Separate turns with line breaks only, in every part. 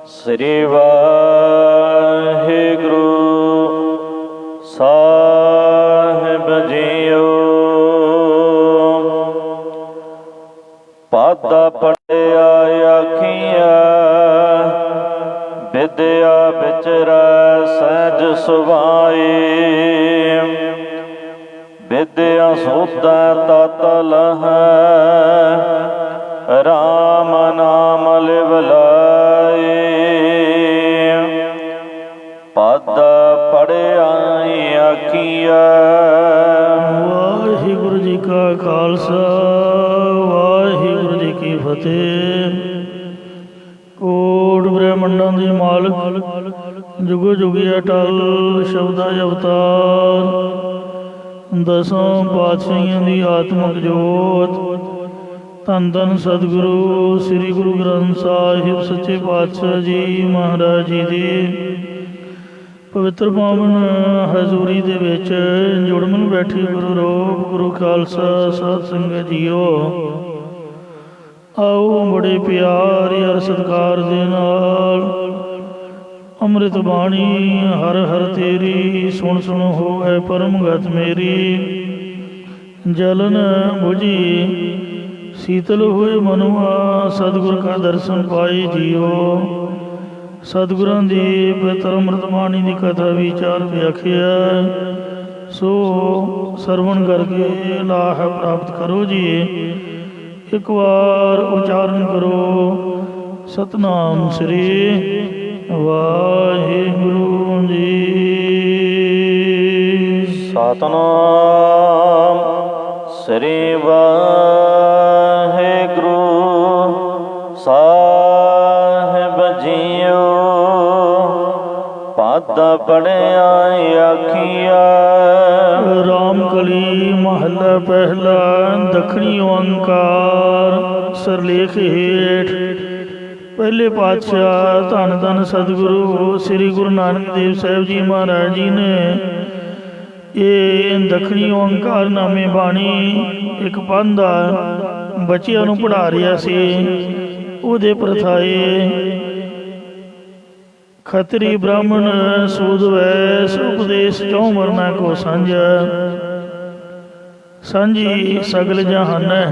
ਸ੍ਰੀ ਵਾਹਿਗੁਰੂ ਸਾਹਿਬ JIO. ਪਾਦਾ ਪੜਿਆ ਆਖੀਆ, ਵਿਦਿਆ ਵਿਚਰੈ ਸਹਿਜ ਸੁਭਾਈ। ਵਿਦਿਆ ਸੋਧੈ ਤਤ ਲਹੈ, ਰਾਮ ਨਾਮ ਲਿਵ ਲਾਈ। ਪਦ ਪੜਿਆ ਆਖੀਆ।
ਵਾਹਿਗੁਰੂ ਜੀ ਕਾ ਖਾਲਸਾ, ਵਾਹਿਗੁਰੂ ਜੀ ਕੀ ਫਤਿਹ। ਕੋਟ ਬ੍ਰਹਮੰਡਾਂ ਦੇ ਮਾਲਕ, ਜੁਗੋ ਜੁਗੀ ਅਟਲ ਸ਼ਬਦਾ ਅਵਤਾਰ, ਦਸਾਂ ਪਾਤਸ਼ਾਹੀਆਂ ਦੀ ਆਤਮਕ ਜੋਤ, ਧੰਨ ਧੰਨ ਸਤਿਗੁਰੂ ਸ੍ਰੀ ਗੁਰੂ ਗ੍ਰੰਥ ਸਾਹਿਬ ਸੱਚੇ ਪਾਤਸ਼ਾਹ ਜੀ ਮਹਾਰਾਜ ਜੀ ਦੀ ਪਵਿੱਤਰ ਪਾਵਨ ਹਜ਼ੂਰੀ ਦੇ ਵਿੱਚ ਜੁੜਮਨ ਬੈਠੀ ਗੁਰੂ ਰੂਪ ਗੁਰੂ ਖਾਲਸਾ ਸਾਧ ਸੰਗਤ ਜੀਓ। ਆਓ ਬੜੇ ਪਿਆਰ ਔਰ ਸਤਿਕਾਰ ਦੇ ਨਾਲ ਅੰਮ੍ਰਿਤ ਬਾਣੀ ਹਰ ਹਰ ਤੇਰੀ ਸੁਣ ਸੁਣ ਹੋਵੇ ਪਰਮ ਗਤ ਮੇਰੀ। ਜਲਨ ਬੁਝੀ ਸੀਤਲ ਹੋਏ ਮਨੁਆ, ਸਤਿਗੁਰ ਕਾ ਦਰਸ਼ਨ ਪਾਏ ਜੀਓ। ਸਤਿਗੁਰਾਂ ਦੀ ਪਵਿੱਤਰ ਅੰਮ੍ਰਿਤ ਬਾਣੀ ਦੀ ਕਥਾ ਵਿਚਾਰ ਵਿਆਖਿਆ, ਸੋ ਸਰਵਣ ਕਰਕੇ ਲਾਭ ਪ੍ਰਾਪਤ ਕਰੋ ਜੀ। ਇੱਕ ਵਾਰ ਉਚਾਰਨ ਕਰੋ ਸਤਨਾਮ ਸ੍ਰੀ ਵਾਹਿਗੁਰੂ ਜੀ।
ਸਤਨਾਮ ਸ੍ਰੀ ਵਾਹਿਗੁਰੂ ਸਾਹਿਬ ਜੀਓ। ਪਦ ਪੜਿਆ ਆਖੀਆ।
ਰਾਮ ਕਲੀ ਮਹੱਲਾ ਪਹਿਲਾ। ਦੱਖਣੀ ਓੰਕਾਰ ਸਰਲੇਖ ਹੇਠ ਪਹਿਲੇ ਪਾਤਸ਼ਾਹ ਧੰਨ ਧੰਨ ਸਤਿਗੁਰੂ ਸ੍ਰੀ ਗੁਰੂ ਨਾਨਕ ਦੇਵ ਸਾਹਿਬ ਜੀ ਮਹਾਰਾਜ ਜੀ ਨੇ ਇਹ ਦੱਖਣੀ ਓੰਕਾਰ ਨਾਮੇ ਬਾਣੀ ਇੱਕ ਪਾਂਧਾ ਬੱਚਿਆਂ ਨੂੰ ਪੜ੍ਹਾ ਰਿਹਾ ਸੀ। ਉਹਦੇ ਪ੍ਰਥਾਏ ਖੱਤਰੀ ਬ੍ਰਾਹਮਣ ਸੂਦ ਵੈਸ ਉਪਦੇਸ਼ ਚੌ ਵਰਨਾ ਕੋ ਸਾਂਝਾ। ਸਾਂਝੀ ਸਗਲ ਜਹਾਨੈ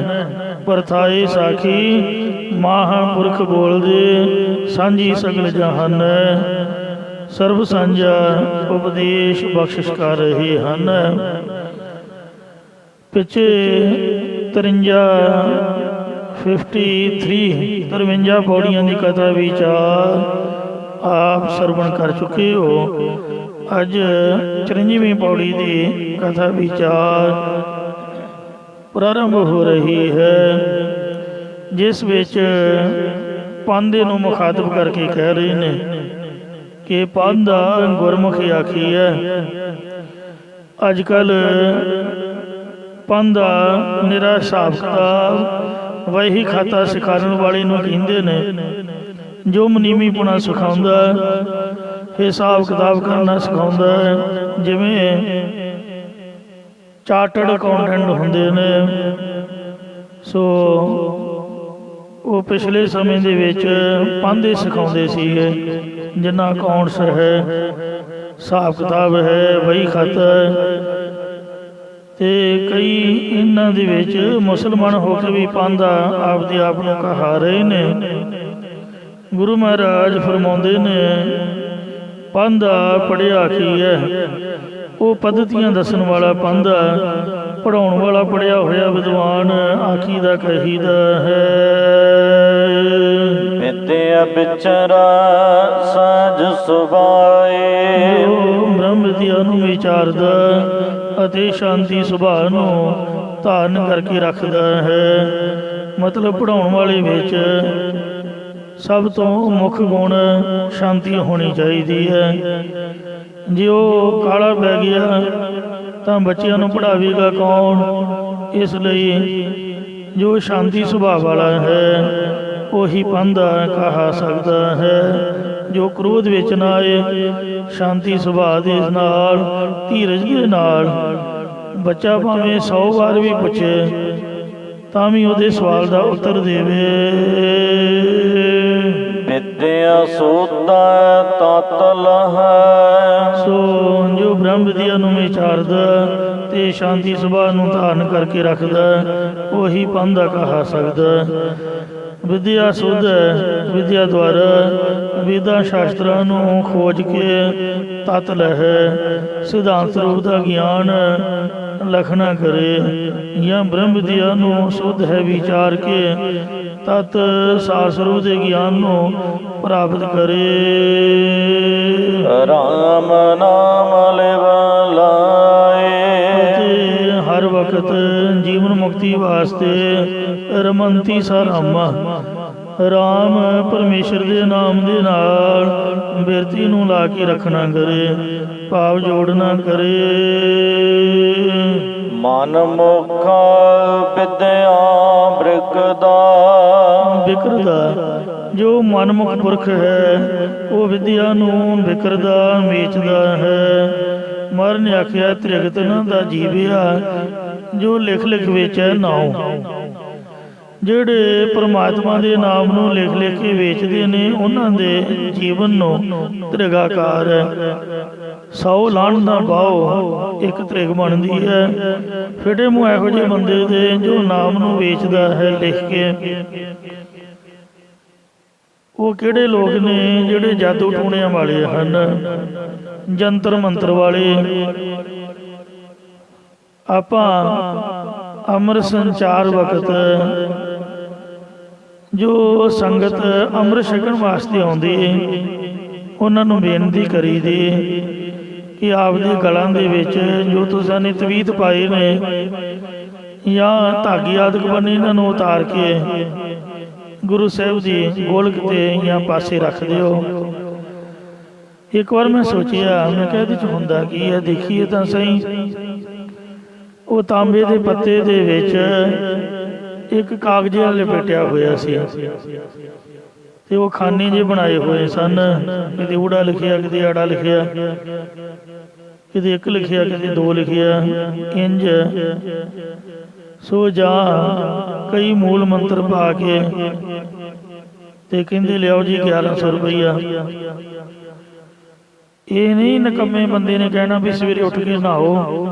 ਪ੍ਰਥਾਏ ਸਾਖੀ, ਮਹਾਂਪੁਰਖ ਬੋਲਦੇ ਸਾਂਝੀ ਸਗਲ ਜਹਾਨੈ। ਸਰਬ ਸਾਂਝਾ ਉਪਦੇਸ਼ ਬਖਸ਼ਿਸ਼ ਕਰ ਰਹੇ ਹਨ। ਪਿੱਛੇ 53 ਪੌੜੀਆਂ ਦੀ ਕਥਾ ਵਿਚਾਰ ਆਪ ਸਰਵਣ ਕਰ ਚੁੱਕੇ ਹੋ। ਅੱਜ 54ਵੀਂ ਪੌੜੀ ਦੀ ਕਥਾ ਵਿਚਾਰ ਪ੍ਰਾਰੰਭ ਹੋ ਰਹੀ ਹੈ, ਜਿਸ ਵਿੱਚ ਪਾਂਧੇ ਨੂੰ ਮੁਖਾਤਬ ਕਰਕੇ ਕਹਿ ਰਹੇ ਨੇ ਕਿ ਪਾਂਧਾ ਗੁਰਮੁਖੀ ਆਖੀ ਹੈ। ਅੱਜ ਕੱਲ੍ਹ ਪਾਂਧਾ ਨਿਰਾ ਹਿਸਾਬ ਕਿਤਾਬ ਵਹੀ ਖਾਤਾ ਸਿਖਾਉਣ ਵਾਲੇ ਨੂੰ ਕਹਿੰਦੇ ਨੇ, ਜੋ ਮਨੀਮੀਪੁਣਾ ਸਿਖਾਉਂਦਾ, ਹਿਸਾਬ ਕਿਤਾਬ ਕਰਨਾ ਸਿਖਾਉਂਦਾ। ਜਿਵੇਂ ਚਾਰਟਰਡ ਅਕਾਊਂਟੈਂਟ ਹੁੰਦੇ ਨੇ, ਸੋ ਉਹ ਪਿਛਲੇ ਸਮੇਂ ਦੇ ਵਿੱਚ ਪਾਂਧੇ ਸਿਖਾਉਂਦੇ ਸੀਗੇ, ਜਿੰਨਾ ਅਕਾਊਂਟਸ ਹੈ, ਹਿਸਾਬ ਕਿਤਾਬ ਹੈ, ਵਹੀ ਖਾਤਾ ਹੈ। ਅਤੇ ਕਈ ਇਹਨਾਂ ਦੇ ਵਿੱਚ ਮੁਸਲਮਾਨ ਹੋ ਕੇ ਵੀ ਪਾਂਧਾ ਆਪਦੇ ਆਪ ਨੂੰ ਕਹਾ ਰਹੇ ਨੇ। ਗੁਰੂ ਮਹਾਰਾਜ ਫਰਮਾਉਂਦੇ ਨੇ, ਪਾਂਧਾ ਪੜ੍ਹਿਆ ਕੀ ਹੈ? ਉਹ ਪੱਧਤੀਆਂ ਦੱਸਣ ਵਾਲਾ ਪਾਂਧਾ, ਪੜ੍ਹਾਉਣ ਵਾਲਾ ਪੜ੍ਹਿਆ ਹੋਇਆ ਵਿਦਵਾਨ ਆਖੀਦਾ ਕਹੀਦਾ ਹੈ।
ਵਿਦਿਆ ਵਿਚਰਾ ਸਹਿਜ ਸੁਭਾਏ।
ਜੋ ਬ੍ਰਹਮ ਵਿਦਿਆ ਨੂੰ ਵਿਚਾਰਦਾ ਅਤੇ ਸ਼ਾਂਤੀ ਸੁਭਾਅ ਨੂੰ ਧਾਰਨ ਕਰਕੇ ਰੱਖਦਾ ਹੈ। ਮਤਲਬ ਪੜ੍ਹਾਉਣ ਵਾਲੇ ਵਿੱਚ ਸਭ ਤੋਂ ਮੁੱਖ ਗੁਣ ਸ਼ਾਂਤੀ ਹੋਣੀ ਚਾਹੀਦੀ ਹੈ। ਜੇ ਉਹ ਕਾਲਾ ਪੈ ਗਿਆ ਤਾਂ ਬੱਚਿਆਂ ਨੂੰ ਪੜ੍ਹਾਵੇਗਾ ਕੌਣ? ਇਸ ਲਈ ਜੋ ਸ਼ਾਂਤੀ ਸੁਭਾਅ ਵਾਲਾ ਹੈ ਉਹੀ ਪਾਂਧਾ ਕਹਾ ਸਕਦਾ ਹੈ। ਜੋ ਕ੍ਰੋਧ ਵਿੱਚ ਨਾ ਆਏ, ਸ਼ਾਂਤੀ ਸੁਭਾਅ ਦੇ ਨਾਲ, ਧੀਰਜ ਦੇ ਨਾਲ, ਬੱਚਾ ਭਾਵੇਂ 100 ਵਾਰ ਵੀ ਪੁੱਛੇ ਤਾਂ ਵੀ ਉਹਦੇ ਸਵਾਲ ਦਾ ਉੱਤਰ ਦੇਵੇ।
ਸੋਧੈ ਤਤ ਲਹੈ।
ਸੋ ਜੋ ਬ੍ਰਹਮ ਵਿਦਿਆ ਨੂੰ ਵਿਚਾਰਦਾ ਤੇ ਸ਼ਾਂਤੀ ਸੁਭਾਅ ਨੂੰ ਧਾਰਨ ਕਰਕੇ ਰੱਖਦਾ, ਉਹੀ ਪਾਂਧਾ ਕਹਾ ਸਕਦਾ। ਵਿਦਿਆ ਸੁਧ ਹੈ, ਵਿਦਿਆ ਦੁਆਰਾ ਵੇਦਾਂ ਸ਼ਾਸਤਰਾਂ ਨੂੰ ਖੋਜ ਕੇ ਤਤ ਲਹੈ, ਸਿਧਾਂਤ ਸਰੂਪ ਦਾ ਗਿਆਨ ਲਖਣਾ ਕਰੇ, ਜਾਂ ਬ੍ਰਹਮ ਵਿਦਿਆ ਨੂੰ ਸੁਧ ਹੈ ਵਿਚਾਰ ਕੇ ਤਤ ਸਾਰ ਸਰੂਪ ਦੇ ਗਿਆਨ ਨੂੰ ਪ੍ਰਾਪਤ ਕਰੇ।
ਰਾਮ ਨਾਮ ਲਿਵ ਲਾਏ।
ਅਤੇ ਹਰ ਵਕਤ ਜੀਵਨ ਮੁਕਤੀ ਵਾਸਤੇ ਰਮੰਤੀ ਸਾ ਰਾਮਾ, ਰਾਮ ਪਰਮੇਸ਼ਰ ਦੇ ਨਾਮ ਦੇ ਨਾਲ ਬਿਰਤੀ ਨੂੰ ਲਾ ਕੇ ਰੱਖਣਾ ਕਰੇ, ਭਾਵ ਜੋੜਨਾ ਕਰੇ।
ਮਨ ਮੁਖ ਵਿਦਿਆ ਬ੍ਰਿਕਦਾ।
ਵਿਕਰਦਾ ਜੋ ਮਨਮੁਖ ਪੁਰਖ ਹੈ, ਉਹ ਵਿਦਿਆ ਨੂੰ ਵਿਕਰਦਾ ਵੇਚਦਾ ਹੈ। ਮਹਾਰਾਜ ਨੇ ਆਖਿਆ ਤ੍ਰਿਗਤ ਨਾ ਦਾ ਜੀਵਿਆ, ਜੋ ਲਿਖ ਲਿਖ ਵੇਚੈ ਨਾਉ। ਜਿਹੜੇ ਪਰਮਾਤਮਾ ਦੇ ਨਾਮ ਨੂੰ ਲਿਖ ਲਿਖ ਕੇ ਵੇਚਦੇ ਨੇ, ਉਹਨਾਂ ਦੇ ਜੀਵਨ ਨੂੰ ਤ੍ਰਿਗਾਕਾਰ ਹੈ। 100 ਲਾਣ ਦਾ ਭਾਉ ਇੱਕ ਤ੍ਰਿਗ ਬਣਦੀ ਹੈ। ਫਿੜੇ ਮੂੰਹ ਇਹੋ ਜਿਹੇ ਬੰਦੇ ਦੇ ਜੋ ਨਾਮ ਨੂੰ ਵੇਚਦਾ ਹੈ ਲਿਖ ਕੇ। ਉਹ ਕਿਹੜੇ ਲੋਕ ਨੇ? ਜਿਹੜੇ ਜਾਦੂ ਟੂਣਿਆਂ ਵਾਲੇ ਹਨ, ਜੰਤਰ ਮੰਤਰ ਵਾਲੇ। ਆਪਾਂ ਅੰਮ੍ਰਿਤ ਸੰਚਾਰ ਵਕਤ ਜੋ ਸੰਗਤ ਅੰਮ੍ਰਿਤ ਛਕਣ ਵਾਸਤੇ ਆਉਂਦੀ, ਉਹਨਾਂ ਨੂੰ ਬੇਨਤੀ ਕਰੀ ਦੀ ਕਿ ਆਪਦੇ ਗਲਾਂ ਦੇ ਵਿੱਚ ਜੋ ਤੁਸੀਂ ਨੇ ਤਵੀਤ ਪਾਏ ਨੇ ਜਾਂ ਧਾਗੇ ਆਦਿਕ ਬੰਨੇ, ਇਹਨਾਂ ਨੂੰ ਉਤਾਰ ਕੇ ਗੁਰੂ ਸਾਹਿਬ ਦੀ ਗੋਲਕ ਤੇ ਜਾਂ ਪਾਸੇ ਰੱਖ ਦਿਓ। ਇੱਕ ਵਾਰ ਮੈਂ ਸੋਚਿਆ, ਮੈਂ ਕਿਹਾ ਇਹਦੇ 'ਚ ਹੁੰਦਾ ਕੀ ਹੈ, ਦੇਖੀਏ ਤਾਂ ਸਹੀ। ਉਹ ਤਾਂਬੇ ਦੇ ਪੱਤੇ ਦੇ ਵਿੱਚ ਇੱਕ ਕਾਗਜ਼ ਲਪੇਟਿਆ ਹੋਇਆ ਸੀ, ਤੇ ਉਹ ਖਾਨੇ ਜਿਹੇ ਬਣਾਏ ਹੋਏ ਸਨ। ਕਿਤੇ ਊੜਾ ਲਿਖਿਆ, ਕਿਤੇ ਆੜਾ ਲਿਖਿਆ, ਕਿਤੇ 1 ਲਿਖਿਆ, ਕਿਤੇ 2 ਲਿਖਿਆ, ਇੰਝ। ਸੋ ਜਾਂ ਕਈ ਮੂਲ ਮੰਤਰ ਪਾ ਕੇ ਤੇ ਕਹਿੰਦੇ ਲਿਆਓ ਜੀ 1100 ਰੁਪਈਆ। ਇਹ ਨਹੀਂ ਨਕੰਮੇ ਬੰਦੇ ਨੇ ਕਹਿਣਾ ਵੀ ਸਵੇਰੇ ਉੱਠ ਕੇ ਨਹਾਓ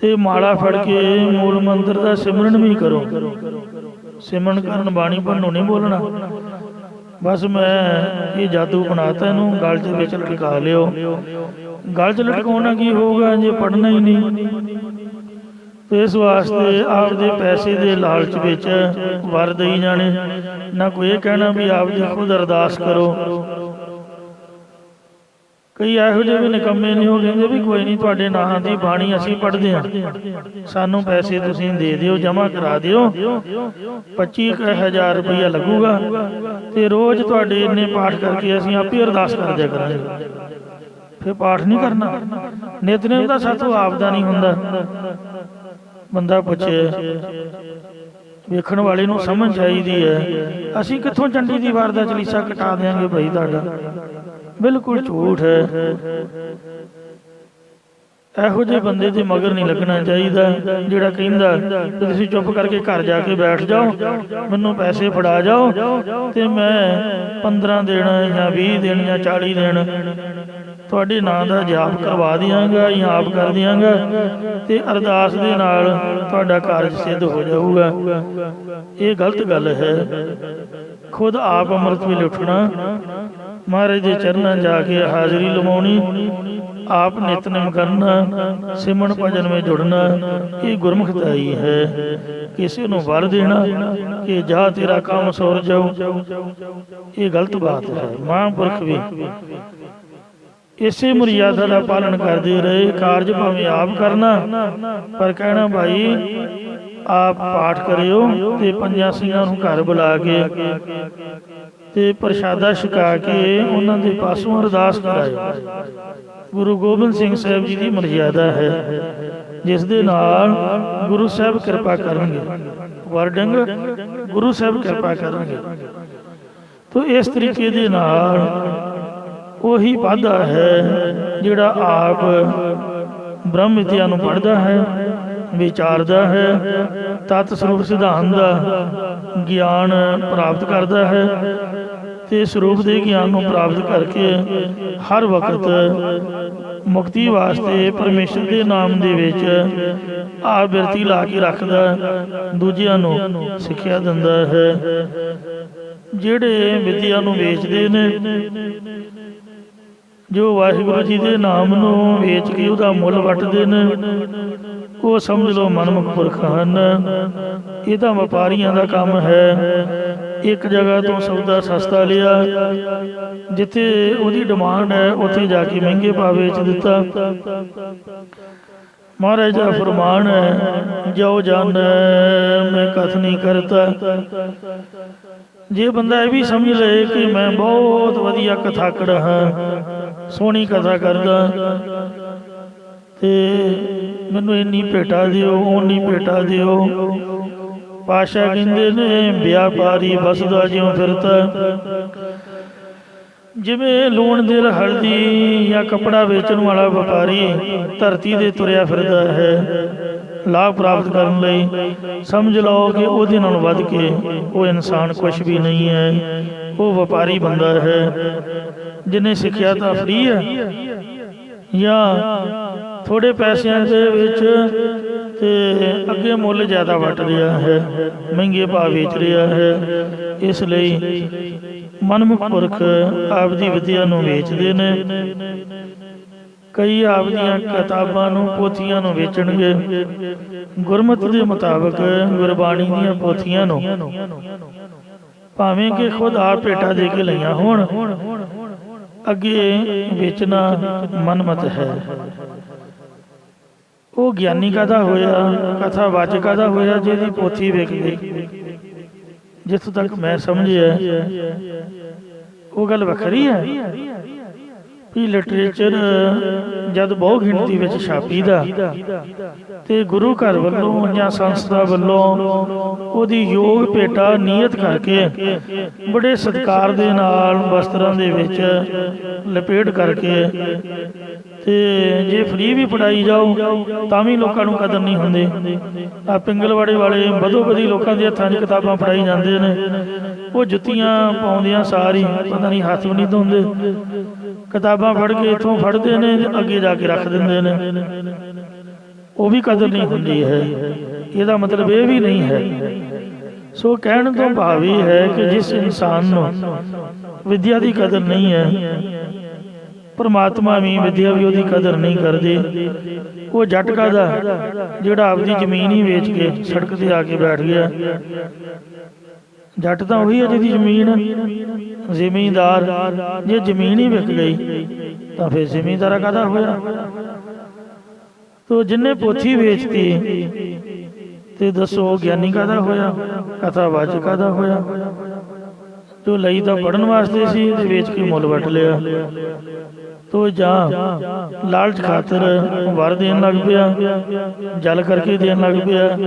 ਤੇ ਮਾਲਾ ਫੜ ਕੇ ਮੂਲ ਮੰਤਰ ਦਾ ਸਿਮਰਨ ਵੀ ਕਰੋ। ਸਿਮਰਨ ਕਰਨ ਬਾਣੀ ਪੜ੍ਹਨੋਂ ਨਹੀਂ ਬੋਲਣਾ। ਬਸ ਮੈਂ ਇਹ ਜਾਦੂ ਬਣਾਤਾ, ਇਹਨੂੰ ਗਲ 'ਚ ਵਿੱਚ ਲਟਕਾ ਲਿਓ। ਗਲ 'ਚ ਲਟਕਾਉਣਾ ਕੀ ਹੋਊਗਾ ਜੇ ਪੜ੍ਹਨਾ ਹੀ ਨਹੀਂ। ਇਸ ਵਾਸਤੇ ਆਪਦੇ ਪੈਸੇ ਦੇ ਲਾਲਚ ਵਿੱਚ ਵਰ ਦੇਈ ਜਾਣੇ, ਨਾ ਕੋਈ ਇਹ ਕਹਿਣਾ ਵੀ ਆਪਦੀ ਖੁਦ ਅਰਦਾਸ ਕਰੋ। ਕਈ ਇਹੋ ਜਿਹੇ ਵੀ ਨਿਕੰਮੇ ਨੇ, ਉਹ ਕਹਿੰਦੇ ਵੀ ਕੋਈ ਨਹੀਂ, ਤੁਹਾਡੇ ਨਾਂ ਦੀ ਬਾਣੀ ਅਸੀਂ ਪੜ੍ਹਦੇ ਹਾਂ, ਸਾਨੂੰ ਪੈਸੇ ਤੁਸੀਂ ਦੇ ਦਿਓ, ਜਮ੍ਹਾਂ ਕਰਾ ਦਿਓ, 25,000 ਰੁਪਈਆ ਲੱਗੂਗਾ ਤੇ ਰੋਜ਼ ਤੁਹਾਡੇ ਇੰਨੇ ਪਾਠ ਕਰਕੇ ਅਸੀਂ ਆਪੇ ਅਰਦਾਸ ਕਰ ਦਿਆ ਕਰਾਂਗੇ। ਫਿਰ ਪਾਠ ਨਹੀਂ ਕਰਨਾ। ਨਿਤਨੇਮ ਦਾ ਸਾਥੋਂ ਆਪਦਾ ਨਹੀਂ ਹੁੰਦਾ। ਬੰਦਾ ਪੁੱਛੇ, ਵੇਖਣ ਵਾਲੇ ਨੂੰ ਸਮਝ ਚਾਹੀਦੀ ਹੈ। ਅਸੀਂ ਕਿੱਥੋਂ ਚੰਡੀ ਦੀ ਵਾਰ ਦਾ ਚਲੀਸਾ ਕਟਾ ਦਿਆਂਗੇ ਭਾਈ ਤੁਹਾਡਾ? ਬਿਲਕੁਲ ਝੂਠ ਹੈ। ਇਹੋ ਜਿਹੇ ਬੰਦੇ ਦੇ ਮਗਰ ਨਹੀਂ ਲੱਗਣਾ ਚਾਹੀਦਾ, ਜਿਹੜਾ ਕਹਿੰਦਾ ਕਿ ਤੁਸੀਂ ਚੁੱਪ ਕਰਕੇ ਘਰ ਜਾ ਕੇ ਬੈਠ ਜਾਓ, ਮੈਨੂੰ ਪੈਸੇ ਫੜਾ ਜਾਓ ਤੇ ਮੈਂ 15 ਦਿਨ ਜਾਂ 20 ਦਿਨ ਜਾਂ 40 ਦਿਨ ਤੁਹਾਡੇ ਨਾਂ ਦਾ ਜਾਪ ਕਰਵਾ ਦਿਆਂਗਾ ਜਾਂ ਆਪ ਕਰ ਦਿਆਂਗਾ ਤੇ ਅਰਦਾਸ ਦੇ ਨਾਲ ਤੁਹਾਡਾ ਕਾਰਜ ਸਿੱਧ ਹੋ ਜਾਊਗਾ। ਇਹ ਗਲਤ ਗੱਲ ਹੈ। ਖੁਦ ਆਪ ਅੰਮ੍ਰਿਤ ਵੇਲੇ ਉੱਠਣਾ, ਮਹਾਰਾਜ ਦੇ ਚਰਨਾਂ ਜਾ ਕੇ ਹਾਜ਼ਰੀ ਲਵਾਉਣੀ, ਆਪ ਨਿਤਨੇਮ ਕਰਨਾ, ਸਿਮਰਨ ਭਜਨ ਵਿੱਚ ਜੁੜਨਾ, ਇਹ ਗੁਰਮੁਖਤਾਈ ਹੈ। ਕਿਸੇ ਨੂੰ ਵਰ ਦੇਣਾ ਕਿ ਜਾ ਤੇਰਾ ਕੰਮ ਸੁਰ ਜਾਊ, ਇਹ ਗਲਤ ਬਾਤ ਹੈ। ਮਹਾਂਪੁਰਖ ਵੀ ਇਸੇ ਮਰਿਆਦਾ ਦਾ ਪਾਲਣ ਕਰਦੇ ਰਹੇ। ਕਾਰਜ ਭਾਵੇਂ ਆਪ ਕਰਨਾ, ਪਰ ਕਹਿਣਾ ਭਾਈ ਆਪ ਪਾਠ ਕਰਿਓ ਤੇ 5 ਸਿੰਘਾਂ ਨੂੰ ਘਰ ਬੁਲਾ ਕੇ ਤੇ ਪ੍ਰਸ਼ਾਦਾ ਛਕਾ ਕੇ ਉਹਨਾਂ ਦੇ ਪਾਸੋਂ ਅਰਦਾਸ ਕਰਾਇਓ। ਗੁਰੂ ਗੋਬਿੰਦ ਸਿੰਘ ਸਾਹਿਬ ਜੀ ਦੀ ਮਰਿਆਦਾ ਹੈ, ਜਿਸ ਦੇ ਨਾਲ ਗੁਰੂ ਸਾਹਿਬ ਕਿਰਪਾ ਕਰਨਗੇ। ਵਰਡੰਗ ਗੁਰੂ ਸਾਹਿਬ ਕਿਰਪਾ ਕਰਨਗੇ। ਤੋ ਇਸ ਤਰੀਕੇ ਦੇ ਨਾਲ ਉਹੀ ਵਾਧਾ ਹੈ ਜਿਹੜਾ ਆਪ ਬ੍ਰਹਮ ਵਿਦਿਆ ਨੂੰ ਪੜ੍ਹਦਾ ਹੈ, ਵਿਚਾਰਦਾ ਹੈ, ਤਤ ਸਰੂਪ ਸਿਧਾਂਤ ਦਾ ਗਿਆਨ ਪ੍ਰਾਪਤ ਕਰਦਾ ਹੈ ਤੇ ਸਰੂਪ ਦੇ ਗਿਆਨ ਨੂੰ ਪ੍ਰਾਪਤ ਕਰਕੇ ਹਰ ਵਕਤ ਮੁਕਤੀ ਵਾਸਤੇ ਪਰਮੇਸ਼ਰ ਦੇ ਨਾਮ ਦੇ ਵਿੱਚ ਆਪ ਬਿਰਤੀ ਲਾ ਕੇ ਰੱਖਦਾ, ਦੂਜਿਆਂ ਨੂੰ ਸਿੱਖਿਆ ਦਿੰਦਾ ਹੈ। ਜਿਹੜੇ ਵਿਦਿਆ ਨੂੰ ਵੇਚਦੇ ਨੇ, ਜੋ ਵਾਹਿਗੁਰੂ ਜੀ ਦੇ ਨਾਮ ਨੂੰ ਵੇਚ ਕੇ ਉਹਦਾ ਮੁੱਲ ਵੱਟਦੇ ਨੇ, ਉਹ ਸਮਝ ਲਓ ਮਨਮੁਖ ਪੁਰਖ ਹਨ। ਇਹ ਤਾਂ ਵਪਾਰੀਆਂ ਦਾ ਕੰਮ ਹੈ। ਇੱਕ ਜਗ੍ਹਾ ਤੋਂ ਸੌਦਾ ਸਸਤਾ ਲਿਆ, ਜਿੱਥੇ ਉਹਦੀ ਡਿਮਾਂਡ ਹੈ ਉੱਥੇ ਜਾ ਕੇ ਮਹਿੰਗੇ ਭਾਅ ਵੇਚ ਦਿੱਤਾ। ਮਹਾਰਾਜ ਦਾ ਫਰਮਾਨ ਹੈ, ਜੋ ਜਾਣੈ ਮੈਂ ਕਥ ਨਹੀਂ ਕਰਤਾ। ਜੇ ਬੰਦਾ ਇਹ ਵੀ ਸਮਝ ਲਏ ਕਿ ਮੈਂ ਬਹੁਤ ਵਧੀਆ ਕਥਾਕੜ ਹਾਂ, ਸੋਹਣੀ ਕਥਾ ਕਰਦਾ, ਤੇ ਮੈਨੂੰ ਇੰਨੀ ਭੇਟਾ ਦਿਓ, ਓਨੀ ਭੇਟਾ ਦਿਓ। ਪਾਸ਼ਾ ਕਹਿੰਦੇ ਨੇ ਵਿਆਪਾਰੀ ਵਸਦਾ ਜਿਉਂ ਫਿਰਦਾ। ਜਿਵੇਂ ਲੂਣ ਦਿਲ ਹਲਦੀ ਜਾਂ ਕੱਪੜਾ ਵੇਚਣ ਵਾਲਾ ਵਪਾਰੀ ਧਰਤੀ ਦੇ ਤੁਰਿਆ ਫਿਰਦਾ ਹੈ ਲਾਭ ਪ੍ਰਾਪਤ ਕਰਨ ਲਈ, ਸਮਝ ਲਓ ਕਿ ਉਹਦੇ ਨਾਲੋਂ ਵੱਧ ਕੇ ਉਹ ਇਨਸਾਨ ਕੁਛ ਵੀ ਨਹੀਂ ਹੈ। ਉਹ ਵਪਾਰੀ ਬੰਦਾ ਹੈ, ਜਿਹਨੇ ਸਿੱਖਿਆ ਤਾਂ ਫਰੀ ਹੈ ਜਾਂ ਥੋੜੇ ਪੈਸਿਆਂ ਦੇ ਵਿੱਚ ਤੇ ਅੱਗੇ ਮੁੱਲ ਜ਼ਿਆਦਾ ਵੱਟ ਰਿਹਾ ਹੈ, ਮਹਿੰਗੇ ਭਾਅ ਵੇਚ ਰਿਹਾ ਹੈ। ਇਸ ਲਈ ਮਨਮੁਖ ਪੁਰਖ ਆਪਦੀ ਵਿਦਿਆ ਨੂੰ ਵੇਚਦੇ ਨੇ। ਕਈ ਆਪਦੀਆਂ ਕਿਤਾਬਾਂ ਨੂੰ, ਪੋਥੀਆਂ ਨੂੰ ਵੇਚਣਗੇ। ਗੁਰਮਤਿ ਦੇ ਮੁਤਾਬਕ ਗੁਰਬਾਣੀ ਦੀਆਂ ਪੋਥੀਆਂ ਨੂੰ ਭਾਵੇਂ ਕਿ ਖੁਦ ਆਪ ਭੇਟਾ ਦੇ ਕੇ ਲਈਆਂ ਹੋਣ, ਅੱਗੇ ਵੇਚਣਾ ਮਨਮਤ ਹੈ। ਉਹ ਗਿਆਨੀ ਕਾਹਦਾ ਹੋਇਆ, ਕਥਾ ਵਾਚਕ ਕਾਹਦਾ ਹੋਇਆ, ਜਿਹਦੀ ਪੋਥੀ ਵਿਕ ਗਈ। ਜਿੱਥੋਂ ਤੱਕ ਮੈਂ ਸਮਝਿਆ ਉਹ ਗੱਲ ਵੱਖਰੀ ਹੈ ਵੀ ਲਿਟਰੇਚਰ ਜਦ ਬਹੁ ਗਿਣਤੀ ਵਿੱਚ ਛਾਪੀਦਾ ਤੇ ਗੁਰੂ ਘਰ ਵੱਲੋਂ ਜਾਂ ਸੰਸਥਾ ਵੱਲੋਂ ਉਹਦੀ ਯੋਗ ਭੇਟਾ ਨੀਅਤ ਕਰਕੇ ਬੜੇ ਸਤਿਕਾਰ ਦੇ ਨਾਲ ਵਸਤਰਾਂ ਦੇ ਵਿੱਚ ਲਪੇਟ ਕਰਕੇ, ਤੇ ਜੇ ਫਰੀ ਵੀ ਪੜਾਈ ਜਾਓ ਤਾਂ ਵੀ ਲੋਕਾਂ ਨੂੰ ਕਦਰ ਨਹੀਂ ਹੁੰਦੀ। ਆ ਪਿੰਗਲਵਾੜੇ ਵਾਲੇ ਬਦੋ ਬਦੀ ਲੋਕਾਂ ਦੇ ਹੱਥਾਂ 'ਚ ਕਿਤਾਬਾਂ ਫੜਾਈ ਜਾਂਦੇ ਨੇ, ਉਹ ਜੁੱਤੀਆਂ ਪਾਉਂਦਿਆਂ ਸਾਰੀ ਪਤਾ ਨਹੀਂ ਹੱਥ ਵੀ ਨਹੀਂ ਧੋਂਦੇ, ਕਿਤਾਬਾਂ ਫੜ ਕੇ ਇੱਥੋਂ ਫੜਦੇ ਨੇ ਅੱਗੇ ਜਾ ਕੇ ਰੱਖ ਦਿੰਦੇ ਨੇ। ਉਹ ਵੀ ਕਦਰ ਨਹੀਂ ਹੁੰਦੀ ਹੈ। ਇਹਦਾ ਮਤਲਬ ਇਹ ਵੀ ਨਹੀਂ ਹੈ। ਸੋ ਕਹਿਣ ਤੋਂ ਭਾਵ ਇਹ ਹੈ ਕਿ ਜਿਸ ਇਨਸਾਨ ਨੂੰ ਵਿਦਿਆ ਦੀ ਕਦਰ ਨਹੀਂ ਹੈ, ਪਰਮਾਤਮਾ ਵੀ ਵਿਦਿਆ ਵੀ ਉਹਦੀ ਕਦਰ ਨਹੀਂ ਕਰਦੇ। ਉਹ ਜੱਟ ਕਾਹਦਾ ਜਿਹੜਾ ਆਪਦੀ ਜ਼ਮੀਨ ਹੀ ਵੇਚ ਕੇ ਸੜਕ ਤੇ ਆ ਕੇ ਬੈਠ ਗਿਆ। ਜੱਟ ਤਾਂ ਉਹੀ ਹੈ ਜਿਹਦੀ ਜ਼ਮੀਨ। ਜ਼ਿਮੀਂਦਾਰ ਜੇ ਜ਼ਮੀਨ ਹੀ ਵਿਕ ਗਈ ਤਾਂ ਫਿਰ ਜ਼ਿਮੀਂਦਾਰਾ ਕਾਹਦਾ ਹੋਇਆ। ਤੋ ਜਿੰਨੇ ਪੋਥੀ ਵੇਚਤੀ ਤੇ ਦੱਸੋ ਗਿਆਨੀ ਕਾਹਦਾ ਹੋਇਆ, ਕਥਾ ਵਾਚਕ ਕਾਹਦਾ ਹੋਇਆ। ਜੋ ਲਈ ਤਾਂ ਪੜ੍ਹਨ ਵਾਸਤੇ ਸੀ ਤੇ ਵੇਚ ਕੇ ਮੁੱਲ ਵੱਟ ਲਿਆ। ਤੋ ਜਾਂ ਲਾਲਚ ਖਾਤਰ ਵਰ ਦੇਣ ਲੱਗ ਪਿਆ, ਜਲ ਕਰਕੇ ਦੇਣ ਲੱਗ ਪਿਆ,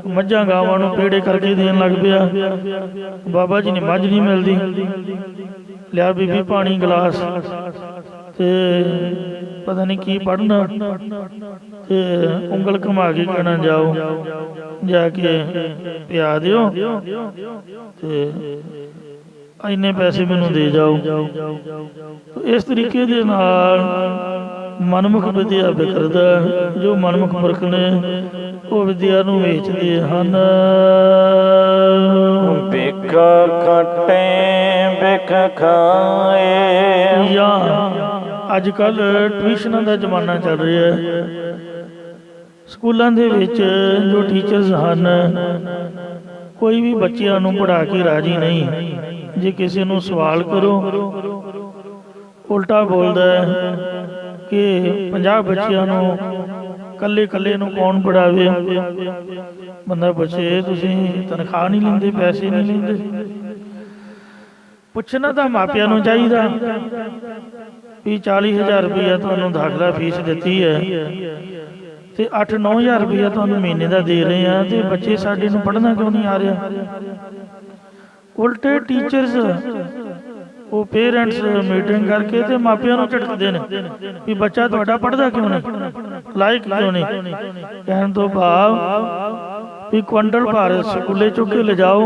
ਮੱਝਾਂ ਗਾਵਾਂ ਨੂੰ ਪੇੜੇ ਕਰਕੇ ਦੇਣ ਲੱਗ ਪਿਆ। ਬਾਬਾ ਜੀ ਨੇ ਮੱਝ ਨਹੀਂ ਮਿਲਦੀ, ਲਿਆ ਬੀਬੀ ਪਾਣੀ ਗਲਾਸ, ਤੇ ਪਤਾ ਨਹੀਂ ਕੀ ਪੜ੍ਹਨਾ, ਤੇ ਉਂਗਲ ਘੁਮਾ ਕੇ ਕਹਿਣਾ ਜਾਓ ਜਾ ਕੇ ਪਿਆ ਦਿਓ ਤੇ ਇੰਨੇ ਪੈਸੇ ਮੈਨੂੰ ਦੇ ਜਾਓ। ਇਸ ਤਰੀਕੇ ਦੇ ਨਾਲ ਮਨਮੁਖ ਵਿਦਿਆ ਵਿਕਰਦਾ। ਜੋ ਮਨਮੁਖ ਪੁਰਖ ਨੇ ਉਹ ਵਿਦਿਆ ਨੂੰ ਵੇਚਦੇ ਹਨ।
ਬਿਖ ਖਟੇ ਬਿਖ ਖਾਏ।
ਜਾਂ ਅੱਜ ਕੱਲ੍ਹ ਟਿਊਸ਼ਨਾਂ ਦਾ ਜ਼ਮਾਨਾ ਚੱਲ ਰਿਹਾ ਹੈ। ਸਕੂਲਾਂ ਦੇ ਵਿੱਚ ਜੋ ਟੀਚਰਸ ਹਨ, ਕੋਈ ਵੀ ਬੱਚਿਆਂ ਨੂੰ ਪੜ੍ਹਾ ਕੇ ਰਾਜੀ ਨਹੀਂ। ਜੇ ਕਿਸੇ ਨੂੰ ਸਵਾਲ ਕਰੋ ਉਲਟਾ ਬੋਲਦਾ ਹੈ ਕਿ 50 ਬੱਚਿਆਂ ਨੂੰ ਕੱਲੇ ਕੱਲੇ ਨੂੰ ਕੌਣ ਪੜ੍ਹਾਵੇ। ਬੰਦਾ ਪੁੱਛੇ ਤੁਸੀਂ ਤਨਖਾਹ ਨਹੀਂ ਲੈਂਦੇ, ਪੈਸੇ ਨਹੀਂ ਲੈਂਦੇ। ਪੁੱਛਣਾ ਤਾਂ ਮਾਪਿਆਂ ਨੂੰ ਚਾਹੀਦਾ ਵੀ 40,000 ਰੁਪਇਆ ਤੁਹਾਨੂੰ ਦਾਖਲਾ ਫੀਸ ਦਿੱਤੀ ਹੈ ਤੇ 8-9 ਹਜ਼ਾਰ ਰੁਪਇਆ ਤੁਹਾਨੂੰ ਮਹੀਨੇ ਦਾ ਦੇ ਰਹੇ ਆ, ਤੇ ਬੱਚੇ ਸਾਡੇ ਨੂੰ ਪੜ੍ਹਨਾ ਕਿਉਂ ਨਹੀਂ ਆ ਰਿਹਾ। ਉਲਟੇ ਟੀਚਰਸ ਉਹ ਪੇਰੈਂਟਸ ਮੀਟਿੰਗ ਕਰਕੇ ਤੇ ਮਾਪਿਆਂ ਨੂੰ ਝਟਕਦੇ ਨੇ ਵੀ ਬੱਚਾ ਤੁਹਾਡਾ ਪੜ੍ਹਦਾ ਕਿਉਂ ਨਹੀਂ, ਲਾਇਕ ਕਿਉਂ ਨਹੀਂ। ਕਹਿਣ ਤੋਂ ਭਾਵ ਵੀ ਕੁਆਂਟਲ ਭਾਰ ਸਕੂਲੇ ਚੁੱਕ ਕੇ ਲਿਜਾਓ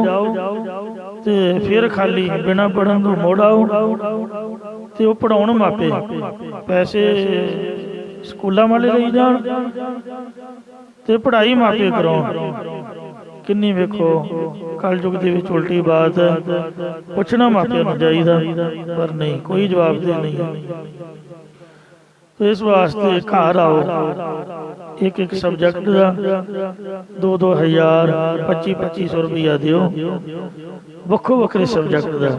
ਤੇ ਫਿਰ ਖਾਲੀ ਬਿਨਾਂ ਪੜ੍ਹਨ ਤੋਂ ਮੁੜ ਆਓ ਤੇ ਉਹ ਪੜ੍ਹਾਉਣ ਮਾਪੇ ਪੈਸੇ ਸਕੂਲਾਂ ਵਾਲੇ ਲਈ ਜਾਣ ਤੇ ਪੜ੍ਹਾਈ ਮਾਪੇ ਕਰਾਉਣ। ਕਿੰਨੀ ਵੇਖੋ ਕਲਯੁਗ ਦੇ ਵਿੱਚ ਉਲਟੀ ਬਾਤ ਹੈ। ਪੁੱਛਣਾ ਮਾਪਿਆਂ ਨੂੰ ਚਾਹੀਦਾ, ਪਰ ਨਹੀਂ, ਕੋਈ ਜਵਾਬ ਦੇ ਨਹੀਂ। ਇਸ ਵਾਸਤੇ ਘਰ ਆਓ, ਇੱਕ ਇੱਕ ਸਬਜੈਕਟ ਦਾ 2-2 ਹਜ਼ਾਰ 2500 ਰੁਪਇਆ ਦਿਓ, ਵੱਖੋ ਵੱਖਰੇ ਸਬਜੈਕਟ ਦਾ,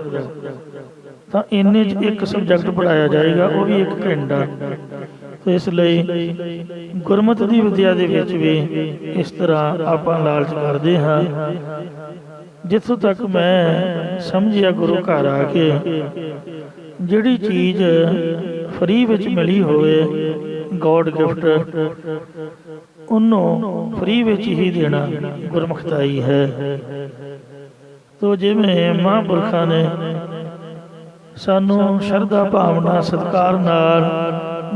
ਤਾਂ ਇੰਨੇ 'ਚ ਇੱਕ ਸਬਜੈਕਟ ਪੜ੍ਹਾਇਆ ਜਾਏਗਾ, ਉਹ ਵੀ 1 ਘੰਟਾ। ਇਸ ਲਈ ਗੁਰਮਤਿ ਦੀ ਵਿਦਿਆ ਦੇ ਵਿੱਚ ਵੀ ਇਸ ਤਰ੍ਹਾਂ ਆਪਾਂ ਲਾਲਚ ਕਰਦੇ ਹਾਂ। ਜਿੱਥੋਂ ਤੱਕ ਮੈਂ ਸਮਝਿਆ ਗੁਰੂ ਘਰ ਆ ਕੇ, ਜਿਹੜੀ ਚੀਜ਼ ਫਰੀ ਵਿੱਚ ਮਿਲੀ ਹੋਵੇ, ਗੋਡ ਗਿਫਟ, ਉਹਨੂੰ ਫਰੀ ਵਿੱਚ ਹੀ ਦੇਣਾ ਗੁਰਮੁਖਤਾਈ ਹੈ। ਤੋ ਜਿਵੇਂ ਮਹਾਂਪੁਰਖਾਂ ਨੇ ਸਾਨੂੰ ਸ਼ਰਧਾ ਭਾਵਨਾ ਸਤਿਕਾਰ ਨਾਲ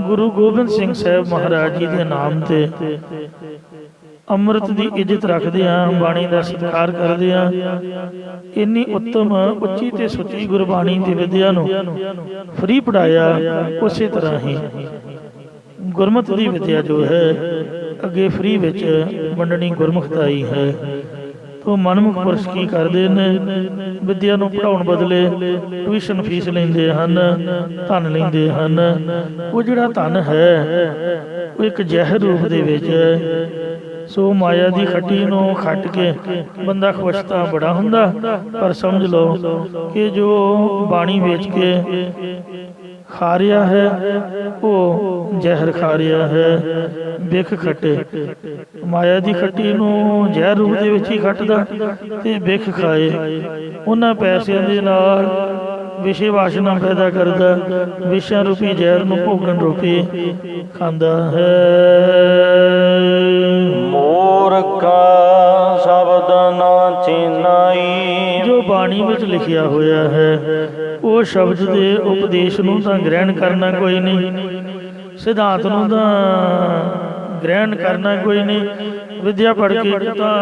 ਗੁਰੂ ਗੋਬਿੰਦ ਸਿੰਘ ਸਾਹਿਬ ਮਹਾਰਾਜ ਜੀ ਦੇ ਨਾਮ ਤੇ ਅੰਮ੍ਰਿਤ ਦੀ ਇੱਜ਼ਤ ਰੱਖਦੇ ਹਾਂ, ਬਾਣੀ ਦਾ ਸਤਿਕਾਰ ਕਰਦੇ ਹਾਂ, ਇੰਨੀ ਉੱਤਮ ਉੱਚੀ ਤੇ ਸੁੱਚੀ ਗੁਰਬਾਣੀ ਦੀ ਵਿਦਿਆ ਨੂੰ ਫਰੀ ਪੜ੍ਹਾਇਆ, ਉਸੇ ਤਰ੍ਹਾਂ ਹੀ ਗੁਰਮਤਿ ਦੀ ਵਿਦਿਆ ਜੋ ਹੈ ਅੱਗੇ ਫਰੀ ਵਿੱਚ ਵੰਡਣੀ ਗੁਰਮੁਖਤਾਈ ਹੈ। ਉਹ ਮਨਮੁਖ ਪੁਰਸ਼ ਕੀ ਕਰਦੇ ਨੇ, ਵਿਦਿਆ ਨੂੰ ਪੜ੍ਹਾਉਣ ਬਦਲੇ ਟਿਊਸ਼ਨ ਫੀਸ ਲੈਂਦੇ ਹਨ, ਧਨ ਲੈਂਦੇ ਹਨ। ਉਹ ਜਿਹੜਾ ਧਨ ਹੈ ਉਹ ਇੱਕ ਜ਼ਹਿਰ ਰੂਪ ਦੇ ਵਿੱਚ, ਸੋ ਮਾਇਆ ਦੀ ਖੱਟੀ ਨੂੰ ਖੱਟ ਕੇ ਬੰਦਾ ਖੁਸ਼ ਤਾਂ ਬੜਾ ਹੁੰਦਾ, ਪਰ ਸਮਝ ਲਓ ਕਿ ਜੋ ਬਾਣੀ ਵੇਚ ਕੇ ਖਾ ਰਿਹਾ ਹੈ ਉਹ ਜ਼ਹਿਰ ਖਾ ਰਿਹਾ ਹੈ। ਬਿਖ ਖੱਟੇ, ਮਾਇਆ ਦੀ ਖੱਟੀ ਨੂੰ ਜ਼ਹਿਰ ਰੂਪ ਦੇ ਵਿੱਚ ਹੀ ਖੱਟਦਾ ਤੇ ਬਿਖ ਖਾਏ, ਉਹਨਾਂ ਪੈਸਿਆਂ ਦੇ ਨਾਲ ਵਿਸ਼ੇ ਵਾਸ਼ਨਾ ਪੈਦਾ ਕਰਦਾ, ਵਿਸ਼ਿਆਂ ਰੂਪੀ ਜ਼ਹਿਰ ਨੂੰ ਭੋਗਣ ਰੂਪੀ ਖਾਂਦਾ ਹੈ।
ਮੂਰਖਾ ਸ਼ਬਦ ਨਾ ਚਿਨਾਈ,
ਜੋ ਬਾਣੀ ਵਿੱਚ ਲਿਖਿਆ ਹੋਇਆ ਹੈ ਉਹ ਸ਼ਬਦ ਦੇ ਉਪਦੇਸ਼ ਨੂੰ ਤਾਂ ਗ੍ਰਹਿਣ ਕਰਨਾ ਕੋਈ ਨਹੀਂ, ਸਿਧਾਂਤ ਨੂੰ ਤਾਂ ਗ੍ਰਹਿਣ ਕਰਨਾ ਕੋਈ ਨਹੀਂ। ਵਿਦਿਆ ਪੜ੍ਹ ਕੇ ਤਾਂ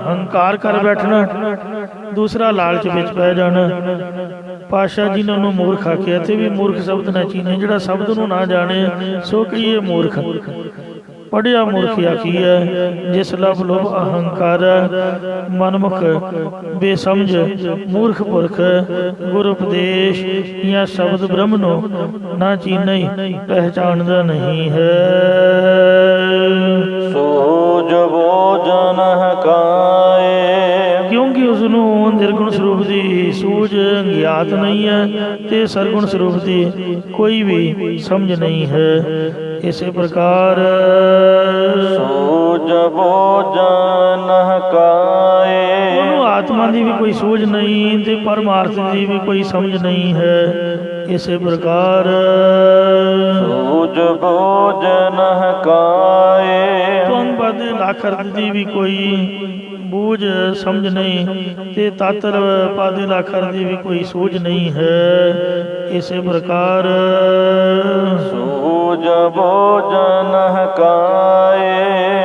ਹੰਕਾਰ ਕਰ ਬੈਠਣਾ, ਦੂਸਰਾ ਲਾਲਚ ਵਿੱਚ ਪੈ ਜਾਣਾ। ਪਾਤਸ਼ਾਹ ਜੀ ਨੇ ਉਹਨੂੰ ਮੂਰਖ ਆਖਿਆ, ਇੱਥੇ ਵੀ ਮੂਰਖ ਸ਼ਬਦ ਨਾ ਚੀਨੇ, ਜਿਹੜਾ ਸ਼ਬਦ ਨੂੰ ਨਾ ਜਾਣੇ ਸੋ ਕਹੀਏ ਮੂਰਖ। ਪੜ੍ਹਿਆ ਮੂਰਖ ਆਖੀ ਹੈ, ਜਿਸ ਲਭ ਲੋਭ ਅਹੰਕਾਰ, ਮਨਮੁਖ ਬੇਸਮਝ ਮੂਰਖ ਪੁਰਖ, ਗੁਰ ਉਪਦੇਸ਼ ਜਾਂ ਸ਼ਬਦ ਬ੍ਰਹਮ ਨੂੰ ਨਾ ਚੀਨਈ, ਪਹਿਚਾਣਦਾ ਨਹੀਂ ਹੈ।
ਸੂਝ ਬੋਜਨ ਹਕਾਏ,
ਕਿਉਂਕਿ ਉਸਨੂੰ ਨਿਰਗੁਣ ਸਰੂਪ ਦੀ ਸੂਝ ਗਿਆਤ ਨਹੀਂ ਹੈ ਤੇ ਸਰਗੁਣ ਸਰੂਪ ਦੀ ਕੋਈ ਵੀ ਸਮਝ ਨਹੀਂ ਹੈ। ਇਸੇ ਪ੍ਰਕਾਰ
ਸੂਝ ਬੋਜਨ ਹਕਾਏ,
ਉਹਨੂੰ ਆਤਮਾ ਦੀ ਵੀ ਕੋਈ ਸੂਝ ਨਹੀਂ ਤੇ ਪਰਮਾਰਥ ਦੀ ਵੀ ਕੋਈ ਸਮਝ ਨਹੀਂ ਹੈ। ਇਸੇ ਪ੍ਰਕਾਰ
ਸੂਝ ਬੋਜਨ ਹਕਾਏ,
ਤੁੰਗ ਪਦ ਲੱਖ ਅਰਥ ਦੀ ਵੀ ਕੋਈ ਬੂਝ ਸਮਝ ਨਹੀਂ ਤੇ ਤਾਤਰ ਪਦ ਲੱਖ ਅਰਥ ਦੀ ਵੀ ਕੋਈ ਸੂਝ ਨਹੀਂ ਹੈ। ਇਸੇ ਪ੍ਰਕਾਰ
ਸੂਝ ਬੋਜਨ ਹਕਾਏ,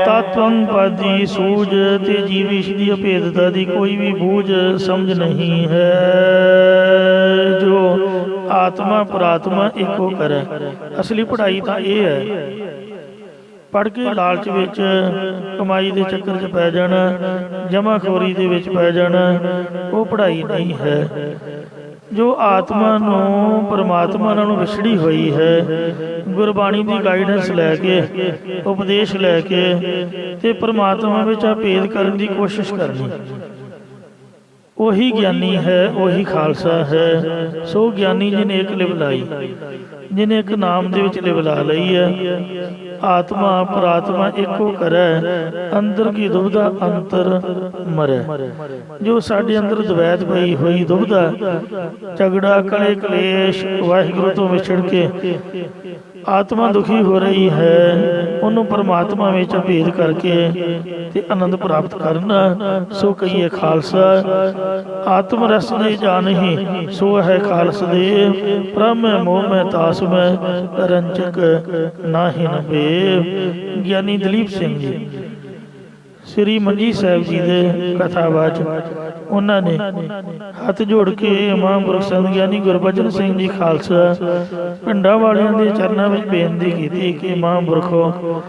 ਤਤਵੰ ਪਦੀ ਸੂਝ ਤੇ ਜੀਵਿਸ਼ ਦੀ ਅਭੇਦਤਾ ਦੀ ਕੋਈ ਵੀ ਬੂਝ ਸਮਝ ਨਹੀਂ ਹੈ। ਜੋ ਆਤਮਾ ਪ੍ਰਾਤਮਾ ਇੱਕੋ ਕਰੇ, ਅਸਲੀ ਪੜ੍ਹਾਈ ਤਾਂ ਇਹ ਹੈ। ਪੜ੍ਹ ਕੇ ਲਾਲਚ ਵਿੱਚ, ਕਮਾਈ ਦੇ ਚੱਕਰ 'ਚ ਪੈ ਜਾਣਾ, ਜਮਾਖੋਰੀ ਦੇ ਵਿੱਚ ਪੈ ਜਾਣਾ, ਉਹ ਪੜ੍ਹਾਈ ਨਹੀਂ ਹੈ। ਜੋ ਆਤਮਾ ਨੂੰ ਪਰਮਾਤਮਾ ਨਾਲੋਂ ਵਿਛੜੀ ਹੋਈ ਹੈ, ਗੁਰਬਾਣੀ ਦੀ ਗਾਈਡੈਂਸ ਲੈ ਕੇ, ਉਪਦੇਸ਼ ਲੈ ਕੇ ਤੇ ਪਰਮਾਤਮਾ ਵਿੱਚ ਭੇਦ ਕਰਨ ਦੀ ਕੋਸ਼ਿਸ਼ ਕਰਨੀ, ਉਹੀ ਗਿਆਨੀ ਹੈ, ਉਹੀ ਖਾਲਸਾ ਹੈ। ਸੋ ਗਿਆਨੀ ਜਿਹਨੇ ਇੱਕ ਲਿਵ ਲਾਈ, ਜਿਹਨੇ ਇੱਕ ਨਾਮ ਦੇ ਵਿੱਚ ਲਿਵ ਲਾ ਲਈ ਹੈ। ਆਤਮਾ ਪ੍ਰਾਤਮਾ ਇੱਕੋ ਕਰੈ, ਅੰਦਰ ਕੀ ਦੁਬਿਧਾ ਅੰਤਰ ਮਰੈ। ਜੋ ਸਾਡੇ ਅੰਦਰ ਦਵੈਤ ਪਈ ਹੋਈ ਦੁਬਿਧਾ, ਝਗੜਾ ਕਲੇ ਕਲੇਸ਼ ਵਾਹਿਗੁਰੂ ਤੋਂ ਵਿਛੜ ਕੇ ਆਤਮਾ ਦੁਖੀ ਹੋ ਰਹੀ ਹੈ, ਉਹਨੂੰ ਪਰਮਾਤਮਾ ਵਿੱਚ ਭੇਦ ਕਰਕੇ ਤੇ ਆਨੰਦ ਪ੍ਰਾਪਤ ਕਰਨਾ, ਸੋ ਕਹੀਏ ਖਾਲਸਾ। ਆਤਮ ਰਸ ਦੇ ਜਾਣਹੀ, ਸੋ ਹੈ ਖਾਲਸ ਦੇ, ਬ੍ਰਹਮ ਮੋਹ ਮੈਂ ਤਾਸ ਮੈਂ, ਰੰਚਕ ਨਾਹਿ ਨ ਬੇ। ਗਿਆਨੀ ਦਲੀਪ ਸਿੰਘ ਜੀ, ਸ੍ਰੀ ਮੰਜੀ ਸਾਹਿਬ ਜੀ ਦੇ ਕਥਾਵਾਚ ਉਹਨਾਂ ਨੇ ਹੱਥ ਜੋੜ ਕੇ ਮਹਾਂਪੁਰਖ ਸੰਤ ਗਿਆਨੀ ਗੁਰਬਚਨ ਸਿੰਘ ਜੀ ਖਾਲਸਾ ਪਿੰਡਾਂ ਵਾਲਿਆਂ ਦੇ ਚਰਨਾਂ ਵਿੱਚ ਬੇਨਤੀ ਕੀਤੀ ਕਿ ਮਹਾਂਪੁਰਖੋ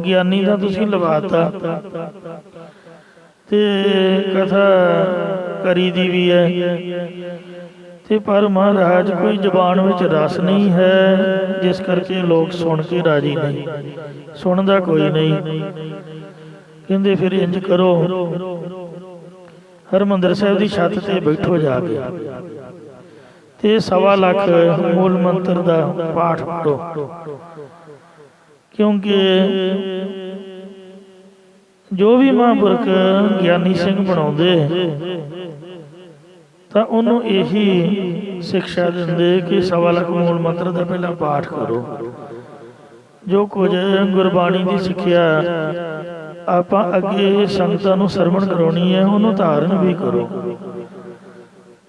ਗਿਆਨੀ ਦਾ ਤੁਸੀਂ ਲਵਾਤਾ ਤੇ ਕਥਾ ਕਰੀ ਦੀ ਵੀ ਹੈ ਤੇ ਪਰ ਮਹਾਰਾਜ ਕੋਈ ਜ਼ਬਾਨ ਵਿੱਚ ਰਸ ਨਹੀਂ ਹੈ, ਜਿਸ ਕਰਕੇ ਲੋਕ ਸੁਣ ਕੇ ਰਾਜੀ ਨਹੀਂ, ਸੁਣਦਾ ਕੋਈ ਨਹੀਂ। ਕਹਿੰਦੇ ਫਿਰ ਇੰਜ ਕਰੋ, ਹਰਿਮੰਦਰ ਸਾਹਿਬ ਦੀ ਛੱਤ ਤੇ ਬੈਠੋ ਜਾ ਕੇ ਤੇ 1.25 ਲੱਖ ਮੂਲ ਮੰਤਰ ਦਾ ਪਾਠ ਪੜੋ, ਕਿਉਂਕਿ ਜੋ ਵੀ ਮਹਾਂਪੁਰਖ ਗਿਆਨੀ ਸਿੰਘ ਬਣਾਉਂਦੇ ਤਾਂ ਉਹਨੂੰ ਇਹੀ ਸਿੱਖਿਆ ਦਿੰਦੇ ਕਿ 1.25 ਲੱਖ ਮੂਲ ਮੰਤਰ ਦਾ ਪਹਿਲਾਂ ਪਾਠ ਕਰੋ। ਜੋ ਕੁਝ ਗੁਰਬਾਣੀ ਦੀ ਸਿੱਖਿਆ ਆਪਾਂ ਅੱਗੇ ਸੰਗਤਾਂ ਨੂੰ ਸਰਵਣ ਕਰਾਉਣੀ ਹੈ, ਉਹਨੂੰ ਧਾਰਨ ਵੀ ਕਰੋ।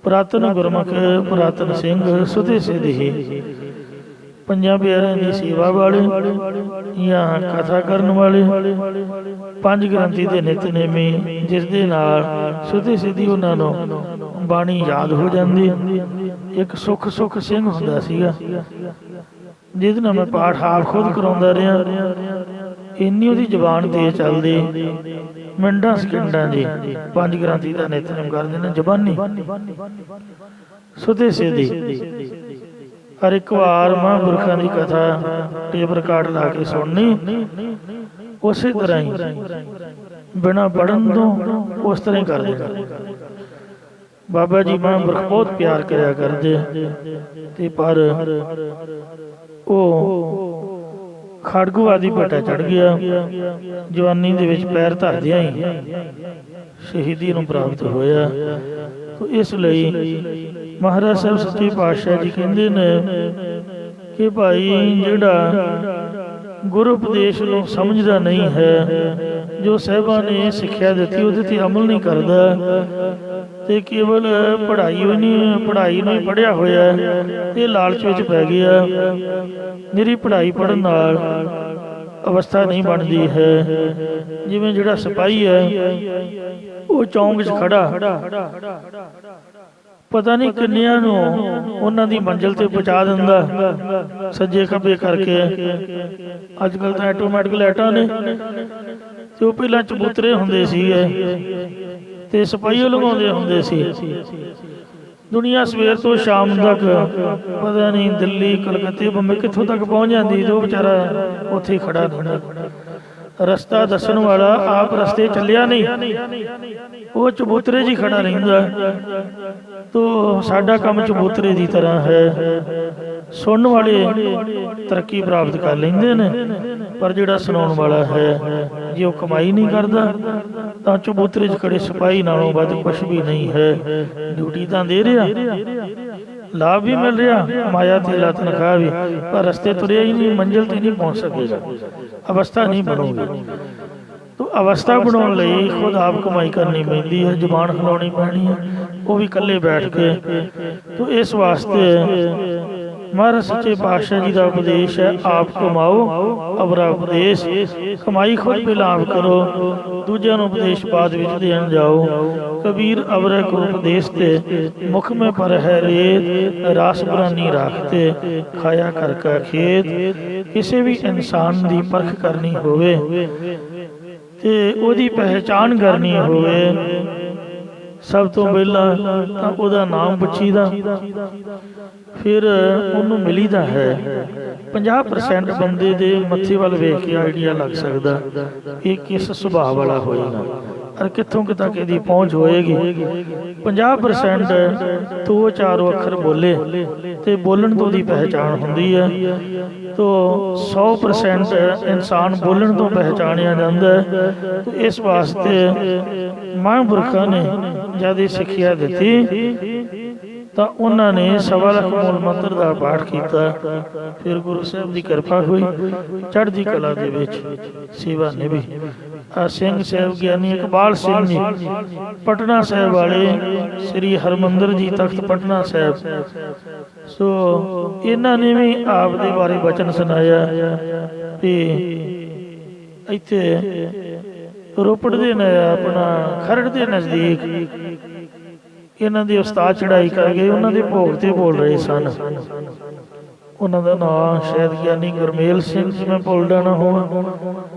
ਪੁਰਾਤਨ ਗੁਰਮੁਖ, ਪੁਰਾਤਨ ਸਿੰਘ, ਸੁਧੇ ਸਿਧੀ, ਪੰਜਾਂ ਪਿਆਰਿਆਂ ਦੀ ਸੇਵਾ ਵਾਲੇ ਜਾਂ ਕਥਾ ਕਰਨ ਵਾਲੇ, 5 ਗ੍ਰੰਥੀ ਦੇ ਨਿਤਨੇਮੀ, ਜਿਸ ਦੇ ਨਾਲ ਸੁਧੀ ਸਿੱਧੀ ਉਹਨਾਂ ਨੂੰ ਬਾਣੀ ਯਾਦ ਹੋ ਜਾਂਦੀ। ਇੱਕ ਸੁੱਖ ਸਿੰਘ ਹੁੰਦਾ ਸੀਗਾ, ਜਿਹਦੇ ਨਾਲ ਮੈਂ ਪਾਠ ਆਪ ਖੁਦ ਕਰਾਉਂਦਾ ਰਿਹਾ। ਇੰਨੀ ਉਹਦੀ ਜ਼ਬਾਨ ਤੇ ਚੱਲਦੀ, ਮਿੰਟਾਂ ਸਕਿੰਟਾਂ ਜੀ 5 ਗ੍ਰੰਥੀ ਦਾ ਨਿਤਨੇਮ ਕਰਦੇ ਨੇ ਜ਼ਬਾਨੀ ਸੁਧੇ ਸਿੱਧੀ। ਹਰ ਇੱਕ ਵਾਰ ਮਹਾਂਪੁਰਖਾਂ ਦੀ ਕਥਾ ਟੇਪ ਰਿਕਾਰਡ ਲਾ ਕੇ ਸੁਣਨੀ, ਉਸੇ ਤਰ੍ਹਾਂ ਹੀ ਬਿਨਾਂ ਪੜ੍ਹਨ ਤੋਂ ਉਸ ਤਰ੍ਹਾਂ ਹੀ ਕਰਦੇ। ਬਾਬਾ ਜੀ ਮਹਾਂਪੁਰਖ ਬਹੁਤ ਪਿਆਰ ਕਰਿਆ ਕਰਦੇ ਤੇ ਪਰ ਉਹ ਖੜਗੂਆਦੀ ਭੱਟਾ ਚੜ ਗਿਆ। ਜਵਾਨੀ ਦੇ ਵਿੱਚ ਪੈਰ ਧਰਦਿਆਂ ਹੀ ਸ਼ਹੀਦੀ ਨੂੰ ਪ੍ਰਾਪਤ ਹੋਇਆ। ਇਸ ਲਈ ਮਹਾਰਾਜ ਸਾਹਿਬ ਸੱਚੇ ਪਾਤਸ਼ਾਹ ਜੀ ਕਹਿੰਦੇ ਨੇ ਕਿ ਭਾਈ ਜਿਹੜਾ ਗੁਰੂ ਉਪਦੇਸ਼ ਨੂੰ ਸਮਝਦਾ ਨਹੀਂ ਹੈ, ਜੋ ਸਾਹਿਬਾਂ ਨੇ ਸਿੱਖਿਆ ਦਿੱਤੀ ਉਹਦੇ ਤੇ ਅਮਲ ਨਹੀਂ ਕਰਦਾ ਤੇ ਕੇਵਲ ਪੜ੍ਹਾਈ ਨੂੰ ਹੀ ਪੜ੍ਹਿਆ ਹੋਇਆ ਤੇ ਲਾਲਚ ਵਿੱਚ ਪੈ ਗਿਆ। ਨਿਰੀ ਪੜ੍ਹਾਈ ਪੜ੍ਹਨ ਨਾਲ ਅਵਸਥਾ ਨਹੀਂ ਬਣਦੀ ਹੈ। ਜਿਵੇਂ ਜਿਹੜਾ ਸਿਪਾਹੀ ਹੈ ਉਹ ਚੌਂਕ 'ਚ ਖੜਾ ਪਤਾ ਨਹੀਂ ਕਿੰਨਿਆਂ ਨੂੰ ਉਹਨਾਂ ਦੀ ਮੰਜ਼ਿਲ ਤੇ ਪਹੁੰਚਾ ਦਿੰਦਾ ਸੱਜੇ ਖੱਬੇ ਕਰਕੇ। ਅੱਜ ਕੱਲ੍ਹ ਤਾਂ ਆਟੋਮੈਟਿਕ ਲਾਈਟਾਂ ਨੇ ਤੇ ਉਹ ਪਹਿਲਾਂ ਚਬੂਤਰੇ ਹੁੰਦੇ ਸੀਗੇ ਤੇ ਸਿਪਾਹੀ ਲਗਾਉਂਦੇ ਹੁੰਦੇ ਸੀ। ਦੁਨੀਆ ਸਵੇਰ ਤੋਂ ਸ਼ਾਮ ਤੱਕ ਪਤਾ ਨਹੀਂ ਦਿੱਲੀ, ਕਲਕੱਤੇ, ਬੰਬੇ ਕਿੱਥੋਂ ਤੱਕ ਪਹੁੰਚ ਜਾਂਦੀ ਤੇ ਉਹ ਵਿਚਾਰਾ ਉੱਥੇ ਹੀ ਖੜਾ ਰਹਿੰਦਾ। ਰਸਤਾ ਦੱਸਣ ਵਾਲਾ ਆਪ ਰਸਤੇ ਚੱਲਿਆ ਨਹੀਂ, ਉਹ ਚਬੂਤਰੇ 'ਚ ਹੀ ਖੜਾ ਰਹਿੰਦਾ। ਤੋ ਸਾਡਾ ਕੰਮ ਚਬੂਤਰੇ ਦੀ ਤਰ੍ਹਾਂ ਹੈ। ਸੁਣਨ ਵਾਲੇ ਤਰੱਕੀ ਪ੍ਰਾਪਤ ਕਰ ਲੈਂਦੇ ਨੇ, ਪਰ ਜਿਹੜਾ ਸੁਣਾਉਣ ਵਾਲਾ ਹੈ ਜੇ ਉਹ ਕਮਾਈ ਨਹੀਂ ਕਰਦਾ ਤਾਂ ਚਬੂਤਰੇ 'ਚ ਖੜੇ ਸਿਪਾਹੀ ਨਾਲੋਂ ਵੱਧ ਕੁਛ ਵੀ ਨਹੀਂ ਹੈ। ਡਿਊਟੀ ਤਾਂ ਦੇ ਰਿਹਾ, ਲਾਭ ਵੀ ਮਿਲ ਰਿਹਾ, ਮਾਇਆ ਤੇਲਾ ਤਨਖਾਹ ਵੀ, ਪਰ ਰਸਤੇ ਤੁਰਿਆ ਹੀ ਨਹੀਂ, ਮੰਜ਼ਿਲ ਤੇ ਨਹੀਂ ਪਹੁੰਚ ਸਕੇਗਾ, ਅਵਸਥਾ ਨਹੀਂ ਬਣੂਗੀ। ਤੋ ਅਵਸਥਾ ਬਣਾਉਣ ਲਈ ਖੁਦ ਆਪ ਕਮਾਈ ਕਰਨੀ ਪੈਂਦੀ ਹੈ, ਜ਼ੁਬਾਨ ਹਿਲਾਉਣੀ ਪੈਣੀ ਹੈ, ਉਹ ਵੀ ਇਕੱਲੇ ਬੈਠ ਕੇ। ਤੋ ਇਸ ਵਾਸਤੇ ਮਹਾਰਾਜ ਸੱਚੇ ਪਾਤਸ਼ਾਹ ਜੀ ਦਾ ਉਪਦੇਸ਼ ਹੈ, ਆਪ ਕਮਾਓ ਅਵਰਾ ਉਪਦੇਸ਼। ਕਮਾਈ ਖੁਦ ਪਹਿਲਾਂ ਆਪ ਕਰੋ, ਦੂਜਿਆਂ ਨੂੰ ਉਪਦੇਸ਼ ਬਾਅਦ ਵਿੱਚ ਦੇਣ ਜਾਓ। ਕਬੀਰ ਅਵਰਾ ਕੋ ਉਪਦੇਸ਼ ਤੇ ਮੁਖ ਮੇਂ ਪਰ ਹੈ ਰੇਤ, ਰਾਸ ਬਰਾਨੀ ਰਾਖਤੇ ਖਾਇਆ ਕਰ ਕਾ ਖੇਤ। ਕਿਸੇ ਵੀ ਇਨਸਾਨ ਦੀ ਪਰਖ ਕਰਨੀ ਹੋਵੇ ਤੇ ਉਹਦੀ ਪਹਿਚਾਣ ਕਰਨੀ ਹੋਵੇ, ਸਭ ਤੋਂ ਪਹਿਲਾਂ ਤਾਂ ਉਹਦਾ ਨਾਮ ਪੁੱਛੀਦਾ, ਫਿਰ ਉਹਨੂੰ ਮਿਲੀਦਾ ਹੈ। 50% ਬੰਦੇ ਦੇ ਮੱਥੇ ਵੱਲ ਵੇਖ ਕੇ ਆਈਡੀਆ ਲੱਗ ਸਕਦਾ ਇਹ ਕਿਸ ਸੁਭਾਅ ਵਾਲਾ ਹੋਏਗਾ ਔਰ ਕਿੱਥੋਂ ਤੱਕ ਇਹਦੀ ਪਹੁੰਚ ਹੋਏਗੀ। 50% 2-4 ਅੱਖਰ ਬੋਲੇ ਤੇ ਬੋਲਣ ਤੋਂ ਦੀ ਪਹਿਚਾਣ ਹੁੰਦੀ ਹੈ। ਤੋ 100% ਇਨਸਾਨ ਬੋਲਣ ਤੋਂ ਪਹਿਚਾਣਿਆ ਜਾਂਦਾ ਹੈ। ਇਸ ਵਾਸਤੇ ਮਹਾਂਪੁਰਖਾਂ ਨੇ ਜਦ ਇਹ ਸਿੱਖਿਆ ਦਿੱਤੀ ਤਾਂ ਉਹਨਾਂ ਨੇ 1.25 ਲੱਖ ਮੂਲ ਮੰਤਰ ਦਾ ਪਾਠ ਕੀਤਾ। ਫਿਰ ਗੁਰੂ ਸਾਹਿਬ ਦੀ ਕਿਰਪਾ ਹੋਈ, ਚੜ੍ਹਦੀ ਕਲਾ ਦੇ ਵਿੱਚ ਸੇਵਾ ਨਿਭੀ। ਸਿੰਘ ਸਾਹਿਬ ਗਿਆਨੀ ਇਕਬਾਲ ਸਿੰਘ ਜੀ ਪਟਨਾ ਸਾਹਿਬ ਵਾਲੇ, ਸ੍ਰੀ ਹਰਿਮੰਦਰ ਜੀ ਤਖਤ ਪਟਨਾ ਸਾਹਿਬ, ਸੋ ਇਹਨਾਂ ਨੇ ਵੀ ਆਪ ਦੇ ਬਾਰੇ ਬਚਨ ਸੁਣਾਇਆ ਵੀ ਇੱਥੇ ਰੋਪੜ ਦੇ ਆਪਣਾ ਖਰੜ ਦੇ ਨਜ਼ਦੀਕ ਇਹਨਾਂ ਦੇ ਉਸਤਾਦ ਚੜ੍ਹਾਈ ਕਰ ਗਏ, ਉਹਨਾਂ ਦੇ ਭੋਗ ਤੇ ਬੋਲ ਰਹੇ ਸਨ। ਉਹਨਾਂ ਦਾ ਨਾਮ ਸ਼ਾਇਦ ਗਿਆਨੀ ਗੁਰਮੇਲ ਸਿੰਘ ਜੀ, ਮੈਂ ਭੁੱਲਦਾ ਨਾ ਹੋਵਾਂ।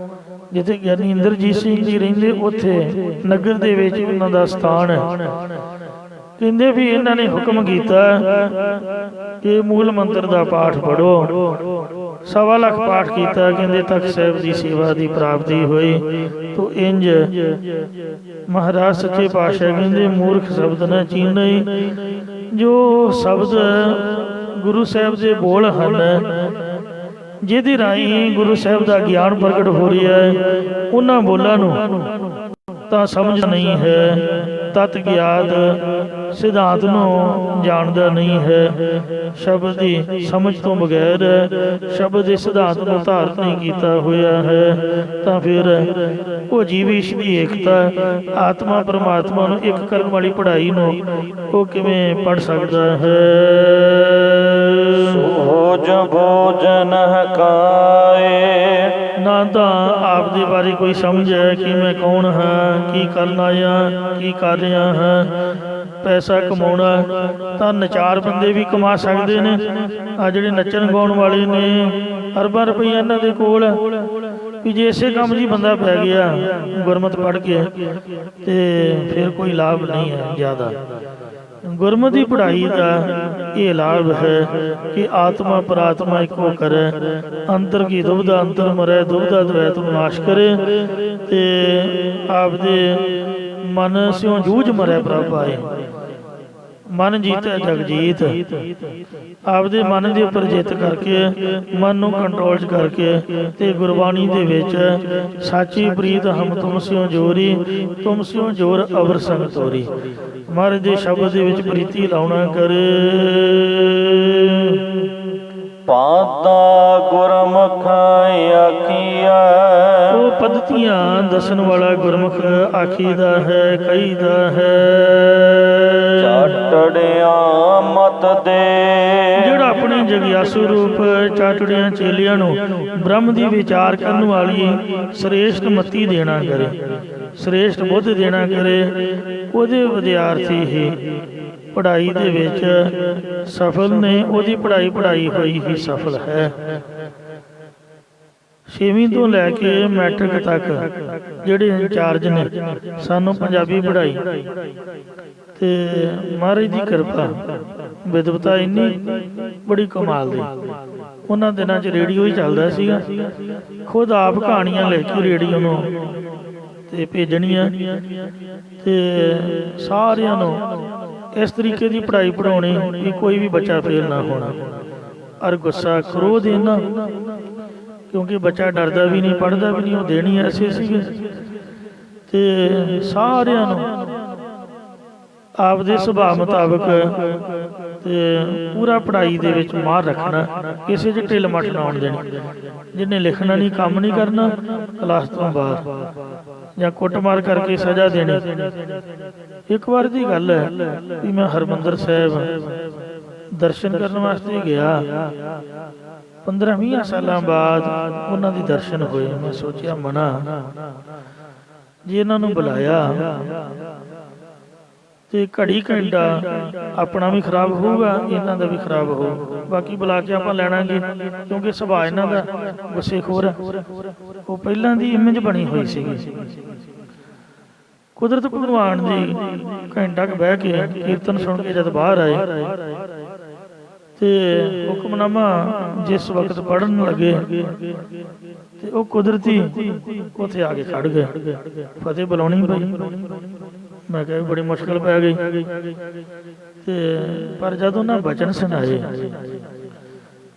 ਜਿੱਥੇ ਗਿਆਨੀ ਇੰਦਰਜੀਤ ਸਿੰਘ ਜੀ ਰਹਿੰਦੇ, ਉੱਥੇ ਨਗਰ ਦੇ ਵਿੱਚ ਉਹਨਾਂ ਦਾ ਸਥਾਨ ਹੈ। ਕਹਿੰਦੇ ਵੀ ਇਹਨਾਂ ਨੇ ਹੁਕਮ ਕੀਤਾ ਕਿ ਮੂਲ ਮੰਤਰ ਦਾ ਪਾਠ ਪੜੋ। 1.25 ਲੱਖ ਪਾਠ ਕੀਤਾ। ਕਹਿੰਦੇ ਤਖਤ ਸਾਹਿਬ ਦੀ ਸੇਵਾ ਦੀ ਪ੍ਰਾਪਤੀ ਹੋਈ। ਤੋ ਇੰਜ ਮਹਾਰਾਜ ਸੱਚੇ ਪਾਤਸ਼ਾਹ ਕਹਿੰਦੇ ਮੂਰਖ ਸ਼ਬਦ ਨਾ ਚੀਨਈ। ਜੋ ਸ਼ਬਦ ਗੁਰੂ ਸਾਹਿਬ ਦੇ ਬੋਲ ਹਨ, ਜਿਹਦੇ ਰਾਹੀਂ ਗੁਰੂ ਸਾਹਿਬ ਦਾ ਗਿਆਨ ਪ੍ਰਗਟ ਹੋ ਰਿਹਾ ਹੈ, ਉਹਨਾਂ ਬੋਲਾਂ ਨੂੰ ਤਾਂ ਸਮਝ ਨਹੀਂ ਹੈ, ਤਤ ਗਿਆਤ ਸਿਧਾਂਤ ਨੂੰ ਜਾਣਦਾ ਨਹੀਂ ਹੈ। ਸ਼ਬਦ ਦੀ ਸਮਝ ਤੋਂ ਬਗੈਰ ਸ਼ਬਦ ਦੇ ਸਿਧਾਂਤ ਨੂੰ ਧਾਰਨ ਨਹੀਂ ਕੀਤਾ ਹੋਇਆ ਹੈ, ਤਾਂ ਫਿਰ ਉਹ ਜੀਵ ਈਸ਼ ਦੀ ਏਕਤਾ, ਆਤਮਾ ਪਰਮਾਤਮਾ ਨੂੰ ਇੱਕ ਕਰਨ ਵਾਲੀ ਪੜ੍ਹਾਈ ਨੂੰ ਉਹ ਕਿਵੇਂ ਪੜ੍ਹ ਸਕਦਾ ਹੈ।
ਸੋਜ ਭੋਜਨ ਕਾਏ।
ਨਾ ਤਾਂ ਆਪ ਦੇ ਬਾਰੇ ਕੋਈ ਸਮਝ ਹੈ ਕਿ ਮੈਂ ਕੌਣ ਹਾਂ, ਕੀ ਕਰਨ ਆਇਆ, ਕੀ ਕਰ ਰਿਹਾ ਹਾਂ। ਪੈਸਾ ਕਮਾਉਣਾ ਤਾਂ ਨਚਾਰ ਬੰਦੇ ਵੀ ਕਮਾ ਸਕਦੇ ਨੇ। ਆ ਜਿਹੜੇ ਨੱਚਣ ਗਾਉਣ ਵਾਲੇ ਨੇ, ਅਰਬਾਂ ਰੁਪਈਆ ਇਹਨਾਂ ਦੇ ਕੋਲ ਵੀ ਜੇ ਇਸੇ ਕੰਮ 'ਚ ਹੀ ਬੰਦਾ ਪੈ ਗਿਆ ਗੁਰਮਤਿ ਪੜ੍ਹ ਕੇ, ਤੇ ਫਿਰ ਕੋਈ ਲਾਭ ਨਹੀਂ ਹੈ ਜ਼ਿਆਦਾ। ਗੁਰਮਤਿ ਦੀ ਪੜ੍ਹਾਈ ਦਾ ਇਹ ਲਾਭ ਹੈ ਕਿ ਆਤਮਾ ਪਰਾਤਮਾ ਇੱਕੋ ਕਰੇ, ਅੰਤਰ ਕੀ ਦੁਬਿਧਾ ਅੰਤਰ ਮਰੈ, ਦੁਬਿਧਾ ਦਵੈਤ ਨਾਸ਼ ਕਰੇ, ਤੇ ਆਪਦੇ ਮਨ ਸਿਉ ਜੂਝ ਮਰੈ ਪ੍ਰਭ ਆਏ। ਮਨ ਜੀਤੈ ਜਗ ਜੀਤ। ਆਪਦੇ ਮਨ ਦੇ ਉੱਪਰ ਜਿੱਤ ਕਰਕੇ, ਮਨ ਨੂੰ ਕੰਟਰੋਲ 'ਚ ਕਰਕੇ, ਤੇ ਗੁਰਬਾਣੀ ਦੇ ਵਿੱਚ ਸਾਚੀ ਪ੍ਰੀਤ ਹਮ ਤੁਮ ਸਿਉ ਜੋਰੀ, ਤੁਮ ਸਿਉ ਜੋਰ ਅਵਰ ਸੰਗ ਤੋਰੀ। ਮਹਾਰਾਜ ਦੇ ਸ਼ਬਦ ਦੇ ਵਿੱਚ ਪ੍ਰੀਤੀ ਲਾਉਣਾ ਕਰੇ।
ਪਾਤਾ ਗੁਰਮੁਖ ਆਖੀਐ।
ਉਹ ਪद्धਤੀਆਂ ਦੱਸਣ ਵਾਲਾ ਗੁਰਮੁਖ ਆਖੀਦਾ ਹੈ, ਕਹੀਦਾ ਹੈ।
ਚਾਟੜਿਆ ਮਤ ਦੇ।
ਜਿਹੜਾ ਆਪਣੇ ਜਗਿਆਸੂ ਰੂਪ ਚਾਟੜਿਆਂ ਚੇਲਿਆਂ ਨੂੰ ਬ੍ਰਹਮ ਦੀ ਵਿਚਾਰ ਕਰਨ ਵਾਲੀ ਸ੍ਰੇਸ਼ਟ ਮਤੀ ਦੇਣਾ ਕਰੇ, ਸ੍ਰੇਸ਼ਟ ਬੁੱਧ ਦੇਣਾ ਕਰੇ, ਉਹਦੇ ਵਿਦਿਆਰਥੀ ਹੀ ਪੜ੍ਹਾਈ ਦੇ ਵਿੱਚ ਸਫਲ ਨੇ। ਉਹਦੀ ਪੜ੍ਹਾਈ ਹੋਈ ਹੀ ਸਫਲ ਹੈ। 6ਵੀਂ ਤੋਂ ਲੈ ਕੇ ਮੈਟ੍ਰਿਕ ਤੱਕ ਜਿਹੜੇ ਇੰਚਾਰਜ ਨੇ ਸਾਨੂੰ ਪੰਜਾਬੀ ਪੜ੍ਹਾਈ, ਤੇ ਮਹਾਰਾਜ ਦੀ ਕਿਰਪਾ ਵਿਦਵਤਾ ਇੰਨੀ ਬੜੀ ਕਮਾਲ ਦੀ। ਉਹਨਾਂ ਦਿਨਾਂ 'ਚ ਰੇਡੀਓ ਹੀ ਚੱਲਦਾ ਸੀਗਾ। ਖੁਦ ਆਪ ਕਹਾਣੀਆਂ ਲਿਖ ਕੇ ਰੇਡੀਓ ਨੂੰ ਤੇ ਭੇਜਣੀਆਂ, ਤੇ ਸਾਰਿਆਂ ਨੂੰ ਇਸ ਤਰੀਕੇ ਦੀ ਪੜ੍ਹਾਈ ਪੜ੍ਹਾਉਣੀ ਕਿ ਕੋਈ ਵੀ ਬੱਚਾ ਫੇਲ ਨਾ ਹੋਣਾ। ਔਰ ਗੁੱਸਾ ਕਰੋਧ ਇਹਨਾਂ, ਕਿਉਂਕਿ ਬੱਚਾ ਡਰਦਾ ਵੀ ਨਹੀਂ, ਪੜ੍ਹਦਾ ਵੀ ਨਹੀਂ, ਉਹ ਦੇਣੀ ਐਸੇ ਸੀਗੇ। ਤੇ ਸਾਰਿਆਂ ਨੂੰ ਆਪਦੇ ਸੁਭਾਅ ਮੁਤਾਬਕ ਤੇ ਪੂਰਾ ਪੜ੍ਹਾਈ ਦੇ ਵਿੱਚ ਮਾਰ ਰੱਖਣਾ, ਕਿਸੇ 'ਚ ਢਿੱਲ ਮੱਠ ਨਾ ਆਉਣ ਦੇਣੀ। ਜਿਹਨੇ ਲਿਖਣਾ ਨਹੀਂ, ਕੰਮ ਨਹੀਂ ਕਰਨਾ, ਕਲਾਸ ਤੋਂ ਬਾਹਰ ਜਾਂ ਕੁੱਟਮਾਰ ਕਰਕੇ ਸਜ਼ਾ ਦੇਣੀ। ਇੱਕ ਵਾਰ ਦੀ ਗੱਲ ਹੈ ਵੀ ਮੈਂ ਹਰਿਮੰਦਰ ਸਾਹਿਬ ਦਰਸ਼ਨ ਕਰਨ ਵਾਸਤੇ ਗਿਆ। 15-20 ਸਾਲਾਂ ਬਾਅਦ ਉਹਨਾਂ ਦੇ ਦਰਸ਼ਨ ਹੋਏ। ਮੈਂ ਸੋਚਿਆ ਮਨਾ ਜੇ ਇਹਨਾਂ ਨੂੰ ਬੁਲਾਇਆ ਤੇ ਘੜੀ ਘੰਟਾ ਆਪਣਾ ਵੀ ਖਰਾਬ ਹੋਊਗਾ, ਇਹਨਾਂ ਦਾ ਵੀ ਖਰਾਬ ਹੋਊ। ਬਾਕੀ ਬੁਲਾ ਕੇ ਆਪਾਂ ਲੈਣਾਂਗੇ, ਕਿਉਂਕਿ ਸੁਭਾਅ ਇਹਨਾਂ ਦਾ ਗੁੱਸੇਖੋਰ ਹੈ। ਉਹ ਪਹਿਲਾਂ ਦੀ ਇਮੇਜ ਬਣੀ ਹੋਈ ਸੀਗੀ। ਕੁਦਰਤ ਭਗਵਾਨ ਦੀ ਘੰਟਾ ਕੁ ਬਹਿ ਕੇ ਕੀਰਤਨ ਸੁਣ ਕੇ ਜਦ ਬਾਹਰ ਆਏ ਤੇ ਹੁਕਮਨਾਮਾ ਜਿਸ ਵਕਤ ਪੜ੍ਹਨ ਲੱਗੇ ਤੇ ਉਹ ਕੁਦਰਤੀ ਉੱਥੇ ਆ ਕੇ ਖੜ ਗਏ। ਫਤਿਹ ਬੁਲਾਉਣੀ ਪਈ। ਮੈਂ ਕਿਹਾ ਬੜੀ ਮੁਸ਼ਕਲ ਪੈ ਗਈ। ਤੇ ਪਰ ਜਦ ਉਹਨਾਂ ਬਚਨ ਸੁਣਾਏ,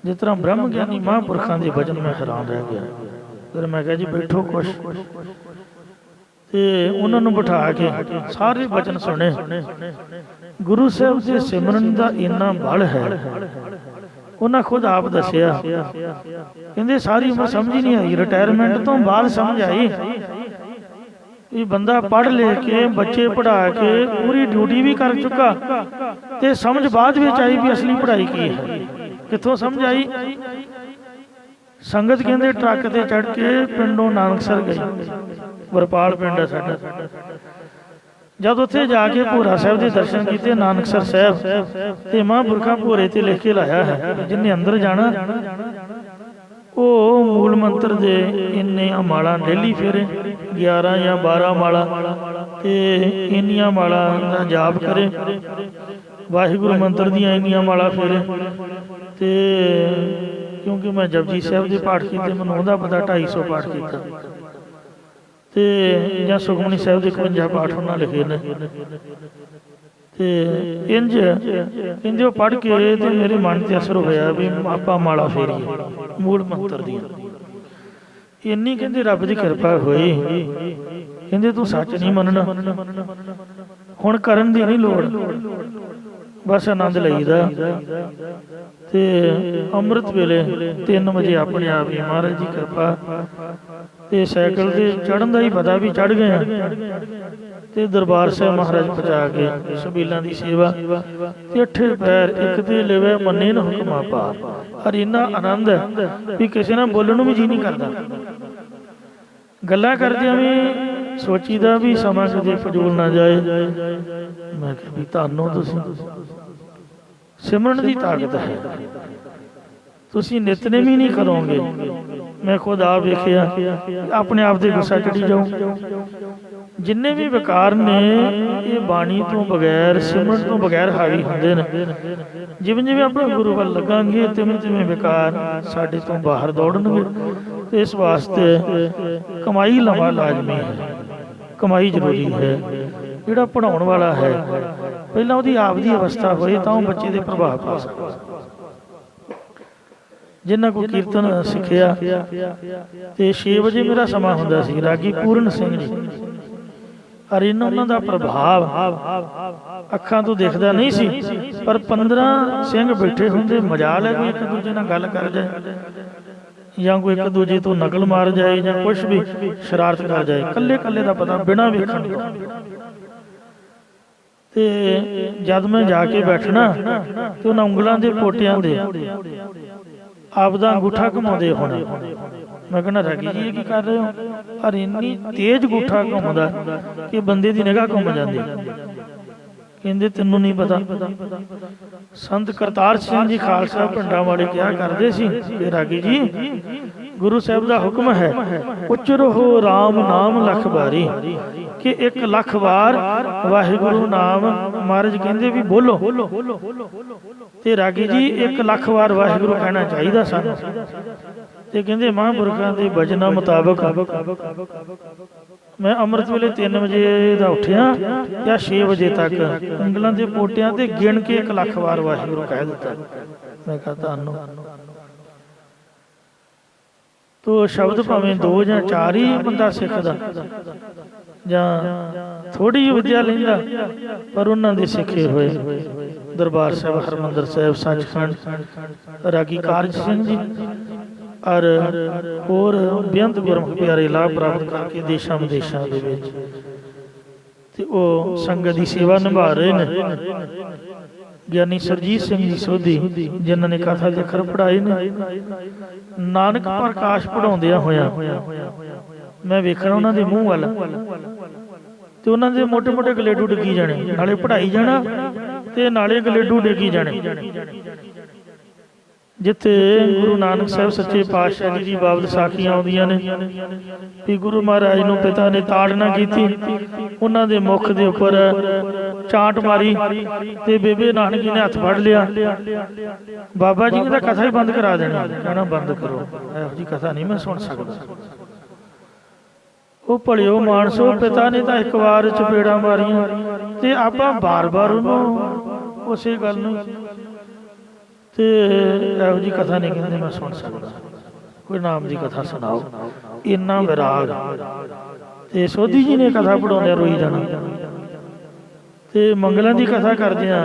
ਜਿਸ ਤਰ੍ਹਾਂ ਬ੍ਰਹਮ ਗਿਆਨੀ ਮਹਾਂਪੁਰਖਾਂ ਦੇ ਬਚਨ, ਮੈਂ ਹੈਰਾਨ ਰਹਿ ਗਿਆ। ਫਿਰ ਮੈਂ ਕਿਹਾ ਜੀ ਬੈਠੋ ਕੁਛ, ਤੇ ਉਹਨਾਂ ਨੂੰ ਬਿਠਾ ਕੇ ਸਾਰੇ ਬਚਨ ਸੁਣੇ। ਗੁਰੂ ਸਾਹਿਬ ਦੇ ਸਿਮਰਨ ਦਾ ਇੰਨਾ ਬਲ ਹੈ। ਉਹਨਾਂ ਖੁਦ ਆਪ ਦੱਸਿਆ, ਕਹਿੰਦੇ ਸਾਰੀ ਉਮਰ ਸਮਝ ਹੀ ਨਹੀਂ ਆਈ, ਰਿਟਾਇਰਮੈਂਟ ਤੋਂ ਬਾਅਦ ਸਮਝ ਆਈ ਵੀ ਬੰਦਾ ਪੜ੍ਹ ਲੈ ਕੇ, ਬੱਚੇ ਪੜ੍ਹਾ ਕੇ ਪੂਰੀ ਡਿਊਟੀ ਵੀ ਕਰ ਚੁੱਕਾ, ਤੇ ਸਮਝ ਬਾਅਦ ਵਿੱਚ ਆਈ ਵੀ ਅਸਲੀ ਪੜ੍ਹਾਈ ਕੀ ਹੈ। ਕਿੱਥੋਂ ਸਮਝ ਆਈ? ਸੰਗਤ ਕਹਿੰਦੇ ਟਰੱਕ ਤੇ ਚੜ੍ਹ ਕੇ ਪਿੰਡੋਂ ਨਾਨਕਸਰ ਗਈ। ਵਰਪਾਲ ਪਿੰਡ ਹੈ ਸਾਡਾ। जब उत्थे जाके भोरा साहब के दर्शन किए, नानकसर साहब ते महापुरखा भोरे ते लिख के लाया है, जिन्हें अंदर जाना वो मूल मंत्र दे इन्ने माला डेली फेरे 11 या 12 माला ते इन्नियां माला दा जाप करे, वाहिगुरु मंत्र दियां इन्नियां माला फेरे। ते क्योंकि मैं जपजी साहब के पाठ किए, मैनूं उहदा पता 250 पाठ किया, ते जां सुखमनी साहब के 51 पाठ उन्होंने लिखे ने। ते इंज इंज पढ़ के ते मेरे मन से असर होया भी आपां माला फेरीए मूल मंत्र दी। इन्नी कहंदे रब की कृपा होई, कहंदे तू सच नहीं मनना, हुण करन दी नहीं लोड़, बस आनंद लईदा। ते अमृत वेले 3 बजे अपने आप ही महाराज की कृपा ते साइकिल से चढ़न का ही पता भी चढ़ गए ते दरबार साहब महाराज पहुँचा के सबीलों की सेवा ते 8 पैर एक ते लेवे मन्ने न हुक्मा पार। और इन्ना आनंद है भी किसी ना बोलने भी जी नहीं करता, गल्लां करदियां भी सोचीदा भी समा कदे फजूल ना जाए। मैं कहा भी तानों तुसीं सिमरन की ताकत है, तुसीं नितनेम ही नहीं करोगे। मैं खुद आप वेखिया अपने आप से गुस्सा चढ़ी जाऊँ। जिन्ने भी विकार ने ये बाणी तो बगैर सिमरन तो बगैर हावी होंदे ने, जिवें जिवें अपने गुरु वल लगांगे तिवें तिवें विकार साडे तो बाहर दौड़नगे। तो इस वास्ते कमाई लवा लाजमी है, कमाई जरूरी है। जिहड़ा पढ़ाउण वाला है पहलां उहदी आपदी अवस्था होए तां बच्चे दे प्रभाव पा सकदा। जिन्हां को कीर्तन सिੱਖਿਆ ते 6 बजे मेरा समा हुंदा सी, रागी पूਰਨ ਸਿੰਘ जी। और इन्हों का प्रभाव अखा तो दिखता नहीं सी, पर 15 सिंह बैठे होंगे, मजाल है कोई एक दूजे नाल गल कर जाए या कोई एक दूजे तो नकल मार जाए या कुछ भी शरारत कर जाए, कल्ले कल्ले का पता बिना वेखण ते जद मैं जाके बैठना तो उन्होंने उंगलों के पोटियां दे आपदा अंगूठा घुमाते होना। मैं कहना रागी जी ये की कर रहे हो? और इन्नी तेज अंगूठा घूमदा कि बंदे की निगाह घूम जाती। कहते तेनों नहीं पता, संत करतार सिंह जी खालसा पिंडा वाले क्या करते सी कि रागी जी गुरु साहब का हुक्म है उच्चरो हो राम नाम लख बारी, कि 1 लाख बार वाहिगुरु नाम महाराज कहते भी बोलो। ते रागी जी 1 लाख बार वाहिगुरु कहना चाहिए सानू। ते कहते महापुरखों के वचनों मुताबक मैं अमृत वेले 3 बजे का उठिया या 6 बजे तक उंगलों के पोटियां ते गिन के 1 लाख बार वाहिगुरु कह दिता। मैं कहा तानू तो शब्द भावें 2 या 4 ही बंदा सिखदा जां थोड़ी विद्या लैंदा, पर उन्होंने सिखे हुए दरबार साहब हरमंदर साहब सचखंड रागी कारज सिंह जी और होर बेअंत गुरमुख प्यारे लाभ प्राप्त करके देशों विदेशों के विच ते वो संगत की सेवा निभा रहे हैं। ज्ञानी सरजीत सिंह जी सोधी जिन्होंने कथा के अखर पढ़ाए ने, नानक प्रकाश पढ़ाउंदियां होया मैं वेखना उन्होंने मूँह वाल ते उन्होंने मोटे मोटे गलेडू डिगी जाने, नाले पढ़ाई जाना ते नाले गलेडू डिगी जाने। जिथे गुरु नानक साहब सच्चे पातशाह जी की बाबत साखियां आउंदियां ने भी गुरु महाराज नूं पिता ने ताड़ना की, उन्हां दे मुख दे उपर चाट मारी ते बेबे नानक जी ने हथ फड़ लिया, बाबा जी ने तो कथा ही बंद करा देनी, कहना बंद करो इहो जी कथा नहीं मैं सुन सकदा। वो भलिओ मानसो पिता ने तो 1 बार चपेड़ा मारियां ते आपां बार बार उन्होंने उस गल नूं ते इहो जी कथा नहीं कहते मैं सुन सकता, कोई नाम की कथा सुनाओ। इन्ना विराग ते सोधी जी ने कथा पढ़ाउंदे रोई जाना ते मंगलों की कथा करदियां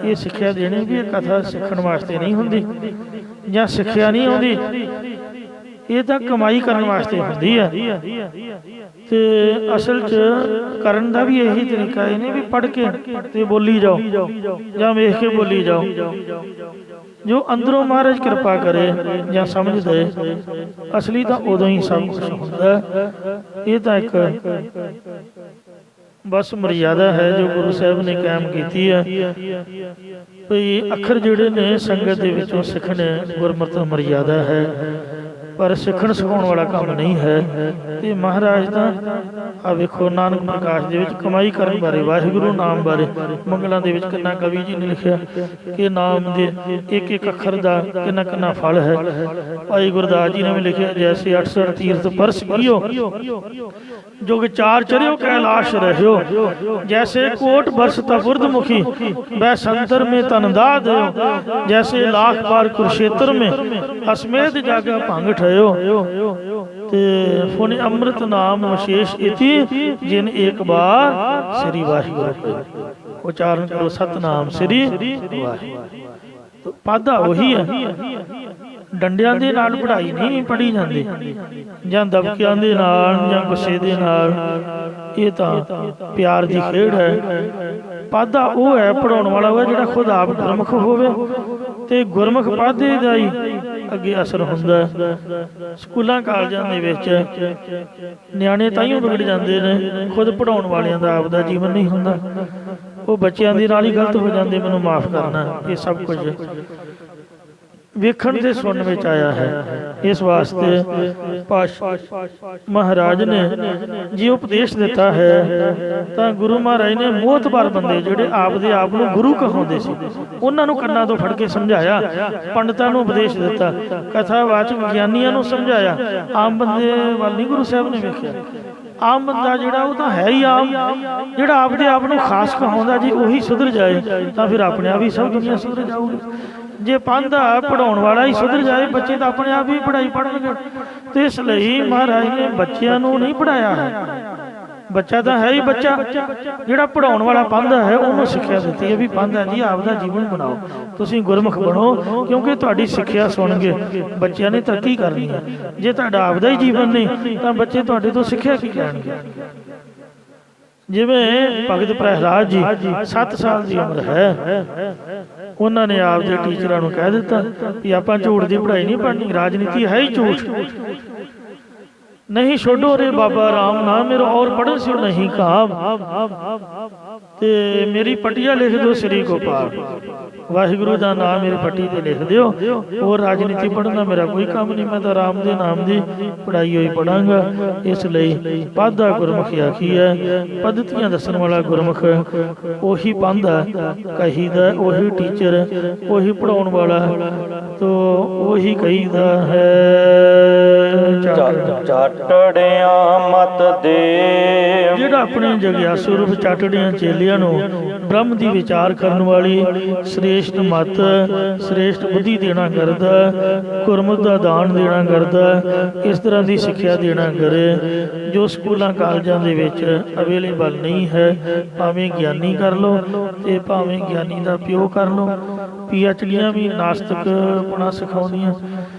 ये सिक्ख्या देनी भी कथा सीखण वास्ते नहीं हुंदी जां सिक्ख्या नहीं आउंदी, ये तो कमाई करने वास्ते होंदी है। ते असल च करन दा भी यही तरीका है नहीं भी पढ़ के ते बोली जाओ या वेख के बोली जाओ। जो अंदरों महाराज कृपा करे या समझ दे असली तो उदों ही सब कुछ होंदा। ये तो एक ਬਸ ਮਰਿਆਦਾ ਹੈ ਜੋ ਗੁਰੂ ਸਾਹਿਬ ਨੇ ਕਾਇਮ ਕੀਤੀ ਹੈ ਭਈ ਅੱਖਰ ਜਿਹੜੇ ਨੇ ਸੰਗਤ ਦੇ ਵਿੱਚੋਂ ਸਿੱਖਣੇ ਗੁਰਮਤਿ ਮਰਿਆਦਾ ਹੈ, ਪਰ ਸਿੱਖਣ ਸਿਖਾਉਣ ਵਾਲਾ ਕੰਮ ਨਹੀਂ ਹੈ। ਤੇ ਮਹਾਰਾਜ ਤਾਂ ਆ ਵੇਖੋ ਨਾਨਕ ਪ੍ਰਕਾਸ਼ ਦੇ ਵਿੱਚ ਕਮਾਈ ਕਰਨ ਬਾਰੇ, ਵਾਹਿਗੁਰੂ ਨਾਮ ਬਾਰੇ ਮੰਗਲਾਂ ਦੇ ਵਿੱਚ ਕਿੰਨਾ ਕਵੀ ਜੀ ਨੇ ਲਿਖਿਆ ਕਿ ਨਾਮ ਦੇ ਇੱਕ ਇੱਕ ਅੱਖਰ ਦਾ ਕਿੰਨਾ ਕਿੰਨਾ ਫਲ ਹੈ। ਭਾਈ ਗੁਰਦਾਸ ਜੀ ਨੇ ਵੀ ਲਿਖਿਆ ਜੈਸੇ 68 ਤੀਰਥ ਪਰਸ ਕੀਓ ਜੋ ਵਿਚਾਰ ਚਰਿਓ कैलाश रहियो, जैसे कोट बरस तपुर्द मुखी वह संतर में तनदा दयो, जैसे लाख बार कुरुक्षेत्र में असमेत जागा भंग ठयो। ते फुन अमृत नाम विशेष इति जिन एक बार श्री वाहिगुरु उच्चारण करो सतनाम श्री वाहिगुरु। तो पादा वही है, ਡੰਡਿਆਂ ਦੇ ਨਾਲ ਪੜ੍ਹਾਈ ਨਹੀਂ ਪੜ੍ਹੀ ਜਾਂਦੀ ਜਾਂ ਦਬਕਿਆਂ ਦੇ ਨਾਲ ਜਾਂ ਗੁੱਸੇ ਦੇ ਨਾਲ, ਇਹ ਤਾਂ ਪਿਆਰ ਦੀ ਖੇਡ ਹੈ। ਪਾਧਾ ਉਹ ਹੈ ਪੜਾਉਣ ਵਾਲਾ ਉਹ ਜਿਹੜਾ ਖੁਦ ਆਪ ਗੁਰਮੁਖ ਹੋਵੇ ਤੇ ਗੁਰਮੁਖ ਪਾਧੇ ਦਾ ਹੀ ਅੱਗੇ ਅਸਰ ਹੁੰਦਾ। ਸਕੂਲਾਂ ਕਾਲਜਾਂ ਦੇ ਵਿੱਚ ਨਿਆਣੇ ਤਾਈਓ ਵਿਗੜ ਜਾਂਦੇ ਨੇ, ਖੁਦ ਪੜਾਉਣ ਵਾਲਿਆਂ ਦਾ ਆਪ ਦਾ ਜੀਵਨ ਨਹੀਂ ਹੁੰਦਾ, ਉਹ ਬੱਚਿਆਂ ਦੇ ਨਾਲ ਹੀ ਗਲਤ ਹੋ ਜਾਂਦੇ। ਮੈਨੂੰ ਮਾਫ ਕਰਨਾ, ਇਹ ਸਭ ਕੁਝ ਵੇਖਣ ਤੇ ਸੁਣਨ ਵਿੱਚ ਆਇਆ ਹੈ। ਇਸ ਵਾਸਤੇ ਮਹਾਰਾਜ ਨੇ ਜੇ ਉਪਦੇਸ਼ ਦਿੱਤਾ ਹੈ ਤਾਂ ਗੁਰੂ ਮਹਾਰਾਜ ਨੇ ਮੋਹਤਬਾਰ ਬੰਦੇ ਜਿਹੜੇ ਆਪ ਦੇ ਆਪ ਨੂੰ ਗੁਰੂ ਕਹਾਉਂਦੇ ਸੀ ਉਹਨਾਂ ਨੂੰ ਕੰਨਾਂ ਤੋਂ ਫੜ ਕੇ ਸਮਝਾਇਆ, ਪੰਡਤਾਂ ਨੂੰ ਉਪਦੇਸ਼ ਦਿੱਤਾ, ਕਥਾਵਾਚਕ ਗਿਆਨੀਆਂ ਨੂੰ ਸਮਝਾਇਆ। ਆਮ ਬੰਦੇ ਵੱਲ ਨਹੀਂ ਗੁਰੂ ਸਾਹਿਬ ਨੇ ਵੇਖਿਆ। ਆਮ ਬੰਦਾ ਜਿਹੜਾ ਉਹ ਤਾਂ ਹੈ ਹੀ ਆਮ, ਜਿਹੜਾ ਆਪਦੇ ਆਪ ਨੂੰ ਖਾਸ ਕਹਾਉਂਦਾ ਜੀ ਉਹੀ ਸੁਧਰ ਜਾਏ ਤਾਂ ਫਿਰ ਆਪਣੇ ਆਪ ਹੀ ਸਭ ਦੁਨੀਆ ਸੁਧਰ ਜਾਊਗੀ। ਜੇ ਪਾਂਧਾ ਪੜਾਉਣ ਵਾਲਾ ਹੀ ਸੁਧਰ ਜਾਏ, ਬੱਚੇ ਤਾਂ ਆਪਣੇ ਆਪ ਹੀ ਪੜ੍ਹਾਈ ਪੜ੍ਹਨਗੇ। ਤੇ ਇਸ ਲਈ ਮਹਾਰਾਜ ਨੇ ਬੱਚਿਆਂ ਨੂੰ ਨਹੀਂ ਪੜ੍ਹਾਇਆ ਹੈ, ਬੱਚਾ ਤਾਂ ਹੈ ਹੀ ਬੱਚਾ, ਜਿਹੜਾ ਪੜਾਉਣ ਵਾਲਾ ਪਾਂਧਾ ਹੈ ਉਹਨੂੰ ਸਿੱਖਿਆ ਦਿੱਤੀ ਹੈ ਵੀ ਪਾਂਧਾ ਜੀ ਆਪਦਾ ਜੀਵਨ ਬਣਾਓ, ਤੁਸੀਂ ਗੁਰਮੁਖ ਬਣੋ, ਕਿਉਂਕਿ ਤੁਹਾਡੀ ਸਿੱਖਿਆ ਸੁਣ ਕੇ ਬੱਚਿਆਂ ਨੇ ਤਰੱਕੀ ਕਰਨੀ ਹੈ। ਜੇ ਤੁਹਾਡਾ ਆਪਦਾ ਹੀ ਜੀਵਨ ਨਹੀਂ ਤਾਂ ਬੱਚੇ ਤੁਹਾਡੇ ਤੋਂ ਸਿੱਖਿਆ ਕੀ ਲੈਣਗੇ। ਜਿਵੇਂ ਭਗਤ ਪ੍ਰਹਿਲਾਦ ਜੀ 7 ਸਾਲ ਦੀ ਉਮਰ ਹੈ, ਉਹਨਾਂ ਨੇ ਆਪਦੇ ਟੀਚਰਾਂ ਨੂੰ ਕਹਿ ਦਿੱਤਾ ਕਿ ਆਪਾਂ ਝੂਠ ਦੀ ਪੜ੍ਹਾਈ ਨਹੀਂ ਪੜ੍ਹਨੀ, ਰਾਜਨੀਤੀ ਹੈ ਹੀ ਝੂਠ, नहीं छोड़ो रे बाबा राम नाम मेरा और पढ़ो सो नहीं काम, ते मेरी पटिया लिख दो श्री गोपाल, वाहिगुरु का नाम मेरी पट्टी ते लिख दियो, और राजनीति पढ़ना मेरा कोई काम नहीं, मैं तो राम दे नाम की पढ़ाई ही पढ़ांगा। इसलिए पाधा गुरमुख आखी है, पद्धतियां दसन वाला गुरमुख उही पांधा कहीदा, उही टीचर उही पढ़ाउण वाला, तो उही कहीदा है।
ਚਾਟੜਿਆਂ ਮਤ ਦੇ,
ਜਿਹੜਾ ਆਪਣੇ ਜਗਿਆਸੂ ਰੂਪ ਚਾਟੜਿਆਂ ਚੇਲਿਆਂ ਨੂੰ ਬ੍ਰਹਮ ਦੀ ਵਿਚਾਰ ਕਰਨ ਵਾਲੀ ਸ੍ਰੇਸ਼ਟ ਮਤ, ਸ੍ਰੇਸ਼ਟ ਬੁੱਧੀ ਦੇਣਾ ਕਰਦਾ, ਗੁਰਮਤਿ ਦਾ ਦਾਨ ਦੇਣਾ ਕਰਦਾ, ਇਸ ਤਰ੍ਹਾਂ ਦੀ ਸਿੱਖਿਆ ਦੇਣਾ ਕਰੇ ਜੋ ਸਕੂਲਾਂ ਕਾਲਜਾਂ ਦੇ ਵਿੱਚ ਅਵੇਲੇਬਲ ਨਹੀਂ ਹੈ। ਭਾਵੇਂ ਗਿਆਨੀ ਕਰ ਲਓ ਤੇ ਭਾਵੇਂ ਗਿਆਨੀ ਦਾ ਪਿਓ ਕਰ ਲਓ, PhDਆਂ ਵੀ ਨਾਸਤਕ ਪੁਣਾ ਸਿਖਾਉਂਦੀਆਂ।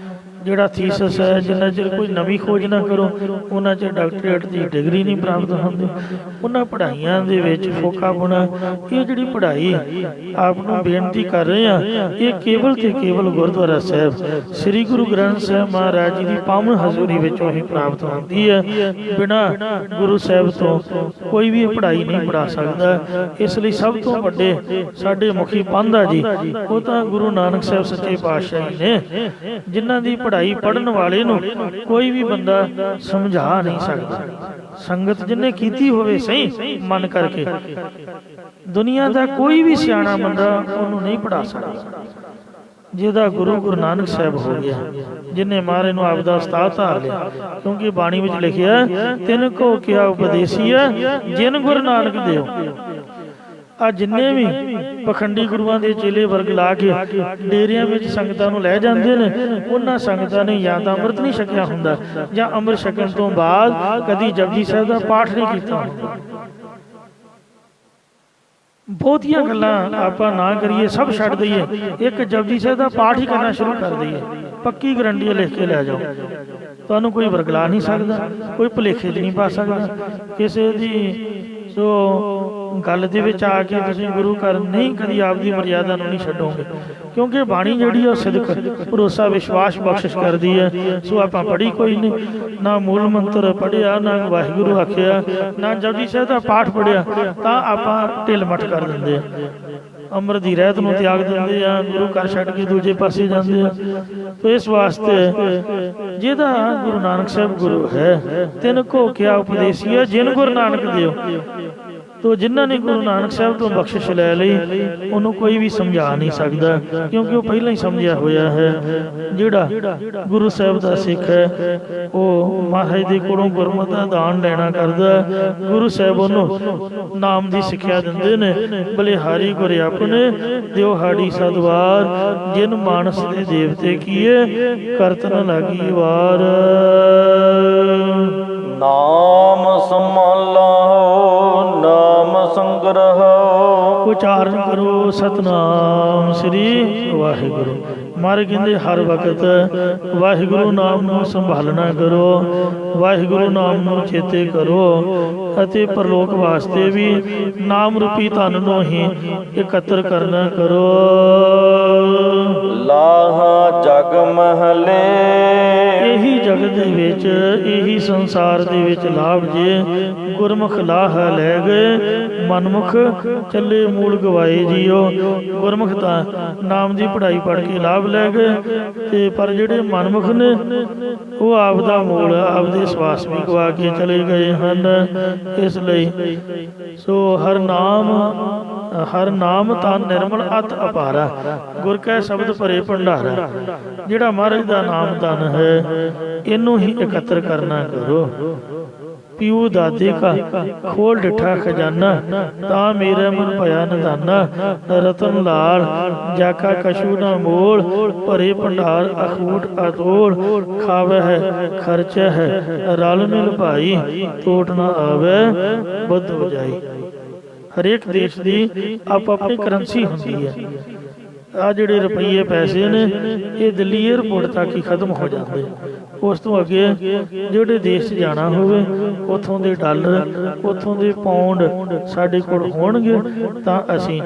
ਜਿਹੜਾ ਥੀਸਸ ਹੈ, ਜਿੰਨਾ ਚਿਰ ਕੋਈ ਨਵੀਂ ਖੋਜ ਨਾ ਕਰੋ ਉਹਨਾਂ ਚਿਰ ਡਾਕਟਰੇਟ ਦੀ ਡਿਗਰੀ ਨਹੀਂ ਪ੍ਰਾਪਤ ਹੁੰਦੀ। ਉਹਨਾਂ ਪੜ੍ਹਾਈਆਂ ਦੇ ਵਿੱਚ ਫੋਕਾਪੁਣਾ, ਇਹ ਜਿਹੜੀ ਪੜ੍ਹਾਈ ਆਪ ਨੂੰ ਬੇਨਤੀ ਕਰ ਰਹੇ ਹਾਂ, ਇਹ ਕੇਵਲ ਤੇ ਕੇਵਲ ਗੁਰਦੁਆਰਾ ਸਾਹਿਬ ਸ੍ਰੀ ਗੁਰੂ ਗ੍ਰੰਥ ਸਾਹਿਬ ਮਹਾਰਾਜ ਜੀ ਦੀ ਪਾਵਨ ਹਜ਼ੂਰੀ ਵਿੱਚੋਂ ਹੀ ਪ੍ਰਾਪਤ ਹੁੰਦੀ ਹੈ। ਬਿਨਾਂ ਗੁਰੂ ਸਾਹਿਬ ਤੋਂ ਕੋਈ ਵੀ ਇਹ ਪੜ੍ਹਾਈ ਨਹੀਂ ਪੜ੍ਹਾ ਸਕਦਾ। ਇਸ ਲਈ ਸਭ ਤੋਂ ਵੱਡੇ ਸਾਡੇ ਮੁਖੀ ਪਾਂਧਾ ਜੀ ਉਹ ਤਾਂ ਗੁਰੂ ਨਾਨਕ ਸਾਹਿਬ ਸੱਚੇ ਪਾਤਸ਼ਾਹ ਜੀ ਨੇ, ਜਿਨ੍ਹਾਂ ਦੀ ਪੜ੍ਹਾਈ ਪੜ੍ਹਨ ਵਾਲੇ ਨੂੰ ਕੋਈ ਵੀ ਬੰਦਾ ਸਮਝਾ ਨਹੀਂ ਸਕਦਾ। ਸੰਗਤ ਜਿਹਨੇ ਕੀਤੀ ਹੋਵੇ ਸਹੀ ਮਨ ਕਰਕੇ, ਦੁਨੀਆ ਦਾ ਕੋਈ ਵੀ ਸਿਆਣਾ ਬੰਦਾ ਉਹਨੂੰ ਨਹੀਂ ਪੜ੍ਹਾ ਸਕਦਾ। ਜਿਹਦਾ ਗੁਰੂ ਨਾਨਕ ਸਾਹਿਬ ਹੋ ਗਿਆ, ਜਿਨੇ ਮਹਾਰਾਜ ਨੂੰ ਆਪਦਾ ਉਸਤਾਦ ਧਾਰ ਲਿਆ, ਕਿਉਂਕਿ ਬਾਣੀ ਵਿੱਚ ਲਿਖਿਆ ਤਿਨ ਕੋ ਕਿਆ ਉਪਦੇਸੀਆ ਜਿਨ ਗੁਰੂ ਨਾਨਕ ਦਿਓ। ਆ ਜਿੰਨੇ ਵੀ ਪਖੰਡੀ ਗੁਰੂਆਂ ਦੇ ਚੇਲੇ ਵਰਗ ਲਾ ਕੇ ਡੇਰਿਆਂ ਵਿੱਚ ਸੰਗਤਾਂ ਨੂੰ ਲੈ ਜਾਂਦੇ ਨੇ, ਉਹਨਾਂ ਸੰਗਤਾਂ ਨੇ ਜਾਂ ਤਾਂ ਅੰਮ੍ਰਿਤ ਨਹੀਂ ਛਕਿਆ ਹੁੰਦਾ ਜਾਂ ਅੰਮ੍ਰਿਤ ਛਕਣ ਤੋਂ ਬਾਅਦ ਕਦੀ ਜਪਜੀ ਸਾਹਿਬ ਦਾ ਪਾਠ ਨਹੀਂ ਕੀਤਾ ਹੁੰਦਾ। ਬਹੁਤੀਆਂ ਗੱਲਾਂ ਆਪਾਂ ਨਾ ਕਰੀਏ, ਸਭ ਛੱਡ ਦਈਏ, ਇੱਕ ਜਪਜੀ ਸਾਹਿਬ ਦਾ ਪਾਠ ਹੀ ਕਰਨਾ ਸ਼ੁਰੂ ਕਰ ਦਈਏ, ਪੱਕੀ ਗਰੰਟੀ ਲਿਖ ਕੇ ਲੈ ਜਾਓ। ਤੁਹਾਨੂੰ ਕੋਈ ਵਰਗਲਾ ਨਹੀਂ ਸਕਦਾ, ਕੋਈ ਭੁਲੇਖੇ 'ਚ ਨਹੀਂ ਪਾ ਸਕਦਾ ਕਿਸੇ ਦੀ। ਸੋ ਗੱਲ ਦੇ ਵਿੱਚ ਆ ਕੇ ਤੁਸੀਂ ਗੁਰੂ ਘਰ ਨਹੀਂ ਕਦੀ ਆਪਦੀ ਮਰਿਆਦਾ ਨੂੰ ਨਹੀਂ ਛੱਡੋਗੇ, ਕਿਉਂਕਿ ਬਾਣੀ ਜਿਹੜੀ ਆ ਸਿਦਕ ਭਰੋਸਾ ਵਿਸ਼ਵਾਸ ਬਖਸ਼ਿਸ਼ ਕਰਦੀ ਹੈ। ਸੋ ਆਪਾਂ ਪੜ੍ਹੀ ਕੋਈ ਨਹੀਂ, ਨਾ ਮੂਲ ਮੰਤਰ ਪੜ੍ਹਿਆ, ਨਾ ਵਾਹਿਗੁਰੂ ਆਖਿਆ, ਨਾ ਜਪਜੀ ਸਾਹਿਬ ਦਾ ਪਾਠ ਪੜ੍ਹਿਆ, ਤਾਂ ਆਪਾਂ ਢਿੱਲ ਮੱਠ ਕਰ ਦਿੰਦੇ ਆ, ਅੰਮ੍ਰਿਤ ਦੀ ਰਹਿਤ ਨੂੰ ਤਿਆਗ ਦਿੰਦੇ ਆ, ਗੁਰੂ ਘਰ ਛੱਡ ਕੇ ਦੂਜੇ ਪਾਸੇ ਜਾਂਦੇ ਆ। ਤੋ ਇਸ ਵਾਸਤੇ ਜਿਹਦਾ ਗੁਰੂ ਨਾਨਕ ਸਾਹਿਬ ਗੁਰੂ ਹੈ, ਤਿਨ ਕੋ ਕਿਆ ਉਪਦੇਸੀ ਹੈ ਜਿਨ ਗੁਰੂ ਨਾਨਕ ਦਿਓ। ਤੋ ਜਿਨ੍ਹਾਂ ਨੇ ਗੁਰੂ ਨਾਨਕ ਸਾਹਿਬ ਤੋਂ ਬਖਸ਼ਿਸ਼ ਲੈ ਲਈ, ਉਹਨੂੰ ਕੋਈ ਵੀ ਸਮਝਾ ਨਹੀਂ ਸਕਦਾ, ਕਿਉਂਕਿ ਉਹ ਪਹਿਲਾਂ ਹੀ ਸਮਝਿਆ ਹੋਇਆ ਹੈ। ਜਿਹੜਾ ਗੁਰੂ ਸਾਹਿਬ ਦਾ ਸਿੱਖ ਹੈ, ਉਹ ਮਹਾਰਾਜ ਦੇ ਕੋਲੋਂ ਗੁਰਮਤਿ ਦਾ ਦਾਨ ਲੈਣਾ ਕਰਦਾ। ਗੁਰੂ ਸਾਹਿਬ ਉਹਨੂੰ ਨਾਮ ਦੀ ਸਿੱਖਿਆ ਦਿੰਦੇ ਨੇ, ਬਲਿਹਾਰੀ ਗੁਰ ਆਪਣੇ ਦਿਓ ਹਾੜੀ ਸਦਵਾਰ, ਜਿਨ ਮਾਨਸ ਦੇ ਦੇਵਤੇ ਕੀਏ ਕਰਤ ਨ ਲਾਗੀ ਵਾਰ।
ਨਾਮ ਸਮਾਲਾਓ ਨਾਮ ਸੰਗ੍ਰਹੋ।
ਉਚਾਰਨ ਕਰੋ ਸਤਨਾਮ ਸ੍ਰੀ ਵਾਹਿਗੁਰੂ। ਮਹਾਰਾਜ ਕਹਿੰਦੇ ਹਰ ਵਕਤ ਵਾਹਿਗੁਰੂ ਨਾਮ ਨੂੰ ਸੰਭਾਲਣਾ ਕਰੋ, ਵਾਹਿਗੁਰੂ ਨਾਮ ਨੂੰ ਚੇਤੇ ਕਰੋ, ਅਤੇ ਪਰਲੋਕ ਵਾਸਤੇ ਵੀ ਨਾਮ ਰੂਪੀ ਧਨ ਨੂੰ ਹੀ ਇਕੱਤਰ ਕਰਨਾ ਕਰੋ।
ਲਾਹਾ ਜਗ ਮਹਲੇ।
ਇਹੀ ਜਗਤ ਦੇ ਵਿੱਚ, ਇਹੀ ਸੰਸਾਰ ਦੇ ਵਿੱਚ ਲਾਭ ਜੇ ਗੁਰਮੁਖ ਲਾਹਾ ਲੈ ਗਏ, ਮਨਮੁਖ ਚੱਲੇ ਮੂਲ ਗਵਾਏ ਜੀਓ। ਗੁਰਮੁਖ ਤਾਂ ਨਾਮ ਦੀ ਪੜ੍ਹਾਈ ਪੜ੍ਹ ਕੇ ਲਾਭ ਲੈ ਗਏ, ਤੇ ਪਰ ਜਿਹੜੇ ਮਨਮੁਖ ਨੇ ਉਹ ਆਪਦਾ ਮੂਲ, ਆਪਦੇ ਸਵਾਸ ਵੀ ਗਵਾ ਕੇ ਚਲੇ ਗਏ ਹਨ। ਇਸ ਲਈ ਸੋ ਹਰ ਨਾਮ ਤਾਂ ਨਿਰਮਲ ਅਤ ਅਪਾਰਾ, ਗੁਰ ਕੈ ਸ਼ਬਦ ਭਰੇ ਭੰਡਾਰਾ। ਜਿਹੜਾ ਮਹਾਰਾਜ ਦਾ ਨਾਮ ਧਨ ਹੈ, ਇਹਨੂੰ ਹੀ ਇਕੱਤਰ ਕਰਨਾ ਕਰੋ। ਪਿਉ ਦਾਦੇ ਕਾ ਖੋਲ ਡਿਠਾ ਖਜ਼ਾਨਾ, ਤਾਂ ਮੇਰਾ ਮਨ ਭਇਆ ਨਿਧਾਨਾ। ਰਤਨ ਲਾਲ ਜਾਕਾ ਕਛੂ ਨਾ ਮੋਲ, ਭਰੇ ਭੰਡਾਰ ਅਖੂਟ ਅਤੋਲ। ਖਾਵੇ ਹੈ ਖਰਚ ਹੈ ਰਲ ਮਿਲ ਭਾਈ, ਟੋਟ ਨਾ ਆਵੇ ਬੁੱਧ ਹੋ ਜਾਈ। ਹਰੇਕ ਦੇਸ਼ ਦੀ ਆਪੋ ਆਪਣੀ ਕਰੰਸੀ ਹੁੰਦੀ ਹੈ। ਆ ਜਿਹੜੇ ਰੁਪਈਏ ਪੈਸੇ ਨੇ, ਇਹ ਦਿੱਲੀ ਏਅਰਪੋਰਟ ਤੱਕ ਹੀ ਖਤਮ ਹੋ ਜਾਂਦੇ। ਉਸ ਤੋਂ ਅੱਗੇ ਜਿਹੜੇ ਦੇਸ਼ 'ਚ ਜਾਣਾ ਹੋਵੇ, ਉੱਥੋਂ ਦੇ ਡਾਲਰ, ਉੱਥੋਂ ਦੇ ਪਾਉਂਡ ਸਾਡੇ ਕੋਲ ਹੋਣਗੇ, ਤਾਂ ਅਸੀਂ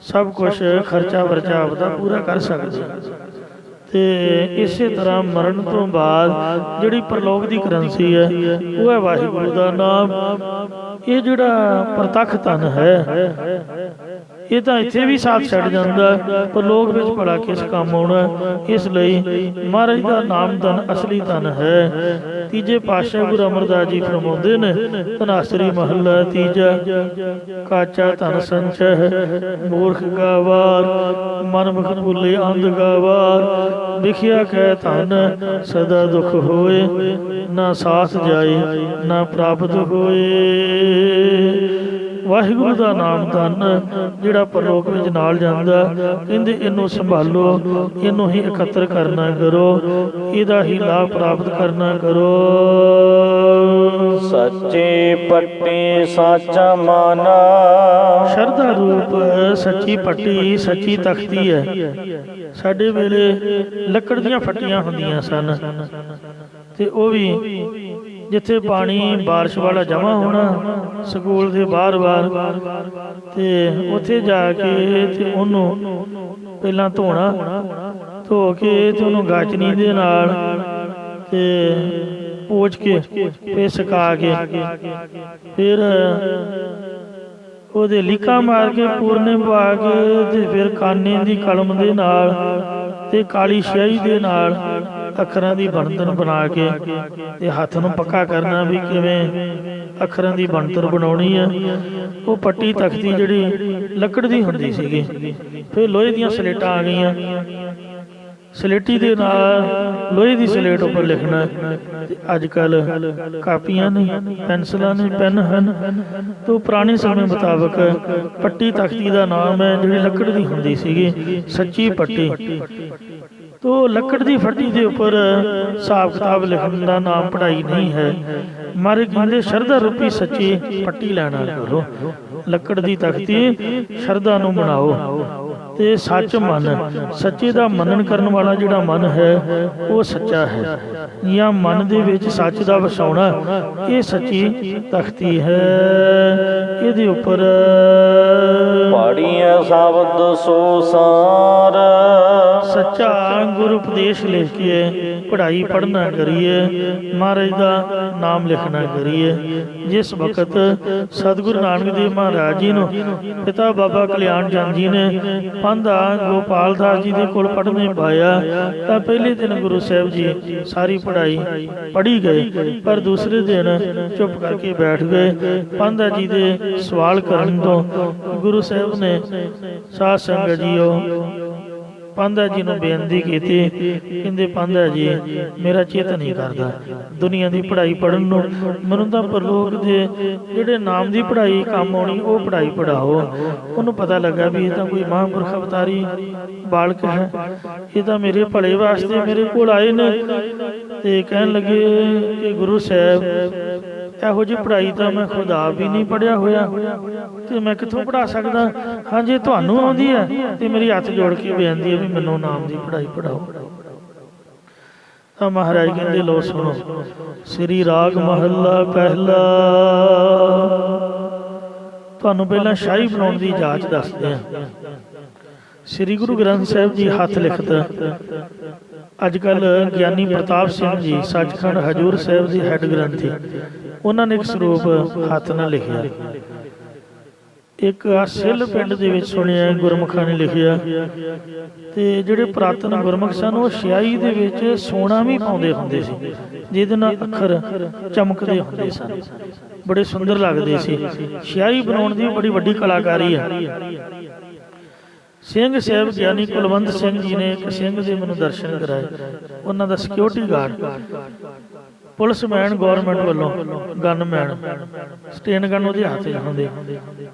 ਸਭ ਕੁਝ ਖਰਚਾ ਵਰਚਾ ਆਪਦਾ ਪੂਰਾ ਕਰ ਸਕਦੇ ਹਾਂ। ਤੇ ਇਸੇ ਤਰ੍ਹਾਂ ਮਰਨ ਤੋਂ ਬਾਅਦ ਜਿਹੜੀ ਪਰਲੋਕ ਦੀ ਕਰੰਸੀ ਹੈ, ਉਹ ਹੈ ਵਾਹਿਗੁਰੂ ਦਾ ਨਾਮ। ਇਹ ਜਿਹੜਾ ਪ੍ਰਤੱਖ ਧਨ ਹੈ, ਇਹ ਤਾਂ ਇੱਥੇ ਵੀ ਸਾਥ ਛੱਡ ਜਾਂਦਾ, ਪਰ ਲੋਕ ਵਿੱਚ ਭਲਾ ਕਿਸ ਕੰਮ ਆਉਣਾ। ਇਸ ਲਈ ਮਹਾਰਾਜ ਦਾ ਨਾਮ ਧਨ ਅਸਲੀ ਧਨ ਹੈ। ਤੀਜੇ ਪਾਤਸ਼ਾਹ ਗੁਰੂ ਅਮਰਦਾਸ ਜੀ ਫਰਮਾਉਂਦੇ ਨੇ, ਧਨਾਸਰੀ ਮਹੱਲਾ ਤੀਜਾ, ਕਾਚਾ ਧਨ ਸੰਚੈ ਮੂਰਖ ਗਾਵਾਰ, ਮਨ ਮੁਖ ਭੁੱਲੇ ਅੰਧ ਗਾਵਾਰ। ਲਿਖਿਆ ਕਹਿ ਧਨ ਸਦਾ ਦੁਖ ਹੋਏ, ਨਾ ਸਾਥ ਜਾਏ ਨਾ ਪ੍ਰਾਪਤ ਹੋਏ। ਵਾਹਿਗੁਰੂ ਦਾ ਨਾਮ ਧਨ ਜਿਹੜਾ ਪਰਲੋਕ ਵਿੱਚ ਨਾਲ ਜਾਂਦਾ, ਕਹਿੰਦੇ ਇਹਨੂੰ ਸੰਭਾਲੋ, ਇਹਨੂੰ ਹੀ ਇਕੱਤਰ ਕਰਨਾ ਕਰੋ, ਇਹਦਾ ਹੀ ਲਾਭ ਪ੍ਰਾਪਤ ਕਰਨਾ ਕਰੋ।
ਸੱਚੀ ਪੱਟੀ ਸਾਚਾ ਮਾਨਾ।
ਸ਼ਰਧਾ ਰੂਪ ਸੱਚੀ ਪੱਟੀ, ਸੱਚੀ ਤਖਤੀ ਹੈ। ਸਾਡੇ ਵੇਲੇ ਲੱਕੜ ਦੀਆਂ ਫੱਟੀਆਂ ਹੁੰਦੀਆਂ ਸਨ, ਤੇ ਉਹ ਵੀ ਜਿੱਥੇ ਪਾਣੀ ਬਾਰਿਸ਼ ਵਾਲਾ ਜਮਾ ਹੋਣਾ ਸਕੂਲ ਦੇ ਬਾਹਰ-ਬਾਹਰ, ਤੇ ਉੱਥੇ ਜਾ ਕੇ ਤੇ ਉਹਨੂੰ ਪਹਿਲਾਂ ਧੋਣਾ, ਧੋ ਕੇ ਤੇ ਉਹਨੂੰ ਗਾਚਣੀ ਦੇ ਨਾਲ ਤੇ ਪੋਚ ਕੇ ਫਿਰ ਸੁਕਾ ਕੇ, ਫਿਰ ਉਹਦੇ ਲੀਕਾਂ ਮਾਰ ਕੇ ਪੂਰਨੇ ਪਾ ਕੇ, ਤੇ ਫਿਰ ਕਾਨੇ ਦੀ ਕਲਮ ਦੇ ਨਾਲ ਤੇ ਕਾਲੀ ਸਿਆਹੀ ਦੇ ਨਾਲ ਅੱਖਰਾਂ ਦੀ ਬਣਤਰ ਬਣਾ ਕੇ, ਤੇ ਹੱਥ ਨੂੰ ਪੱਕਾ ਕਰਨਾ ਵੀ ਕਿਵੇਂ ਅੱਖਰਾਂ ਦੀ ਬਣਤਰ ਬਣਾਉਣੀ ਹੈ। ਉਹ ਪੱਟੀ ਤਖਤੀ ਜਿਹੜੀ ਲੱਕੜ ਦੀ ਹੁੰਦੀ ਸੀਗੀ। ਫਿਰ ਲੋਹੇ ਦੀਆਂ ਸਲੇਟਾਂ ਆ ਗਈਆਂ, ਸਲੇਟੀ ਦੇ ਨਾਲ ਲੋਹੇ ਦੀ ਸਲੇਟ ਉੱਪਰ ਲਿਖਣਾ। ਤੇ ਅੱਜ ਕੱਲ ਕਾਪੀਆਂ ਨੇ, ਪੈਨਸਲਾਂ ਨੇ, ਪੈਨ ਹਨ। ਤੋਂ ਪੁਰਾਣੇ ਸਮੇਂ ਮੁਤਾਬਕ ਪੱਟੀ ਤਖਤੀ ਦਾ ਨਾਮ ਹੈ, ਜਿਹੜੀ ਲੱਕੜ ਦੀ ਹੁੰਦੀ ਸੀਗੀ, ਸੱਚੀ ਪੱਟੀ। ਤੋ ਲੱਕੜ ਦੀ ਫੱਟੀ ਦੇ ਉੱਪਰ ਹਿਸਾਬ ਕਿਤਾਬ ਲਿਖਣ ਦਾ ਨਾਮ ਪੜ੍ਹਾਈ ਨਹੀਂ ਹੈ। ਮਾਰੇ ਕਹਿੰਦੇ ਸ਼ਰਧਾ ਰੂਪੀ ਸੱਚੀ ਪੱਟੀ ਲੈਣਾ ਕਰੋ। ਲੱਕੜ ਦੀ ਤਖਤੀ ਸ਼ਰਧਾ ਨੂੰ ਬਣਾਓ। ਤੇ ਸੱਚ ਮਨ, ਸੱਚੇ ਦਾ ਮੰਨਣ ਕਰਨ ਵਾਲਾ ਜਿਹੜਾ ਮਨ ਹੈ ਉਹ ਸੱਚਾ ਹੈ, ਜਾਂ ਮਨ ਦੇ ਵਿੱਚ ਸੱਚ ਦਾ ਵਸਾਉਣਾ, ਇਹ ਸੱਚੀ ਤਖਤੀ ਹੈ। ਇਹਦੇ ਉੱਪਰ
ਪਾੜੀਐ ਸ਼ਬਦ ਸੋ ਸਾਰ,
ਸੱਚਾ ਗੁਰੂ ਉਪਦੇਸ਼ ਲਿਖ ਕੇ ਪੜ੍ਹਾਈ ਪੜ੍ਹਨਾ ਕਰੀਏ, ਮਹਾਰਾਜ ਦਾ ਨਾਮ ਲਿਖਣਾ ਕਰੀਏ। ਜਿਸ ਵਕਤ ਸਤਿਗੁਰੂ ਨਾਨਕ ਦੇਵ ਮਹਾਰਾਜ ਜੀ ਨੂੰ ਪਿਤਾ ਬਾਬਾ ਕਲਿਆਣ ਚੰਦ ਜੀ ਨੇ ਪਾਂਧਾ ਗੋਪਾਲ ਦਾਸ ਜੀ ਦੇ ਕੋਲ ਪੜ੍ਹਨੇ ਪਾਇਆ, ਤਾਂ ਪਹਿਲੇ ਦਿਨ ਗੁਰੂ ਸਾਹਿਬ ਜੀ ਸਾਰੀ ਪੜ੍ਹਾਈ ਪੜ੍ਹੀ ਗਏ, ਪਰ ਦੂਸਰੇ ਦਿਨ ਚੁੱਪ ਕਰਕੇ ਬੈਠ ਗਏ। ਪਾਂਧਾ ਜੀ ਦੇ ਸਵਾਲ ਕਰਨ ਤੋਂ ਗੁਰੂ ਸਾਹਿਬ ਨੇ ਸਾਧ ਸੰਗਤ ਜੀਓ ਪਾਂਧਾ ਜੀ ਨੂੰ ਬੇਨਤੀ ਕੀਤੀ, ਕਹਿੰਦੇ ਪਾਂਧਾ ਜੀ ਮੇਰਾ ਚਿੱਤ ਨਹੀਂ ਕਰਦਾ ਦੁਨੀਆ ਦੀ ਪੜ੍ਹਾਈ ਪੜ੍ਹਨ ਨੂੰ, ਮੈਨੂੰ ਤਾਂ ਪਰਲੋਕ ਦੇ ਜਿਹੜੇ ਨਾਮ ਦੀ ਪੜ੍ਹਾਈ ਕੰਮ ਆਉਣੀ ਉਹ ਪੜ੍ਹਾਈ ਪੜ੍ਹਾਓ। ਉਹਨੂੰ ਪਤਾ ਲੱਗਾ ਵੀ ਇਹ ਤਾਂ ਕੋਈ ਮਹਾਂਪੁਰਖ ਅਵਤਾਰੀ ਬਾਲਕ ਹੈ, ਇਹ ਤਾਂ ਮੇਰੇ ਭਲੇ ਵਾਸਤੇ ਮੇਰੇ ਕੋਲ ਆਏ ਨੇ। ਤੇ ਕਹਿਣ ਲੱਗੇ ਕਿ ਗੁਰੂ ਸਾਹਿਬ ਇਹੋ ਜਿਹੀ ਪੜ੍ਹਾਈ ਤਾਂ ਮੈਂ ਖੁਦ ਆਪ ਵੀ ਨਹੀਂ ਪੜ੍ਹਿਆ ਹੋਇਆ, ਤੇ ਮੈਂ ਕਿੱਥੋਂ ਪੜ੍ਹਾ ਸਕਦਾ। ਹਾਂ ਜੇ ਤੁਹਾਨੂੰ ਆਉਂਦੀ ਹੈ ਤੇ ਮੇਰੀ ਹੱਥ ਜੋੜ ਕੇ ਬੇਨਤੀ ਹੈ ਵੀ ਮੈਨੂੰ ਨਾਮ ਦੀ ਪੜ੍ਹਾਈ ਪੜ੍ਹਾਓ। ਤਾਂ ਮਹਾਰਾਜ ਕਹਿੰਦੇ ਲੋ ਸੁਣੋ, ਸ੍ਰੀ ਰਾਗ ਮਹੱਲਾ ਪਹਿਲਾ। ਤੁਹਾਨੂੰ ਪਹਿਲਾਂ ਸ਼ਾਹੀ ਬਣਾਉਣ ਦੀ ਜਾਂਚ ਦੱਸਦੇ ਹਾਂ। ਸ੍ਰੀ ਗੁਰੂ ਗ੍ਰੰਥ ਸਾਹਿਬ ਜੀ ਹੱਥ ਲਿਖਤ ਅੱਜ ਕੱਲ੍ਹ ਗਿਆਨੀ ਪ੍ਰਤਾਪ ਸਿੰਘ ਜੀ ਸੱਚਖੰਡ ਹਜੂਰ ਸਾਹਿਬ ਦੇ ਹੈੱਡ ਗ੍ਰੰਥੀ, ਉਹਨਾਂ ਨੇ ਇੱਕ ਸਰੂਪ ਹੱਥ ਨਾਲ ਲਿਖਿਆ। ਇੱਕ ਸਿੱਲ ਪਿੰਡ ਦੇ ਵਿੱਚ ਸੁਣਿਆ ਗੁਰਮੁਖਾਂ ਨੇ ਲਿਖਿਆ, ਤੇ ਜਿਹੜੇ ਪੁਰਾਤਨ ਗੁਰਮੁਖ ਸਨ ਉਹ ਸਿਆਹੀ ਦੇ ਵਿੱਚ ਸੋਨਾ ਵੀ ਪਾਉਂਦੇ ਹੁੰਦੇ ਸੀ, ਜਿਹਦੇ ਨਾਲ ਅੱਖਰ ਚਮਕਦੇ ਹੁੰਦੇ ਸਨ, ਬੜੇ ਸੁੰਦਰ ਲੱਗਦੇ ਸੀ। ਸਿਆਹੀ ਬਣਾਉਣ ਦੀ ਬੜੀ ਵੱਡੀ ਕਲਾਕਾਰੀ ਹੈ। ਸਿੰਘ ਸਾਹਿਬ ਗਿਆਨੀ ਕੁਲਵੰਤ ਸਿੰਘ ਜੀ ਨੇ ਇੱਕ ਸਿੰਘ ਦੇ ਮੈਨੂੰ ਦਰਸ਼ਨ ਕਰਾਏ। ਉਹਨਾਂ ਦਾ ਸਿਕਿਉਰਿਟੀ ਗਾਰਡ ਪੁਲਿਸਮੈਨ ਗੌਰਮੈਂਟ ਵੱਲੋਂ ਗਨਮੈਨ ਸਟੇਨ ਗਨ ਉਹਦੇ ਹੱਥ 'ਚ ਹੁੰਦੇ,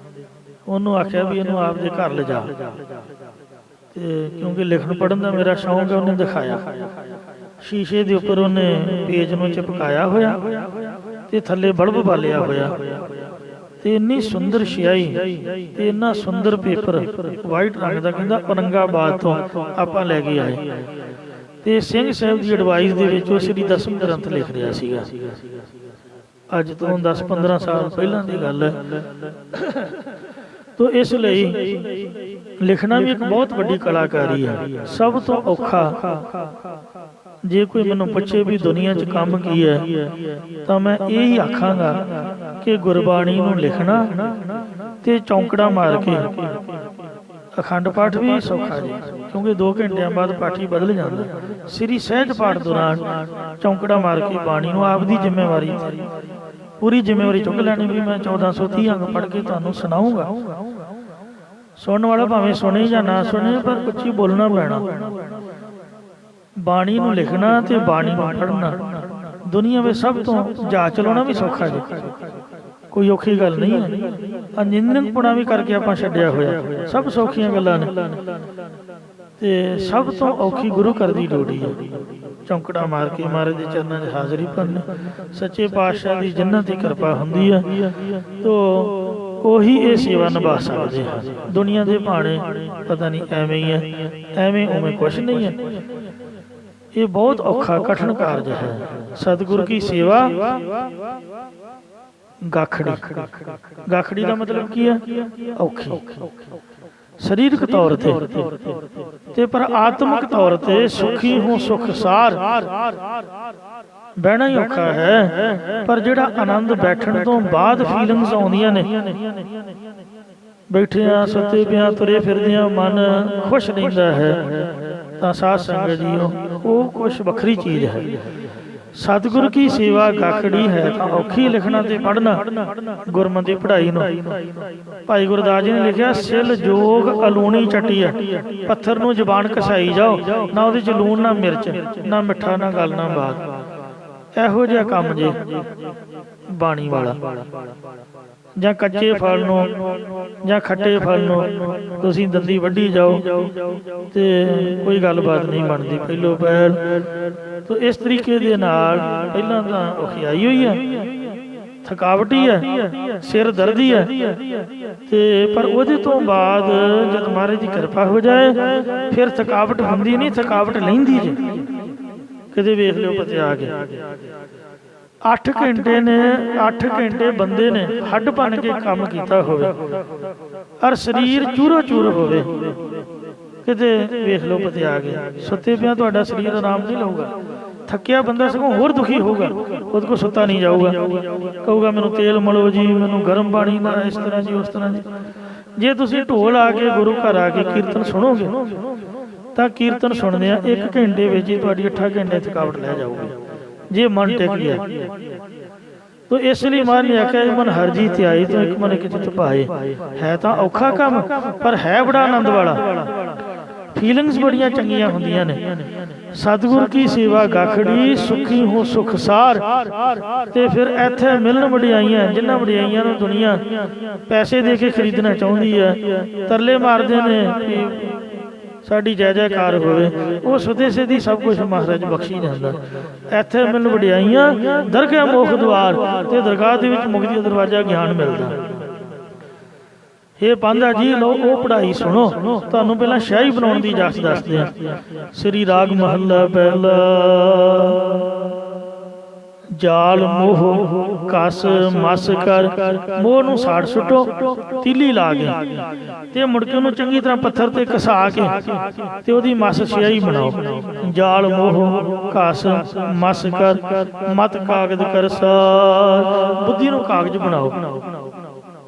ਉਹਨੂੰ ਆਖਿਆ ਵੀ ਇਹਨੂੰ ਆਪਦੇ ਘਰ ਲਿਜਾ, ਤੇ ਕਿਉਂਕਿ ਲਿਖਣ ਪੜ੍ਹਨ ਦਾ ਮੇਰਾ ਸ਼ੌਂਕ ਹੈ ਉਹਨੇ ਦਿਖਾਇਆ। ਸ਼ੀਸ਼ੇ ਦੇ ਉੱਪਰ ਉਹਨੇ ਪੇਜ ਨੂੰ ਚਿਪਕਾਇਆ ਹੋਇਆ ਤੇ ਥੱਲੇ ਬਲਬ ਬਾਲਿਆ ਹੋਇਆ, ਤੇ ਇੰਨੀ ਸੁੰਦਰ ਸਿਆਹੀ ਤੇ ਇੰਨਾ ਸੁੰਦਰ ਪੇਪਰ ਵਾਈਟ ਰੰਗ ਦਾ, ਕਹਿੰਦਾ ਔਰੰਗਾਬਾਦ ਤੋਂ ਆਪਾਂ ਲੈ ਕੇ ਆਏ। ਤੇ ਸਿੰਘ ਸਾਹਿਬ ਦੀ ਐਡਵਾਈਸ ਦੇ ਵਿੱਚ ਉਹ ਸ੍ਰੀ ਦਸਮ ਗ੍ਰੰਥ ਲਿਖ ਰਿਹਾ ਸੀਗਾ। ਅੱਜ ਤੋਂ 10-15 ਸਾਲ ਪਹਿਲਾਂ ਦੀ ਗੱਲ ਹੈ। ਤੋ ਇਸ ਲਈ ਲਿਖਣਾ ਵੀ ਇੱਕ ਬਹੁਤ ਵੱਡੀ ਕਲਾਕਾਰੀ ਹੈ। ਸਭ ਤੋਂ ਔਖਾ ਜੇ ਕੋਈ ਮੈਨੂੰ ਪੁੱਛੇ ਵੀ ਦੁਨੀਆ 'ਚ ਕੰਮ ਕੀ ਹੈ, ਤਾਂ ਮੈਂ ਇਹ ਹੀ ਆਖਾਂਗਾ ਕਿ ਗੁਰਬਾਣੀ ਨੂੰ ਲਿਖਣਾ ਤੇ ਚੌਂਕੜਾ ਮਾਰ ਕੇ ਅਖੰਡ ਪਾਠ ਵੀ ਸੌਖਾ ਜੀ, ਕਿਉਂਕਿ 2 ਘੰਟਿਆਂ ਬਾਅਦ ਪਾਠੀ ਬਦਲ ਜਾਂਦਾ। ਸ੍ਰੀ ਸਹਿਜ ਪਾਠ ਦੌਰਾਨ ਚੌਂਕੜਾ ਮਾਰ ਕੇ ਬਾਣੀ ਨੂੰ ਆਪਦੀ ਜ਼ਿੰਮੇਵਾਰੀ, ਪੂਰੀ ਜ਼ਿੰਮੇਵਾਰੀ ਚੁੱਕ ਲੈਣੀ ਵੀ ਮੈਂ 1430 ਅੰਗ ਪੜ੍ਹ ਕੇ ਤੁਹਾਨੂੰ ਸੁਣਾਊਂਗਾ। ਸੁਣਨ ਵਾਲਾ ਭਾਵੇਂ ਸੁਣੇ ਜਾਂ ਨਾ ਸੁਣੇ, ਪਰ ਉੱਚੀ ਬੋਲਣਾ ਪੈਣਾ। ਬਾਣੀ ਨੂੰ ਲਿਖਣਾ ਤੇ ਬਾਣੀ ਨੂੰ ਪੜ੍ਹਨਾ ਦੁਨੀਆ ਵਿੱਚ ਸਭ ਤੋਂ ਜਹਾਜ਼ ਚਲਾਉਣਾ ਵੀ ਸੌਖਾ ਜੀ, ਕੋਈ ਔਖੀ ਗੱਲ ਨਹੀਂ ਹੈ। ਅਨਿੰਦਕਪੁਣਾ ਵੀ ਕਰਕੇ ਆਪਾਂ ਛੱਡਿਆ ਹੋਇਆ, ਸਭ ਸੌਖੀਆਂ ਗੱਲਾਂ ਨੇ। ਤੇ ਸਭ ਤੋਂ ਔਖੀ ਗੁਰੂ ਘਰ ਦੀ ਡਿਊਟੀ ਹੈ, ਚੌਂਕੜਾ ਮਾਰ ਕੇ ਮਹਾਰਾਜ ਦੇ ਚਰਨਾਂ 'ਚ ਹਾਜ਼ਰੀ ਭਰਨੀ। ਸੱਚੇ ਪਾਤਸ਼ਾਹ ਦੀ ਜਿਨ੍ਹਾਂ ਤੇ ਕਿਰਪਾ ਹੁੰਦੀ ਹੈ ਤੋ ਉਹੀ ਇਹ ਸੇਵਾ ਨਿਭਾ ਸਕਦੇ ਹਨ। ਦੁਨੀਆ ਦੇ ਭਾਣੇ ਪਤਾ ਨਹੀਂ ਐਵੇਂ ਹੀ ਹੈ, ਐਵੇਂ ਉਵੇਂ ਕੁਛ ਨਹੀਂ ਹੈ। ਇਹ ਬਹੁਤ ਔਖਾ ਕਠਿਨ ਕਾਰਜ ਹੈ। ਸਤਿਗੁਰੂ ਕੀ ਸੇਵਾ ਗਾਖੜੀ, ਗਾਖੜੀ ਦਾ ਮਤਲਬ ਕੀ ਹੈ? ਔਖੀ ਸਰੀਰਕ ਤੌਰ ਤੇ ਪਰ ਆਤਮਿਕ ਤੌਰ ਤੇ ਸੁਖੀ ਹੋ ਸੁਖ ਸਾਰ ਬਹਿਣਾ ਹੀ ਔਖਾ ਹੈ। ਪਰ ਜਿਹੜਾ ਆਨੰਦ ਬੈਠਣ ਤੋਂ ਬਾਅਦ ਫੀਲਿੰਗਸ ਆਉਂਦੀਆਂ ਨੇ, ਬੈਠਿਆਂ ਸੁੱਤੇ ਪਿਆਂ ਤੁਰੇ ਫਿਰਦਿਆਂ ਮਨ ਖੁਸ਼ ਰਹਿੰਦਾ ਹੈ, ਤਾਂ ਸਾਧ ਸੰਗਤ ਜੀਓ ਉਹ ਕੁਛ ਵੱਖਰੀ ਚੀਜ਼ ਹੈ। ਸਤਿਗੁਰ ਕੀ ਸੇਵਾ ਗਾਖੜੀ ਹੈ ਤਾਂ ਔਖੀ ਲਿਖਣਾ ਤੇ ਪੜ੍ਹਨਾ ਗੁਰਮਤਿ ਪੜ੍ਹਾਈ ਨੂੰ। ਭਾਈ ਗੁਰਦਾਸ ਜੀ ਨੇ ਲਿਖਿਆ, ਸਿਲ ਜੋਗ ਅਲੂਣੀ ਚੱਟੀ ਹੈ, ਪੱਥਰ ਨੂੰ ਜ਼ਬਾਨ ਘਸਾਈ ਜਾਓ, ਨਾ ਉਹਦੇ 'ਚ ਲੂਣ ਨਾ ਮਿਰਚ ਨਾ ਮਿੱਠਾ ਨਾ ਗੱਲ ਨਾ ਬਾਤ। ਇਹੋ ਜਿਹਾ ਕੰਮ ਜੇ ਬਾਣੀ ਵਾਲਾ। ਜਾਂ ਕੱਚੇ ਫਲ ਨੂੰ ਜਾਂ ਖੱਟੇ ਫਲ ਨੂੰ ਤੁਸੀਂ ਦੰਦੀ ਵੱਢੀ ਜਾਓ ਤੇ ਕੋਈ ਗੱਲਬਾਤ ਨਹੀਂ ਬਣਦੀ ਪਹਿਲੋਂ ਪਹਿਲ। ਤੋ ਇਸ ਤਰੀਕੇ ਦੇ ਨਾਲ ਪਹਿਲਾਂ ਤਾਂ ਔਖਿਆਈ ਹੋਈ ਹੈ, ਥਕਾਵਟ ਹੀ ਹੈ, ਸਿਰ ਦਰਦ ਹੀ ਹੈ, ਤੇ ਪਰ ਉਹਦੇ ਤੋਂ ਬਾਅਦ ਜਦ ਮਹਾਰਾਜ ਦੀ ਕਿਰਪਾ ਹੋ ਜਾਏ ਫਿਰ ਥਕਾਵਟ ਹੁੰਦੀ ਨਹੀਂ, ਥਕਾਵਟ ਲੈਂਦੀ ਜੇ। ਕਦੇ ਵੇਖ ਲਿਓ ਪਤੇ ਆ ਕੇ 8 ਘੰਟੇ ਨੇ, 8 ਘੰਟੇ ਬੰਦੇ ਨੇ ਹੱਡ ਭੰਨ ਕੇ ਕੰਮ ਕੀਤਾ ਹੋਵੇ ਔਰ ਸਰੀਰ ਚੂਰੋ ਚੂਰ ਹੋਵੇ, ਕਿਤੇ ਵੇਖ ਲਓ ਪਤੇ ਆ ਗਿਆ। ਸੁੱਤੇ ਪਿਆ ਤੁਹਾਡਾ ਸਰੀਰ ਆਰਾਮ ਨਹੀਂ ਲਊਗਾ, ਥੱਕਿਆ ਬੰਦਾ ਸਗੋਂ ਹੋਰ ਦੁਖੀ ਹੋਊਗਾ, ਉਹਦੇ ਕੋਲ ਸੁੱਤਾ ਨਹੀਂ ਜਾਊਗਾ, ਕਹੂਗਾ ਮੈਨੂੰ ਤੇਲ ਮਲੋ ਜੀ, ਮੈਨੂੰ ਗਰਮ ਪਾਣੀ ਨਾ, ਇਸ ਤਰ੍ਹਾਂ ਜੀ ਉਸ ਤਰ੍ਹਾਂ ਜੀ। ਜੇ ਤੁਸੀਂ ਢੋਲ ਆ ਕੇ ਗੁਰੂ ਘਰ ਆ ਕੇ ਕੀਰਤਨ ਸੁਣੋਗੇ ਤਾਂ ਕੀਰਤਨ ਸੁਣਦਿਆਂ 1 ਘੰਟੇ ਵਿੱਚ ਹੀ ਤੁਹਾਡੀ 8 ਘੰਟੇ ਥਕਾਵਟ ਲੈ ਜਾਊਗੀ, ਜੇ ਮਨ ਟਿਕ ਗਿਆ। ਤੋ ਇਸ ਲਈ ਮਨ ਨੇ ਆਖਿਆ ਮਨ ਹਰ ਜੀ ਧਿਆਈ ਤੋਂ ਇੱਕ ਮਨ ਕਿਤੇ ਪਾਏ। ਹੈ ਤਾਂ ਔਖਾ ਕੰਮ ਪਰ ਹੈ ਬੜਾ ਆਨੰਦ ਵਾਲਾ, ਫੀਲਿੰਗਸ ਬੜੀਆਂ ਚੰਗੀਆਂ ਹੁੰਦੀਆਂ ਨੇ। ਸਤਿਗੁਰ ਕੀ ਸੇਵਾ ਗਾਖੜੀ ਸੁਖੀ ਹੋ ਸੁਖ ਸਾਰ। ਤੇ ਫਿਰ ਇੱਥੇ ਮਿਲਣ ਵਡਿਆਈਆਂ, ਜਿਨ੍ਹਾਂ ਵਡਿਆਈਆਂ ਨੂੰ ਦੁਨੀਆ ਪੈਸੇ ਦੇ ਕੇ ਖਰੀਦਣਾ ਚਾਹੁੰਦੀ ਹੈ, ਤਰਲੇ ਮਾਰਦੇ ਨੇ ਕਿ ਸਾਡੀ ਜੈ ਜੈਕਾਰ ਹੋਵੇ, ਉਹ ਸੁਦੇ ਸਿੱਧੀ ਸਭ ਕੁਝ ਮਹਾਰਾਜ ਬਖਸ਼ੀ ਜਾਂਦਾ। ਇੱਥੇ ਮਿਲਣ ਵਡਿਆਈਆਂ ਦਰਗਾਹ ਮੁਖ ਦੁਆਰ, ਤੇ ਦਰਗਾਹ ਦੇ ਵਿੱਚ ਮੁਕਤੀ ਦਾ ਦਰਵਾਜ਼ਾ ਗਿਆਨ ਮਿਲਦਾ। ਇਹ ਪਾਂਧਾ ਜੀ ਲੋ ਉਹ ਪੜ੍ਹਾਈ ਸੁਣੋ। ਤੁਹਾਨੂੰ ਪਹਿਲਾਂ ਸ਼ਾਹੀ ਬਣਾਉਣ ਦੀ ਇਜਾਜ਼ਤ ਦੱਸਦੇ ਆ। ਸ੍ਰੀ ਰਾਗ ਮਹੱਲਾ ਪਹਿਲਾ। ਜਾਲ ਮੋਹ ਕਸ ਮਸ ਕਰ, ਮੋਹ ਨੂੰ ਸਾੜ ਸੁੱਟੋ ਤੀਲੀ ਲਾ ਕੇ, ਤੇ ਮੁੜ ਕੇ ਉਹਨੂੰ ਚੰਗੀ ਤਰ੍ਹਾਂ ਪੱਥਰ ਤੇ ਘਸਾ ਕੇ ਤੇ ਉਹਦੀ ਮਸ ਸਿਆਹੀ ਬਣਾਓ। ਜਾਲ ਮੋਹ ਕਸ ਮਸ ਕਰ ਮਤ ਕਾਗਜ਼ ਕਰ ਸਾਰ। ਬੁੱਧੀ ਨੂੰ ਕਾਗਜ਼ ਬਣਾਓ।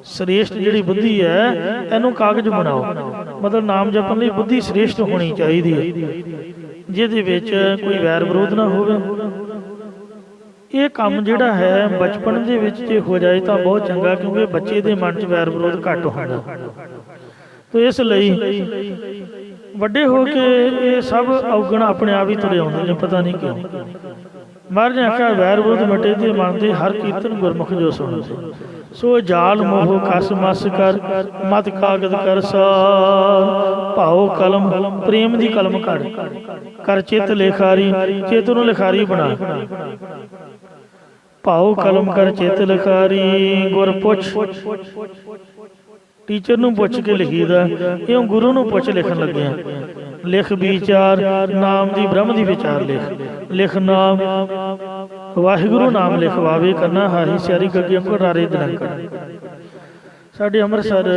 ਸ੍ਰੇਸ਼ਟ ਜਿਹੜੀ ਬੁੱਧੀ ਹੈ ਇਹਨੂੰ ਕਾਗਜ਼ ਬਣਾਓ। ਮਤਲਬ ਨਾਮ ਜਪਣ ਲਈ ਬੁੱਧੀ ਸ੍ਰੇਸ਼ਟ ਹੋਣੀ ਚਾਹੀਦੀ ਹੈ, ਜਿਹਦੇ ਵਿੱਚ ਕੋਈ ਵੈਰ ਵਿਰੋਧ ਨਾ ਹੋਵੇ। ਇਹ ਕੰਮ ਜਿਹੜਾ ਹੈ ਬਚਪਨ ਦੇ ਵਿੱਚ ਜੇ ਹੋ ਜਾਏ ਤਾਂ ਬਹੁਤ ਚੰਗਾ, ਕਿਉਂਕਿ ਬੱਚੇ ਦੇ ਮਨ 'ਚ ਵੈਰ ਵਿਰੋਧ ਘੱਟ ਹੁੰਦਾ। ਤੇ ਇਸ ਲਈ ਵੱਡੇ ਹੋ ਕੇ ਇਹ ਸਭ ਔਗਣ ਆਪਣੇ ਆਪ ਹੀ ਤੁਰੇ ਆਉਂਦੇ ਨੇ, ਪਤਾ ਨਹੀਂ ਕਿਉਂ। ਮਹਾਰਾਜ ਨੇ ਆਖਿਆ ਵੈਰ ਵਿਰੋਧ ਮਿਟੇ ਤੇ ਮਨ ਦੇ ਹਰ ਕੀਰਤਨ ਗੁਰਮੁਖ ਜੋ ਸੁਣਦੇ। ਸੋ ਜਾਲ ਮੋਹ ਕਸ ਮਸ ਕਰ ਮਤ ਕਾਗਜ਼ ਕਰ ਸਾਰ। ਭਾਉ ਕਲਮ ਪ੍ਰੇਮ ਦੀ ਕਲਮ ਕਰ ਚਿੱਤ ਲਿਖਾਰੀ, ਚਿੱਤ ਨੂੰ ਲਿਖਾਰੀ ਬਣਾ। ਭਾਉ ਕਲਮ ਕਰ ਚਿੱਤ ਲਿਖਾਰੀ। ਗੁਰ ਪੁੱਛ, ਟੀਚਰ ਨੂੰ ਪੁੱਛ ਕੇ ਲਿਖੀਦਾ, ਇਉਂ ਗੁਰੂ ਨੂੰ ਪੁੱਛ ਲਿਖਣ ਲੱਗਿਆ। ਲਿਖ ਵਿਚਾਰ ਨਾਮ ਦੀ ਬ੍ਰਹਮ ਦੀ ਵਿਚਾਰ ਲਿਖ। ਲਿਖ ਨਾਮ ਵਾਹਿਗੁਰੂ ਨਾਮ ਲਿਖਵਾਵੇ ਕਰਨਾ ਹਾਹੀ ਸਿਆਰੀ ਗੱਗੇ ਘਰਾਰੇ ਦਲੰਕੜ। ਸਾਡੇ ਅੰਮ੍ਰਿਤਸਰ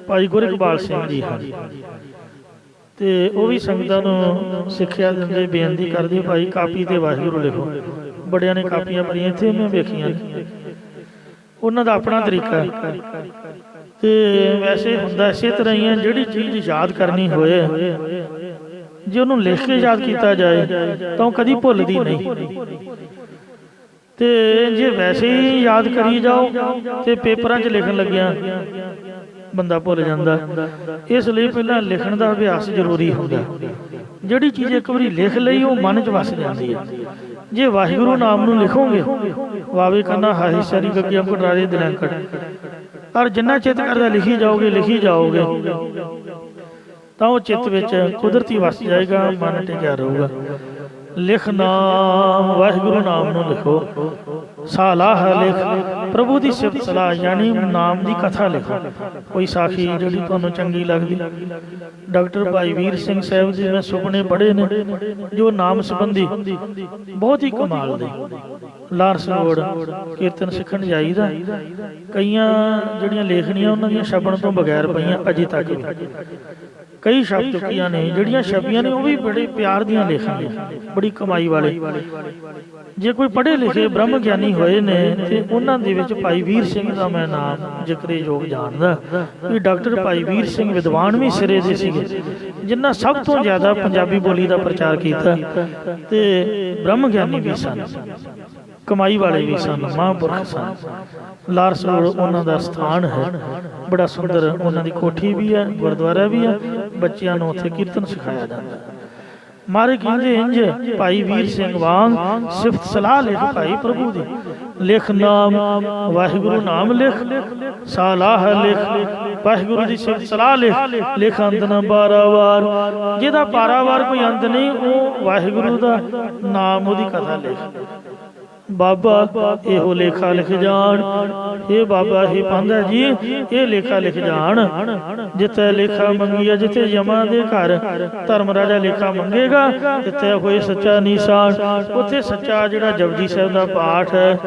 ਭਾਈ ਗੁਰ ਇਕਬਾਲ ਸਿੰਘ ਜੀ ਹਨ, ਤੇ ਉਹ ਵੀ ਸੰਗਤਾਂ ਨੂੰ ਸਿੱਖਿਆ ਦਿੰਦੇ, ਬੇਨਤੀ ਕਰਦੇ ਭਾਈ ਕਾਪੀ ਤੇ ਵਾਹਿਗੁਰੂ ਲਿਖੋ। ਬੜਿਆਂ ਨੇ ਕਾਪੀਆਂ ਭਰੀਆਂ, ਇੱਥੇ ਮੈਂ ਵੇਖੀਆਂ, ਉਹਨਾਂ ਦਾ ਆਪਣਾ ਤਰੀਕਾ। ਤੇ ਵੈਸੇ ਹੁੰਦਾ ਇਸੇ ਤਰ੍ਹਾਂ ਹੀ ਹੈ, ਜਿਹੜੀ ਚੀਜ਼ ਯਾਦ ਕਰਨੀ ਹੋਏ ਜੇ ਉਹਨੂੰ ਲਿਖ ਕੇ ਯਾਦ ਕੀਤਾ ਜਾਏ ਤਾਂ ਉਹ ਕਦੀ ਭੁੱਲਦੀ ਨਹੀਂ। ਤੇ ਜੇ ਵੈਸੇ ਹੀ ਯਾਦ ਕਰੀ ਜਾਓ ਤੇ ਪੇਪਰਾਂ 'ਚ ਲਿਖਣ ਲੱਗਿਆ ਬੰਦਾ ਭੁੱਲ ਜਾਂਦਾ। ਇਸ ਲਈ ਪਹਿਲਾਂ ਲਿਖਣ ਦਾ ਅਭਿਆਸ ਜ਼ਰੂਰੀ ਹੁੰਦਾ। ਜਿਹੜੀ ਚੀਜ਼ ਇੱਕ ਵਾਰੀ ਲਿਖ ਲਈ ਉਹ ਮਨ 'ਚ ਵਸ ਜਾਂਦੀ ਹੈ। ਜੇ ਵਾਹਿਗੁਰੂ ਨਾਮ ਨੂੰ ਲਿਖੋਗੇ, ਵਾਵੇ ਕਰਨਾ ਹਾਹੀ ਸਾਰੀ ਗੱਗਿਆਂ ਘਟਾਰੇ ਦਿਲੰਕੜ, ਔਰ ਜਿੰਨਾ ਚਿੱਤ ਕਰਦਾ ਲਿਖੀ ਜਾਓਗੇ ਤਾਂ ਉਹ ਚਿੱਤ ਵਿੱਚ ਕੁਦਰਤੀ ਵਸ ਜਾਏਗਾ, ਮਨ ਟਿਕਿਆ ਰਹੂਗਾ। ਲਿਖ ਨਾਮ ਵਾਹਿਗੁਰੂ ਨਾਮ ਨੂੰ ਲਿਖੋ। ਸਾਲਾਹ ਲਿਖ ਪ੍ਰਭੂ ਦੀ ਸਿਫਤ ਸਲਾਹ, ਯਾਨੀ ਨਾਮ ਦੀ ਕਥਾ ਲਿਖੋ। ਕੋਈ ਸਾਖੀ ਜਿਹੜੀ ਤੁਹਾਨੂੰ ਚੰਗੀ ਲੱਗਦੀ। ਡਾਕਟਰ ਭਾਈ ਵੀਰ ਸਿੰਘ ਸਾਹਿਬ ਜੀ ਨੇ ਸੁਪਨੇ ਪੜ੍ਹੇ ਨੇ ਜੋ ਨਾਮ ਸੰਬੰਧੀ ਬਹੁਤ ਹੀ ਕਮਾਲ ਦੇ। ਲਾਰਸ ਰੋਡ ਕੀਰਤਨ ਸਿੱਖਣ ਜਾਈਦਾ, ਕਈਆਂ ਜਿਹੜੀਆਂ ਲੇਖਣੀਆਂ ਉਹਨਾਂ ਦੀਆਂ ਛਪਣ ਤੋਂ ਬਗੈਰ ਪਈਆਂ ਅਜੇ ਤੱਕ ਵੀ। ਕਈ ਛਪ ਚੁੱਕੀਆਂ ਨੇ, ਜਿਹੜੀਆਂ ਛਪੀਆਂ ਨੇ ਉਹ ਵੀ ਬੜੇ ਪਿਆਰ ਦੀਆਂ ਲੇਖਾਂ ਨੇ, ਬੜੀ ਕਮਾਈ ਵਾਲੇ। ਜੇ ਕੋਈ ਪੜ੍ਹੇ ਲਿਖੇ ਬ੍ਰਹਮ ਗਿਆਨੀ ਹੋਏ ਨੇ ਤੇ ਉਹਨਾਂ ਦੇ ਵਿੱਚ ਭਾਈ ਵੀਰ ਸਿੰਘ ਦਾ ਮੈਂ ਨਾਮ ਜ਼ਿਕਰਯੋਗ ਜਾਣਦਾ ਕਿ ਡਾਕਟਰ ਭਾਈ ਵੀਰ ਸਿੰਘ ਵਿਦਵਾਨ ਵੀ ਸਿਰੇ ਦੇ ਸੀਗੇ, ਜਿਨ੍ਹਾਂ ਸਭ ਤੋਂ ਜ਼ਿਆਦਾ ਪੰਜਾਬੀ ਬੋਲੀ ਦਾ ਪ੍ਰਚਾਰ ਕੀਤਾ, ਤੇ ਬ੍ਰਹਮ ਗਿਆਨੀ ਵੀ ਸਨ, ਕਮਾਈ ਵਾਲੇ ਵੀ ਸਨ, ਮਹਾਂਪੁਰਖ ਸਨ। ਲਾਰਸ ਰੋਡ ਉਹਨਾਂ ਦਾ ਸਥਾਨ ਹੈ, ਬੜਾ ਸੁੰਦਰ ਉਹਨਾਂ ਦੀ ਕੋਠੀ ਵੀ ਹੈ, ਗੁਰਦੁਆਰਾ ਵੀ ਹੈ, ਬੱਚਿਆਂ ਨੂੰ ਉੱਥੇ ਕੀਰਤਨ ਸਿਖਾਇਆ ਜਾਂਦਾ। ਮਾਰੇ ਕਹਿੰਦੇ ਇੰਜ ਭਾਈ ਵੀਰ ਸਿੰਘ ਵਾਂਗ ਸਿਫਤ ਸਲਾਹ ਲਿਖ ਭਾਈ ਪ੍ਰਭੂ ਦੀ। ਲਿਖ ਨਾਮ ਵਾਹਿਗੁਰੂ ਨਾਮ ਲਿਖ, ਸਾਲਾਹ ਲਿਖ ਵਾਹਿਗੁਰੂ ਦੀ ਸਿਫਤ ਸਲਾਹ ਲਿਖ। ਲਿਖ ਅੰਤ ਨਾ ਪਾਰਾਵਾਰ, ਜਿਹਦਾ ਪਾਰਾਵਾਰ ਕੋਈ ਅੰਤ ਨਹੀਂ, ਉਹ ਵਾਹਿਗੁਰੂ ਦਾ ਨਾਮ ਉਹਦੀ ਕਥਾ ਲਿਖ। बाबा ਇਹੋ ਲੇਖਾ ਲਿਖ ਜਾਣ। ਇਹ ਬਾਬਾ ਇਹ ਪਾਂਦਾ ਜੀ ਇਹ ਲੇਖਾ ਲਿਖ ਜਾਣ। ਜਿੱਥੇ ਲੇਖਾ ਮੰਗੀਆ ਜਿੱਥੇ ਯਮਾਂ ਦੇ ਘਰ ਧਰਮ ਰਾਜਾ ਲੇਖਾ ਮੰਗੇਗਾ ਜਿੱਥੇ ਹੋਏ ਸੱਚਾ ਨਿਸ਼ਾਨ ਉੱਥੇ ਸੱਚਾ ਜਿਹੜਾ ਜਪਜੀ ਸਾਹਿਬ ਦਾ ਪਾਠ ਹੈ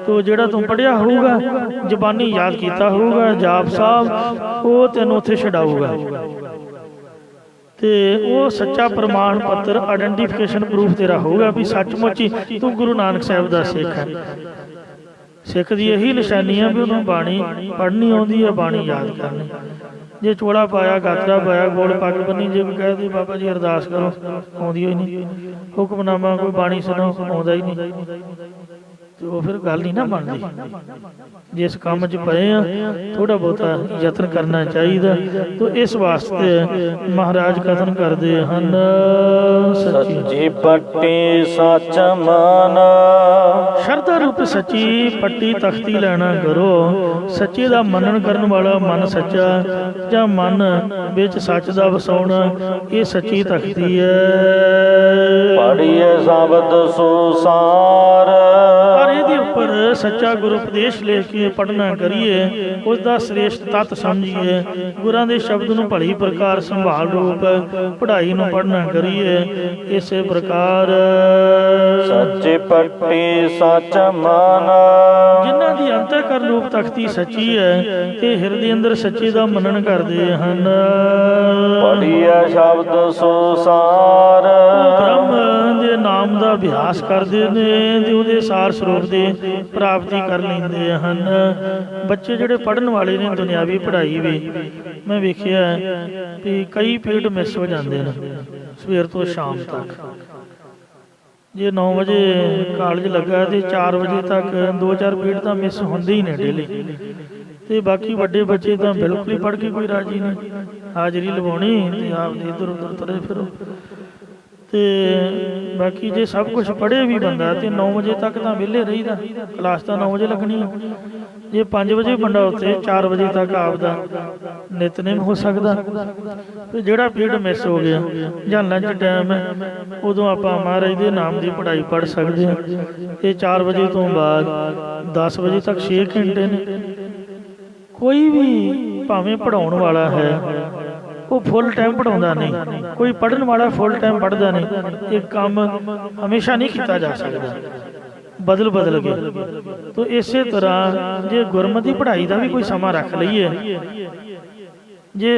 ਤੋ ਜਿਹੜਾ ਤੂੰ ਪੜ੍ਹਿਆ ਹੋਊਗਾ ਜ਼ਬਾਨੀ ਯਾਦ ਕੀਤਾ ਹੋਊਗਾ ਜਾਪ ਸਾਹਿਬ ਉਹ ਤੈਨੂੰ ਉੱਥੇ ਛਡਾਊਗਾ ਤੇ ਉਹ ਸੱਚਾ ਪ੍ਰਮਾਣ ਪੱਤਰ ਆਇਡੈਂਟੀਫਿਕੇਸ਼ਨ ਪ੍ਰੂਫ ਤੇਰਾ ਹੋਊਗਾ ਵੀ ਸੱਚਮੁੱਚ ਹੀ ਤੂੰ ਗੁਰੂ ਨਾਨਕ ਸਾਹਿਬ ਦਾ ਸਿੱਖ ਹੈ। ਸਿੱਖ ਦੀ ਇਹੀ ਨਿਸ਼ਾਨੀ ਆ ਵੀ ਉਹਨੂੰ ਬਾਣੀ ਪੜ੍ਹਨੀ ਆਉਂਦੀ ਹੈ ਬਾਣੀ ਯਾਦ ਕਰਨੀ। ਜੇ ਚੋਲਾ ਪਾਇਆ ਗਾਤਰਾ ਪਾਇਆ ਗੋਲ ਪੱਗ ਬੰਨੀ ਜੇ ਕੋਈ ਕਹਦੇ ਬਾਬਾ ਜੀ ਅਰਦਾਸ ਕਰੋ ਆਉਂਦੀ ਹੋਈ ਨਹੀਂ ਹੁਕਮਨਾਮਾ ਕੋਈ ਬਾਣੀ ਸੁਣੋ ਆਉਂਦਾ ਹੀ ਨਹੀਂ ਤੇ ਉਹ ਫਿਰ ਗੱਲ ਨਹੀਂ ਨਾ ਬਣਦੀ। ਜਿਸ ਕੰਮ 'ਚ ਪਏ ਆ ਥੋੜਾ ਬਹੁਤਾ ਯਤਨ ਕਰਨਾ ਚਾਹੀਦਾ। ਤੋ ਇਸ ਵਾਸਤੇ ਮਹਾਰਾਜ ਕਥਨ ਕਰਦੇ ਹਨ
ਸੱਚੀ ਪੱਟੀ ਸੱਚ ਮਨ
ਸ਼ਰਧਾ ਰੂਪ ਸੱਚੀ ਪੱਟੀ ਤਖਤੀ ਲੈਣਾ ਕਰੋ। ਸੱਚੇ ਦਾ ਮੰਨਣ ਕਰਨ ਵਾਲਾ ਮਨ ਸੱਚਾ ਜਾਂ ਮਨ ਵਿੱਚ ਸੱਚ ਦਾ ਵਸਾਉਣਾ ਇਹ ਸੱਚੀ ਤਖਤੀ ਹੈ।
ਪੜੀਏ ਸ਼ਬਦ ਸੁਸਾਰ
ਪਰ ਇਹਦੇ ਉੱਪਰ ਸੱਚਾ ਗੁਰੂ ਉਪਦੇਸ਼ ਲੈ ਕੇ ਪੜ੍ਹਨਾ ਕਰੀਏ ਉਸ ਦਾ ਸ੍ਰੇਸ਼ਟ ਤੱਤ ਸਮਝੀਏ ਗੁਰਾਂ ਦੇ ਸ਼ਬਦ ਨੂੰ ਭਲੀ ਪ੍ਰਕਾਰ ਸੰਭਾਲ ਰੂਪ ਪੜ੍ਹਾਈ ਨੂੰ ਪੜ੍ਹਨਾ ਕਰੀਏ। ਇਸੇ ਪ੍ਰਕਾਰ
ਸੱਚੇ ਪੱਟੀ ਸੱਚ ਮਨ
ਜਿਨ੍ਹਾਂ ਦੀ ਅੰਤःਕਰਨ ਰੂਪ ਤਖਤੀ ਸੱਚੀ ਹੈ ਤੇ ਹਿਰਦੇ ਅੰਦਰ ਸੱਚੇ ਦਾ ਮੰਨਣ ਕਰਦੇ ਹਨ।
ਪੜੀਏ ਸ਼ਬਦ ਸੁਸਾਰ
ਬ੍ਰਹਮ ਦੇ ਨਾਮ ਦਾ ਅਭਿਆਸ ਕਰਦੇ ਨੇ ਤੇ ਉਹਦੇ ਸਾਰ ਸਰੂਪ ਦੀ ਪ੍ਰਾਪਤੀ ਕਰ ਲੈਂਦੇ ਹਨ। ਬੱਚੇ ਜਿਹੜੇ ਪੜ੍ਹਨ ਵਾਲੇ ਨੇ ਦੁਨਿਆਵੀ ਪੜ੍ਹਾਈ ਵੀ ਮੈਂ ਵੇਖਿਆ ਵੀ ਕਈ ਪੀਰੀਅਡ ਮਿਸ ਹੋ ਜਾਂਦੇ ਨੇ ਸਵੇਰ ਤੋਂ ਸ਼ਾਮ ਤੱਕ। ਜੇ 9 ਵਜੇ ਕਾਲਜ ਲੱਗਾ ਤੇ 4 ਵਜੇ ਤੱਕ 2-4 ਪੀਰੀਅਡ ਤਾਂ ਮਿਸ ਹੁੰਦੇ ਹੀ ਨੇ ਡੇਲੀ। ਤੇ ਬਾਕੀ ਵੱਡੇ ਬੱਚੇ ਤਾਂ ਬਿਲਕੁਲ ਹੀ ਪੜ੍ਹ ਕੇ ਕੋਈ ਰਾਜੀ ਨਹੀਂ ਹਾਜ਼ਰੀ ਲਵਾਉਣੀ ਤੇ ਆਪ ਦੇ ਇੱਧਰ ਉੱਧਰ ਤੁਰੇ ਫਿਰੋ। ਤੇ ਬਾਕੀ ਜੇ ਸਭ ਕੁਝ ਪੜ੍ਹੇ ਵੀ ਬੰਦਾ ਤੇ 9 ਵਜੇ ਤੱਕ ਤਾਂ ਵਿਹਲੇ ਰਹੀਦਾ। ਕਲਾਸ ਤਾਂ 9 ਵਜੇ ਲੱਗਣੀ ਹੈ। ਜੇ 5 ਵਜੇ ਬੰਦਾ ਉੱਥੇ 4 ਵਜੇ ਤੱਕ ਆਪਦਾ ਨਿਤਨੇਮ ਹੋ ਸਕਦਾ। ਤੇ ਜਿਹੜਾ ਪੀਰੀਅਡ ਮਿਸ ਹੋ ਗਿਆ ਜਾਂ ਲੰਚ ਟਾਈਮ ਹੈ ਉਦੋਂ ਆਪਾਂ ਮਹਾਰਾਜ ਦੇ ਨਾਮ ਦੀ ਪੜ੍ਹਾਈ ਪੜ੍ਹ ਸਕਦੇ ਹਾਂ। ਇਹ 4 ਵਜੇ ਤੋਂ ਬਾਅਦ 10 ਵਜੇ ਤੱਕ 6 ਘੰਟੇ ਨੇ। ਕੋਈ ਵੀ ਭਾਵੇਂ ਪੜ੍ਹਾਉਣ ਵਾਲਾ ਹੈ ਉਹ ਫੁੱਲ ਟਾਈਮ ਪੜ੍ਹਾਉਂਦਾ ਨਹੀਂ, ਕੋਈ ਪੜ੍ਹਨ ਵਾਲਾ ਫੁੱਲ ਟਾਈਮ ਪੜ੍ਹਦਾ ਨਹੀਂ। ਇਹ ਕੰਮ ਹਮੇਸ਼ਾ ਨਹੀਂ ਕੀਤਾ ਜਾ ਸਕਦਾ, ਬਦਲ ਬਦਲ ਕੇ। ਤੋ ਇਸੇ ਤਰ੍ਹਾਂ ਜੇ ਗੁਰਮਤਿ ਪੜ੍ਹਾਈ ਦਾ ਵੀ ਕੋਈ ਸਮਾਂ ਰੱਖ ਲਈਏ, ਜੇ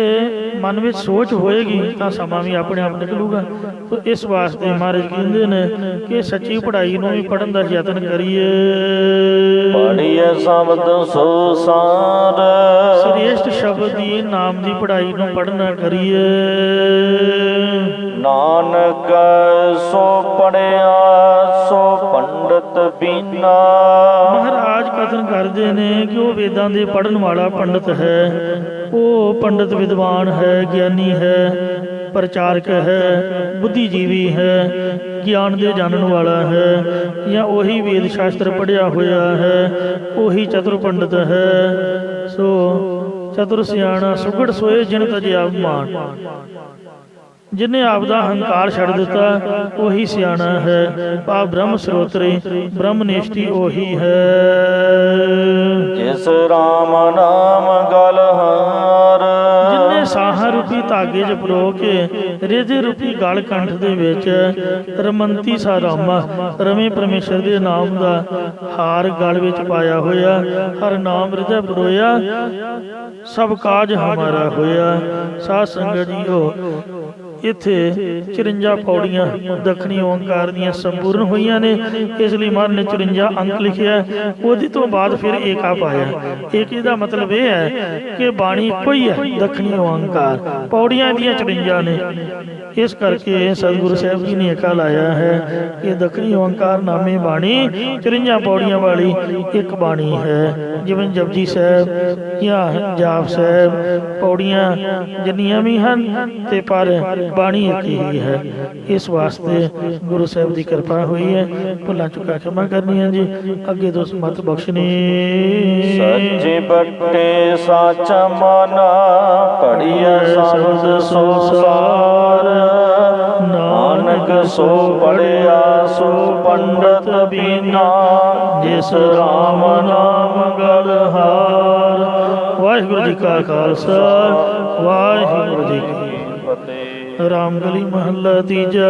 ਮਨ ਵਿੱਚ ਸੋਚ ਹੋਏਗੀ ਤਾਂ ਸਮਾਂ ਵੀ ਆਪਣੇ ਆਪ ਨਿਕਲੂਗਾ। ਤੋ ਇਸ ਵਾਸਤੇ ਮਹਾਰਾਜ ਕਹਿੰਦੇ ਨੇ ਕਿ ਸੱਚੀ ਪੜ੍ਹਾਈ ਨੂੰ ਵੀ ਪੜ੍ਹਨ ਦਾ ਯਤਨ ਕਰੀਏ।
ਪੜੀਏ ਸ਼ਬਦ ਸੁਸਾਰ
ਸ੍ਰੇਸ਼ਟ ਸ਼ਬਦ ਦੀ ਨਾਮ ਦੀ ਪੜ੍ਹਾਈ ਨੂੰ ਪੜ੍ਹਨਾ ਕਰੀਏ।
ਨਾਨਕ ਸੋ ਪੜਿਆ ਸੋ ਪੰਡਤ ਬੀਨਾ
ਮਹਾਰਾਜ ਕਥਨ ਕਰਦੇ ਨੇ ਕਿ ਉਹ ਵੇਦਾਂ ਦੇ ਪੜ੍ਹਨ ਵਾਲਾ ਪੰਡਤ ਹੈ, ਉਹ ਪੰਡਤ ਵਿਦਵਾਨ ਹੈ, ਗਿਆਨੀ ਹੈ, ਪ੍ਰਚਾਰਕ ਹੈ, ਬੁੱਧੀਜੀਵੀ ਹੈ, ਗਿਆਨ ਦੇ ਜਾਣਨ ਵਾਲਾ ਹੈ, ਜਾਂ ਉਹੀ ਵੇਦ ਸ਼ਾਸਤਰ ਪੜ੍ਹਿਆ ਹੋਇਆ ਹੈ, ਉਹੀ ਚਤੁਰ ਪੰਡਤ ਹੈ। ਸੋ ਚਤੁਰ ਸਿਆਣਾ ਸੁਗੜ ਸੋਏ ਜਿਨ ਤਜਿਆ ਮਾਨ। ਜਿਹਨੇ ਆਪ ਦਾ ਹੰਕਾਰ ਛੱਡ ਦਿੱਤਾ ਉਹੀ ਸਿਆਣਾ ਹੈ। ਪਾ ਬ੍ਰਹਮ ਸਰੋਤਰੀ ਬ੍ਰਹਮ ਨਿਸ਼ਟੀ ਉਹੀ ਹੈ।
ਜਿਸ ਰਾਮ ਨਾਮ ਗਲ ਹਾਰ
ਜਿਨੇ ਸਾਹਾਂ ਰੂਪੀ ਧਾਗੇ 'ਚ ਪਰੋ ਕੇ ਰੇਜੇ ਰੂਪੀ ਗਲ ਕੰਠ ਦੇ ਵਿੱਚ ਰਮੰਤੀ ਸਾ ਰਾਮਾ ਰਮੇ ਪਰਮੇਸ਼ਰ ਦੇ ਨਾਮ ਦਾ ਹਾਰ ਗਲ ਵਿੱਚ ਪਾਇਆ ਹੋਇਆ। ਹਰ ਨਾਮ ਹਿਰਦੈ ਪਰੋਇਆ ਸਭ ਕਾਜ ਹਮਾਰਾ ਹੋਇਆ। ਸਾਧ ਸੰਗਤ ਜੀਓ ਇੱਥੇ 54 ਪੌੜੀਆਂ ਦੱਖਣੀ ਓਂਕਾਰ ਦੀਆਂ ਸੰਪੂਰਨ ਹੋਈਆਂ ਨੇ। ਇਸ ਲਈ ਮਹਾਰਾਜ ਨੇ 54 ਅੰਕ ਲਿਖਿਆ। ਉਹਦੇ ਤੋਂ ਬਾਅਦ ਫਿਰ ਏਕਾ ਪਾਇਆ। ਏਕੇ ਦਾ ਮਤਲਬ ਇਹ ਹੈ ਕਿ ਬਾਣੀ ਇੱਕੋ ਹੀ ਹੈ, ਦੱਖਣੀ ਓਂਕਾਰ। ਪੌੜੀਆਂ ਦੀਆਂ 54 ਨੇ। ਇਸ ਕਰਕੇ ਸਤਿਗੁਰੂ ਸਾਹਿਬ ਜੀ ਨੇ ਏਕਾ ਲਾਇਆ ਹੈ ਕਿ ਦੱਖਣੀ ਓਂਕਾਰ ਨਾਮੇ ਬਾਣੀ 54 ਪੌੜੀਆਂ ਵਾਲੀ ਇੱਕ ਬਾਣੀ ਹੈ। ਜਿਵੇਂ ਜਪਜੀ ਸਾਹਿਬ ਜਾਂ ਜਾਪ ਸਾਹਿਬ ਪੌੜੀਆਂ ਜਿੰਨੀਆਂ ਵੀ ਹਨ ਤੇ ਪਰ ਬਾਣੀ ਇੱਕ ਹੀ ਹੈ। ਇਸ ਵਾਸਤੇ ਗੁਰੂ ਸਾਹਿਬ ਦੀ ਕਿਰਪਾ ਹੋਈ ਹੈ। ਭੁੱਲਾਂ ਚੁੱਕਾ ਖਿਮਾ ਕਰਨੀਆਂ ਜੀ, ਅੱਗੇ ਤੋਂ ਮਤ ਬਖਸ਼ਣੀ।
ਸੱਚੇ ਬੱਟੇ ਸਾਚ ਮਨ ਪੜੀਐ ਸ਼ਬਦ ਸੁਸਾਰ ਨਾਨਕ ਸੋ ਪੜਿਆ ਸੋ ਪੰਡਤ ਬੀਨਾ,
ਜਿਸ ਰਾਮ ਨਾਮ ਗਲ ਹਾਰ। ਵਾਹਿਗੁਰੂ ਜੀ ਕਾ ਖਾਲਸਾ, ਵਾਹਿਗੁਰੂ ਜੀ ਕੀ
ਫਤਿਹ।
ਰਾਮਗਲੀ ਮਹੱਲਾ ਤੀਜਾ।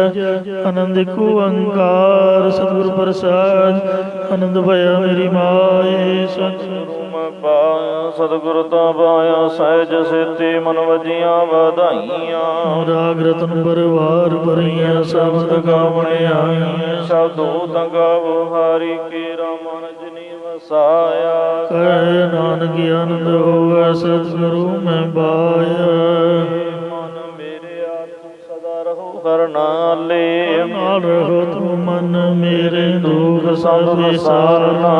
ਆਨੰਦ ਇੱਕ ਓੰਕਾਰ ਸਤਿਗੁਰ ਪ੍ਰਸਾਦ, ਆਨੰਦ ਭਇਆ ਮੇਰੀ ਮਾਏ। ਸਤਿਗੁਰੂ
ਮੈਂ ਪਾਇਆ ਸਤਿਗੁਰ ਤਾਂ ਪਾਇਆ, ਸਹਿਜ ਸੇਤੀ ਮਨ ਵਜੀਆਂ ਵਧਾਈਆਂ।
ਰਾਗ ਰਤਨ ਪਰਵਾਰ ਭਰੀਆਂ, ਸ਼ਬਦ ਗਾਵਣੇ ਆਈਆਂ।
ਸ਼ਬਦੋ ਤੰਗਾਵੋ ਹਾਰੀ ਕੇਰਾ ਮਨ ਜਨੀ ਵਸਾਇਆ।
ਕਹਿ ਨਾਨਕ ਆਨੰਦ ਹੋਵੇ ਸਤਿਗੁਰੂ ਮੈਂ ਪਾਇਆ।
ਮਨ ਮੇਰੇ ਆਤਮ ਸਦਾ ਰਹੋ ਹਰ ਨਾਲੇ,
ਨਾਲ ਰਹੋ ਤੂੰ ਮਨ ਮੇਰੇ, ਦੁਖ
ਸਭ
ਸਭ
ਵਿਸਾਰਨਾ।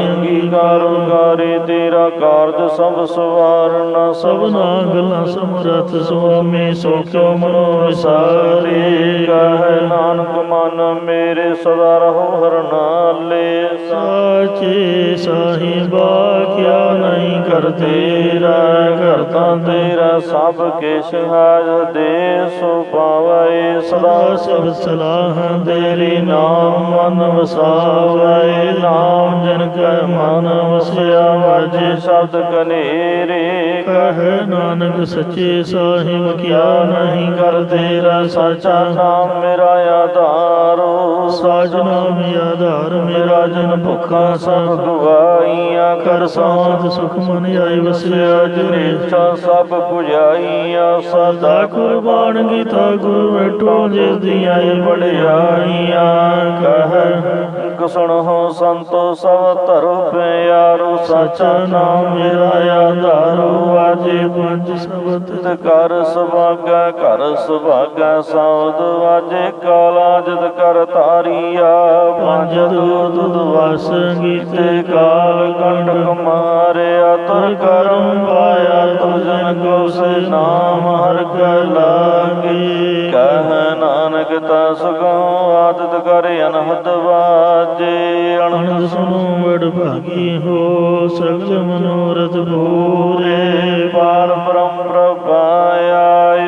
ਅੰਗੀਕਾਰ ਓੰਕਾਰੇ ਤੇਰਾ ਕਾਰਜ ਸਭ ਸਵਾਰਨਾ।
ਸਭਨਾ ਗੱਲਾਂ ਸਮਰੱਥ ਸੁਆਮੀ, ਸੋ ਕਿਉ ਮਨੋ ਵਿਸਾਰੇ।
ਕਹੈ ਨਾਨਕ ਮਨ ਮੇਰੇ ਸਦਾ ਰਹੋ ਹਰ ਨਾਲੇ।
ਸਾਚੇ ਸਾਹਿਬਾ ਕਿਆ ਨਹੀਂ ਕਰ ਤੇਰਾ,
ਕਰਤਾ ਤੇਰਾ ਸਭ ਕਿਛ ਹੈ ਦੇ ਸੋ ਪਾਵੈ।
ਸਦਾ ਸਭ ਸਲਾਹ ਤੇਰੀ, ਨਾਮ ਮਨ ਵਸਾਵੈ। ਨਾਮ ਜਨ ਕੈ ਮਨ ਵਸਿਆ, ਵਾਜੇ
ਸ਼ਬਦ ਕਨੇਰੇ।
ਕਹਿ ਨਾਨਕ ਸੱਚੇ ਸਾਹਿਬ ਕਿਆ ਨਹੀਂ ਕਰ ਤੇਰਾ। ਸਾਚਾ
ਨਾਮ ਮੇਰਾ ਆਧਾਰੋ,
ਸਾਜ ਨਾਮ ਆਧਾਰ ਮੇਰਾ। ਜਨ ਭੁੱਖਾ ਸਭ
ਗਵਾਈਆਂ
ਕਰ ਸਾਧ ਸੁਖ ਮਨ ਆਈ ਵਸਿਆ। ਜਿਨੇ
ਇੱਛਾ ਸਭ ਪੁਜਾਈਆਂ।
ਸਦਾ ਕੁਰਬਾਨ ਕੀਤਾ ਗੁਰੂ ਬੈਠੋ, ਜਿਸ ਦੀਆਂ ਵਡਿਆਈਆਂ। ਕਹਿ
ਸੁਣੋ ਸੰਤੋ ਸਭ ਧਰੋ ਪਿਆਰੋ।
ਸਾਚਾ ਨਾਮ ਮੇਰਾ ਆਧਾਰੋ, ਵਾਜੇ ਪੰਜ ਸ਼ਬਦ
ਕਰ ਸੁਭਾਗਾ ਘਰ ਸੁਭਾਗਾ ਸੌਦ ਵਾਜੇ। ਕਾਲਾ ਜਦ ਕਰ ਧਾਰੀਆ
ਪੰਜ ਦੁਧ ਵਸ ਗੀਤੇ।
ਕਾਲ ਕੰਡਕ ਮਾਰਿਆ ਤੁਰ ਕਰਮ ਪਾਇਆ। ਤੁਜਨ ਕੋ ਸੇ ਨਾਮ ਹਰ ਕੈ ਲਾਗੇ। ਕਹਿ ਨਾਨਕ ਤਾ ਸੁਗੋ ਆਦਤ ਕਰ ਅਨਹਦ ਵਾਜੇ।
ਅਨੰਦ ਸੁਣੋ ਵਡ ਭਾਗੀ ਹੋ, ਸਗਲ ਮਨੋਰਥ ਪੂਰੇ।
ਪਾਰ ਬ੍ਰਹਮ ਪ੍ਰਭਾਇਆ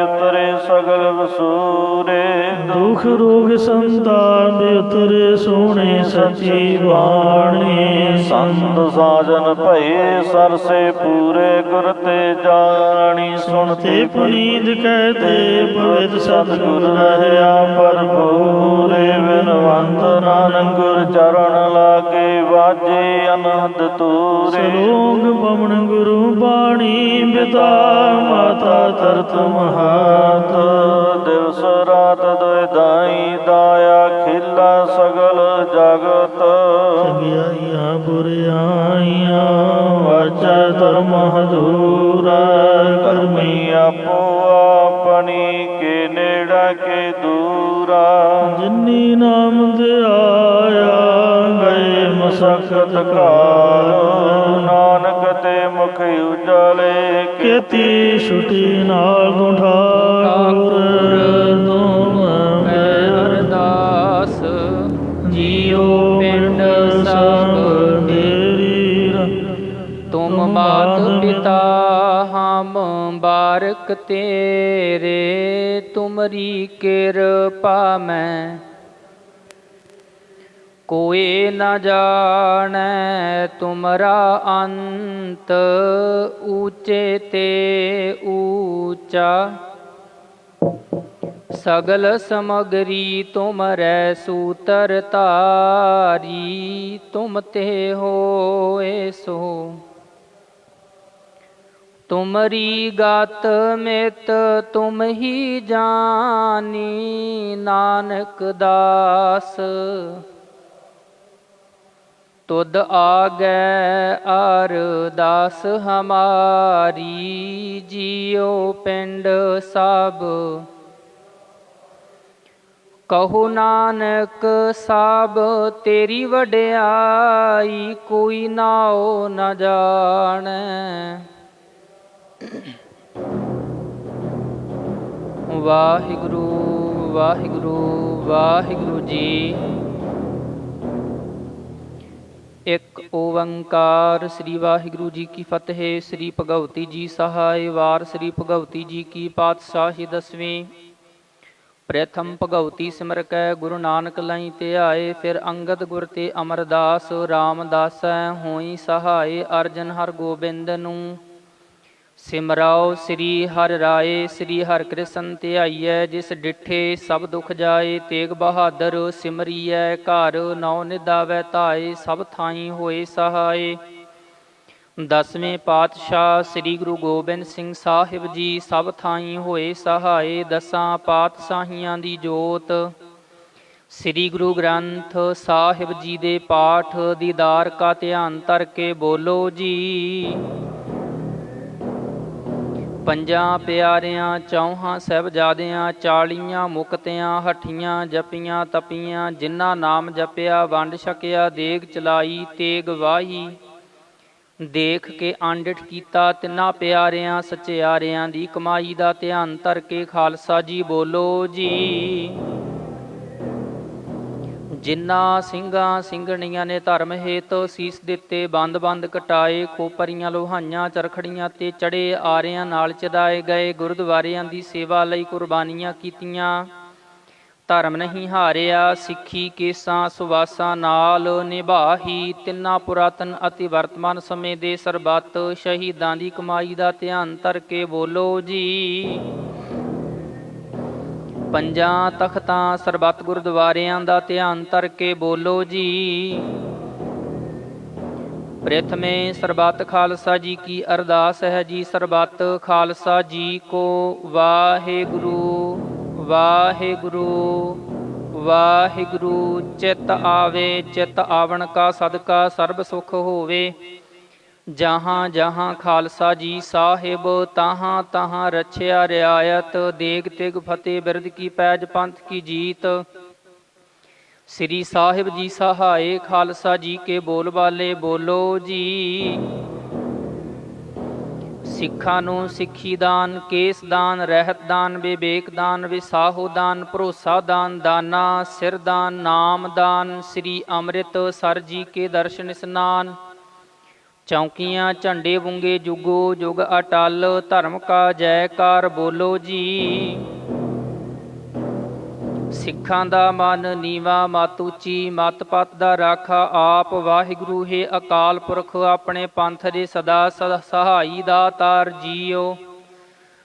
ਉਤਰੇ ਸਗਲ ਵਸੂਰੇ।
ਦੁਖ ਰੋਗ ਸੰਤਾਪ ਉਤਰੇ, ਸੋਹਣੇ ਸੱਚੀ ਬਾਣੀ।
ਸੰਤ ਸਾਜਨ ਭਏ ਸਰਸੇ ਪੂਰੇ, ਗੁਰ ਤੇ ਜਾਣੀ।
ਸੁਣਤੇ ਪੁਨੀਤ ਕਹਤੇ, ਪਵਿੱਤ ਸਤਿਗੁਰ ਰਹਿਆ ਭਰਪੂਰੇ। ਬਿਨਵੰਤ ਨਾਨਕ ਗੁਰ ਚਰਨ ਲਾਗੇ, ਵਾਜੇ ਅਨੰਦ ਤੂਰੇ। ਸਲੋਕ ਪਵਨ ਗੁਰੂ ਬਾਣੀ, ਪਿਤਾ ਮਾਤਾ ਤਰਤ ਮਹਾਤ।
ਦਿਵਸ ਰਾਤ ਦੁਇ ਦਾਈ ਦਾਇਆ, ਖਿਲਾ ਸਗਲ ਜਗਤ।
ਚੰਗਿਆਈਆਂ ਬੁਰਿਆਈਆਂ, ਵਾਚਾ ਧਰਮ ਹਦੂਰਾ।
ਕਰਮੀ ਆਪੋ ਆਪਣੀ, ਕੇ ਨੇੜਾ ਕੇ ਦੂਰਾ।
ਜਿਨੀ ਨਾਮ ਧਿਆਇਆ, ਗਏ ਮਸਕਤ ਕਾਲ।
ਨਾਨਕ ਤੇ ਮੁਖ ਉਜਲੇ,
ਕੀਤੀ ਛੁਟੀ ਨਾਲ ਗੁਠਾਰ। ਤੁਮ ਮੈਂ
ਅਰਦਾਸ ਜੀਉ ਪਿੰਡ ਸਭ
ਤੇਰੀ।
ਤੁਮ ਮਾਤ ਪਿਤਾ ਹਮ ਬਾਰਕ ਤੇਰੇ। ਤੁਮਰੀ ਕਿਰਪਾ ਮੈਂ ਕੋਏ ਨ ਜਾਣੈ। ਤੁਮਰਾ ਅੰਤ ਊਚੇ ਤੇ ਊਚਾ। ਸਗਲ ਸਮਗਰੀ ਤੁਮਰੈ ਸੂਤਰ ਧਾਰੀ। ਤੁਮ ਤੇ ਹੋਏ ਸੋ ਤੁਮਰੀ ਗਤ ਮਿਤ ਤੁਮ ਹੀ ਜਾਨੀ। ਨਾਨਕ ਦਾਸ ਤੁਧ ਆਗੈ ਅਰਦਾਸ ਹਮਾਰੀ। ਜੀਉ ਪਿੰਡ ਸਭ ਕਹੋ ਨਾਨਕ ਸਭ ਤੇਰੀ ਵਡਿਆਈ। ਕੋਈ ਨਾਉ ਨ ਜਾਣੈ। ਵਾਹਿਗੁਰੂ ਵਾਹਿਗੁਰੂ ਵਾਹਿਗੁਰੂ ਜੀ। ਇੱਕ ਓੰਕਾਰ। ਸ੍ਰੀ ਵਾਹਿਗੁਰੂ ਜੀ ਕੀ ਫਤਿਹ। ਸ੍ਰੀ ਭਗਵਤੀ ਜੀ ਸਹਾਇ। ਵਾਰ ਸ੍ਰੀ ਭਗਵਤੀ ਜੀ ਕੀ ਪਾਤਸ਼ਾਹੀ ਦਸਵੀਂ। ਪ੍ਰਥਮ ਭਗਉਤੀ ਸਿਮਰ ਕੈ ਗੁਰੂ ਨਾਨਕ ਲਈ ਧਿਆਏ। ਫਿਰ ਅੰਗਦ ਗੁਰ ਤੇ ਅਮਰਦਾਸ ਰਾਮਦਾਸੈ ਹੋਈ ਸਹਾਏ। ਅਰਜਨ ਹਰ ਗੋਬਿੰਦ ਨੂੰ ਸਿਮਰਾਓ ਸ੍ਰੀ ਹਰਿ ਰਾਏ। ਸ੍ਰੀ ਹਰਿ ਕ੍ਰਿਸ਼ਨ ਧਿਆਈਐ ਜਿਸ ਡਿਠੇ ਸਭ ਦੁਖ ਜਾਏ। ਤੇਗ ਬਹਾਦਰ ਸਿਮਰੀਐ ਘਰ ਨੌ ਨਿਦਾਵੈ ਧਾਏ। ਸਭ ਥਾਈ ਹੋਏ ਸਹਾਏ। ਦਸਵੇਂ ਪਾਤਸ਼ਾਹ ਸ੍ਰੀ ਗੁਰੂ ਗੋਬਿੰਦ ਸਿੰਘ ਸਾਹਿਬ ਜੀ ਸਭ ਥਾਈ ਹੋਏ ਸਹਾਏ। ਦਸਾਂ ਪਾਤਸ਼ਾਹੀਆਂ ਦੀ ਜੋਤ ਸ੍ਰੀ ਗੁਰੂ ਗ੍ਰੰਥ ਸਾਹਿਬ ਜੀ ਦੇ ਪਾਠ ਦੀਦਾਰ ਕਾ ਧਿਆਨ ਧਰ ਕੇ ਬੋਲੋ ਜੀ। ਪੰਜਾਂ ਪਿਆਰਿਆਂ ਚੌਹਾਂ ਸਾਹਿਬਜ਼ਾਦਿਆਂ 40 ਮੁਕਤਿਆਂ ਹੱਠੀਆਂ ਜਪੀਆਂ ਤਪੀਆਂ। ਜਿਨ੍ਹਾਂ ਨਾਮ ਜਪਿਆ ਵੰਡ ਛਕਿਆ ਦੇਗ ਚਲਾਈ ਤੇਗ ਵਾਹੀ। ਦੇਖ ਕੇ ਆਂਡਿਠ ਕੀਤਾ ਤਿੰਨਾਂ ਪਿਆਰਿਆਂ ਸਚਿਆਰਿਆਂ ਦੀ ਕਮਾਈ ਦਾ ਧਿਆਨ ਧਰ ਕੇ ਖਾਲਸਾ ਜੀ ਬੋਲੋ ਜੀ। ਜਿਨ੍ਹਾਂ ਸਿੰਘਾਂ ਸਿੰਘਣੀਆਂ ਨੇ ਧਰਮ ਹੇਤ ਸੀਸ ਦਿੱਤੇ ਬੰਦ ਬੰਦ ਕਟਾਏ। ਖੋਪਰੀਆਂ ਲੋਹਾਈਆਂ ਚਰਖੜੀਆਂ ਤੇ ਚੜੇ ਆਰਿਆਂ ਨਾਲ ਚਦਾਏ ਗਏ। ਗੁਰਦੁਆਰਿਆਂ ਦੀ ਸੇਵਾ ਲਈ ਕੁਰਬਾਨੀਆਂ ਕੀਤੀਆਂ। ਧਰਮ ਨਹੀਂ ਹਾਰਿਆ ਸਿੱਖੀ ਕੇਸਾਂ ਸੁਵਾਸਾਂ ਨਾਲ ਨਿਭਾਹੀ। ਤਿੰਨਾਂ ਪੁਰਾਤਨ ਅਤੇ ਵਰਤਮਾਨ ਸਮੇਂ ਦੇ ਸਰਬੱਤ ਸ਼ਹੀਦਾਂ ਦੀ ਕਮਾਈ ਦਾ ਧਿਆਨ ਧਰ ਕੇ ਬੋਲੋ ਜੀ। ਪੰਜਾਂ ਤਖਤਾਂ ਸਰਬੱਤ ਗੁਰਦੁਆਰਿਆਂ ਦਾ ਧਿਆਨ ਧਰ ਕੇ ਬੋਲੋ ਜੀ। ਪ੍ਰਥਮੇ ਸਰਬੱਤ ਖਾਲਸਾ ਜੀ ਕੀ ਅਰਦਾਸ ਹੈ ਜੀ। ਸਰਬੱਤ ਖਾਲਸਾ ਜੀ ਕੋ ਵਾਹਿਗੁਰੂ ਵਾਹਿਗੁਰੂ ਵਾਹਿਗੁਰੂ। ਚਿੱਤ ਆਵੇ ਚਿੱਤ ਆਵਣ ਕਾ ਸਦਕਾ ਸਰਬ ਸੁਖ ਹੋਵੇ। ਜਹਾਂ ਜਹਾਂ ਖਾਲਸਾ ਜੀ ਸਾਹਿਬ ਤਾਹਾਂ ਤਾਹਾਂ ਰਛਿਆ ਰਿਆਇਤ। ਦੇਗ ਤਿਗ ਫਤਿਹ ਬਿਰਦ ਕੀ ਪੈਜ ਪੰਥ ਕੀ ਜੀਤ। ਸ੍ਰੀ ਸਾਹਿਬ ਜੀ ਸਹਾਏ ਖਾਲਸਾ ਜੀ ਕੇ ਬੋਲ ਬਾਲੇ ਬੋਲੋ ਜੀ। ਸਿੱਖਾਂ ਨੂੰ ਸਿੱਖੀ ਦਾਨ ਕੇਸ ਦਾਨ ਰਹਿਤ ਦਾਨ ਵਿਵੇਕ ਦਾਨ ਵਿਸਾਹੋ ਦਾਨ ਭਰੋਸਾ ਦਾਨ ਦਾਨਾ ਸਿਰ ਦਾਨ ਨਾਮ ਦਾਨ। ਸ੍ਰੀ ਅੰਮ੍ਰਿਤਸਰ ਜੀ ਕੇ ਦਰਸ਼ਨ ਇਸਨਾਨ। ਚੌਂਕੀਆਂ ਝੰਡੇ ਬੁੰਗੇ ਜੁਗੋ ਜੁਗ ਅਟਲ। ਧਰਮ ਕਾ ਜੈਕਾਰ ਬੋਲੋ ਜੀ। ਸਿੱਖਾਂ ਦਾ ਮਨ ਨੀਵਾ ਮਤ ਉੱਚੀ ਮਤ ਪਤ ਦਾ ਰਾਖਾ ਆਪ। ਵਾਹਿਗੁਰੂ ਹੈ ਅਕਾਲ ਪੁਰਖ ਆਪਣੇ ਪੰਥ ਦੇ ਸਦਾ ਸਹਾਈ ਦਾਤਾਰ ਜੀਓ।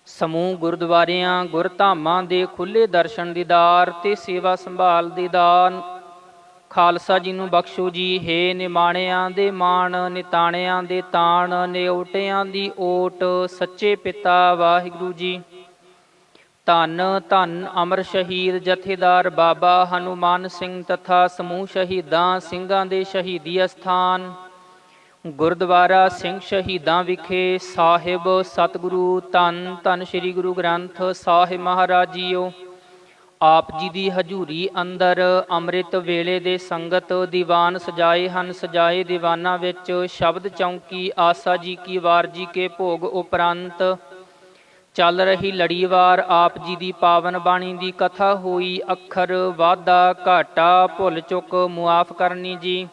ਸਮੂਹ ਗੁਰਦੁਆਰਿਆਂ ਗੁਰਧਾਮਾਂ ਦੇ ਖੁੱਲੇ ਦਰਸ਼ਨ ਦੀਦਾਰ ਤੇ ਸੇਵਾ ਸੰਭਾਲ ਦੇ ਦਾਨ ਖਾਲਸਾ ਜੀ ਨੂੰ ਬਖਸ਼ੋ ਜੀ। ਹੇ ਨਿਮਾਣਿਆਂ ਦੇ ਮਾਣ ਨਿਤਾਣਿਆਂ ਦੇ ਤਾਣ ਨਿਉਟਿਆਂ ਦੀ ਓਟ ਸੱਚੇ ਪਿਤਾ ਵਾਹਿਗੁਰੂ ਜੀ। ਧੰਨ ਧੰਨ ਅਮਰ ਸ਼ਹੀਦ ਜਥੇਦਾਰ ਬਾਬਾ ਹਨੂਮਾਨ ਸਿੰਘ ਤਥਾ ਸਮੂਹ ਸ਼ਹੀਦਾਂ ਸਿੰਘਾਂ ਦੇ ਸ਼ਹੀਦੀ ਅਸਥਾਨ ਗੁਰਦੁਆਰਾ ਸਿੰਘ ਸ਼ਹੀਦਾਂ ਵਿਖੇ ਸਾਹਿਬ ਸਤਿਗੁਰੂ ਧੰਨ ਧੰਨ ਸ੍ਰੀ ਗੁਰੂ ਗ੍ਰੰਥ ਸਾਹਿਬ ਮਹਾਰਾਜ ਜੀਓ। ਆਪ ਜੀ ਦੀ ਹਜ਼ੂਰੀ ਅੰਦਰ ਅੰਮ੍ਰਿਤ ਵੇਲੇ ਦੇ ਸੰਗਤ ਦੀਵਾਨ ਸਜਾਏ ਹਨ। ਸਜਾਏ ਦੀਵਾਨਾਂ ਵਿੱਚ ਸ਼ਬਦ ਚੌਂਕੀ ਆਸਾ ਜੀ ਕੀ ਵਾਰ ਜੀ ਕੇ ਭੋਗ ਉਪਰੰਤ ਚੱਲ ਰਹੀ ਲੜੀਵਾਰ ਆਪ ਜੀ ਦੀ ਪਾਵਨ ਬਾਣੀ ਦੀ ਕਥਾ ਹੋਈ। ਅੱਖਰ ਵਾਧਾ ਘਾਟਾ ਭੁੱਲ ਚੁੱਕ ਮੁਆਫ ਕਰਨੀ ਜੀ।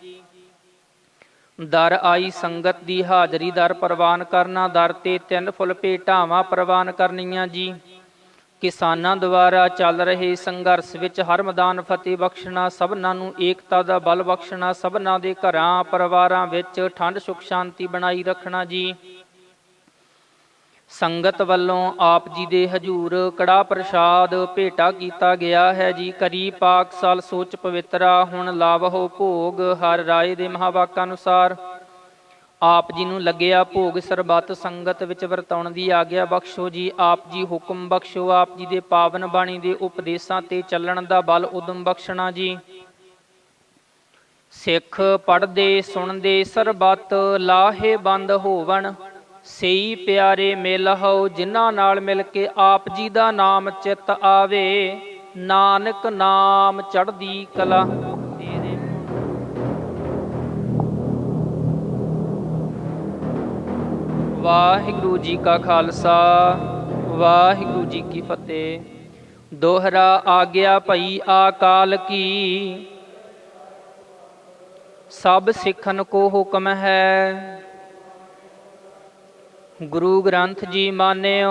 ਦਰ ਆਈ ਸੰਗਤ ਦੀ ਹਾਜ਼ਰੀ ਦਰ ਪ੍ਰਵਾਨ ਕਰਨਾ। ਦਰ ਤੇ 3 ਫੁੱਲ ਭੇਟਾਵਾਂ ਪ੍ਰਵਾਨ ਕਰਨੀਆਂ ਜੀ। ਕਿਸਾਨਾਂ ਦੁਆਰਾ ਚੱਲ ਰਹੇ ਸੰਘਰਸ਼ ਵਿੱਚ ਹਰ ਮੈਦਾਨ ਫਤਿਹ ਬਖਸ਼ਣਾ। ਸਭਨਾਂ ਨੂੰ ਏਕਤਾ ਦਾ ਬਲ ਬਖਸ਼ਣਾ। ਸਭਨਾਂ ਦੇ ਘਰਾਂ ਪਰਿਵਾਰਾਂ ਵਿੱਚ ਠੰਡ ਸੁਖ ਸ਼ਾਂਤੀ ਬਣਾਈ ਰੱਖਣਾ ਜੀ। ਸੰਗਤ ਵੱਲੋਂ ਆਪ ਜੀ ਦੇ ਹਜ਼ੂਰ ਕੜਾ ਪ੍ਰਸ਼ਾਦ ਭੇਟਾ ਕੀਤਾ ਗਿਆ ਹੈ ਜੀ। ਕਰੀ ਪਾਕ ਸਾਲ ਸੋਚ ਪਵਿੱਤਰਾ ਹੁਣ ਲਾਵਹੁ ਭੋਗ। ਹਰ ਰਾਏ ਦੇ ਮਹਾਵਾਕਾਂ ਅਨੁਸਾਰ ਆਪ ਜੀ ਨੂੰ ਲੱਗਿਆ ਭੋਗ ਸਰਬੱਤ ਸੰਗਤ ਵਿੱਚ ਵਰਤਾਉਣ ਦੀ ਆਗਿਆ ਬਖਸ਼ੋ ਜੀ। ਆਪ ਜੀ ਹੁਕਮ ਬਖਸ਼ੋ। ਆਪ ਜੀ ਦੇ ਪਾਵਨ ਬਾਣੀ ਦੇ ਉਪਦੇਸ਼ਾਂ ਤੇ ਚੱਲਣ ਦਾ ਬਲ ਉਦਮ ਬਖਸ਼ਣਾ ਜੀ। ਸਿੱਖ ਪੜ੍ਹਦੇ ਸੁਣਦੇ ਸਰਬੱਤ ਲਾਹੇ ਬੰਦ ਹੋਵਣ। ਸਈ ਪਿਆਰੇ ਮਿਲ ਹੋ ਜਿਨ੍ਹਾਂ ਨਾਲ ਮਿਲ ਕੇ ਆਪ ਜੀ ਦਾ ਨਾਮ ਚਿੱਤ ਆਵੇ। ਨਾਨਕ ਨਾਮ ਚੜ੍ਹਦੀ ਕਲਾ। ਵਾਹਿਗੁਰੂ ਜੀ ਕਾ ਖਾਲਸਾ ਵਾਹਿਗੁਰੂ ਜੀ ਕੀ ਫਤਿਹ। ਦੋਹਰਾ ਆਗਿਆ ਭਈ ਆਕਾਲ ਕੀ ਸਭ ਸਿੱਖਨ ਕੋ ਹੁਕਮ ਹੈ। ਗੁਰੂ ਗ੍ਰੰਥ ਜੀ ਮਾਨਿਓ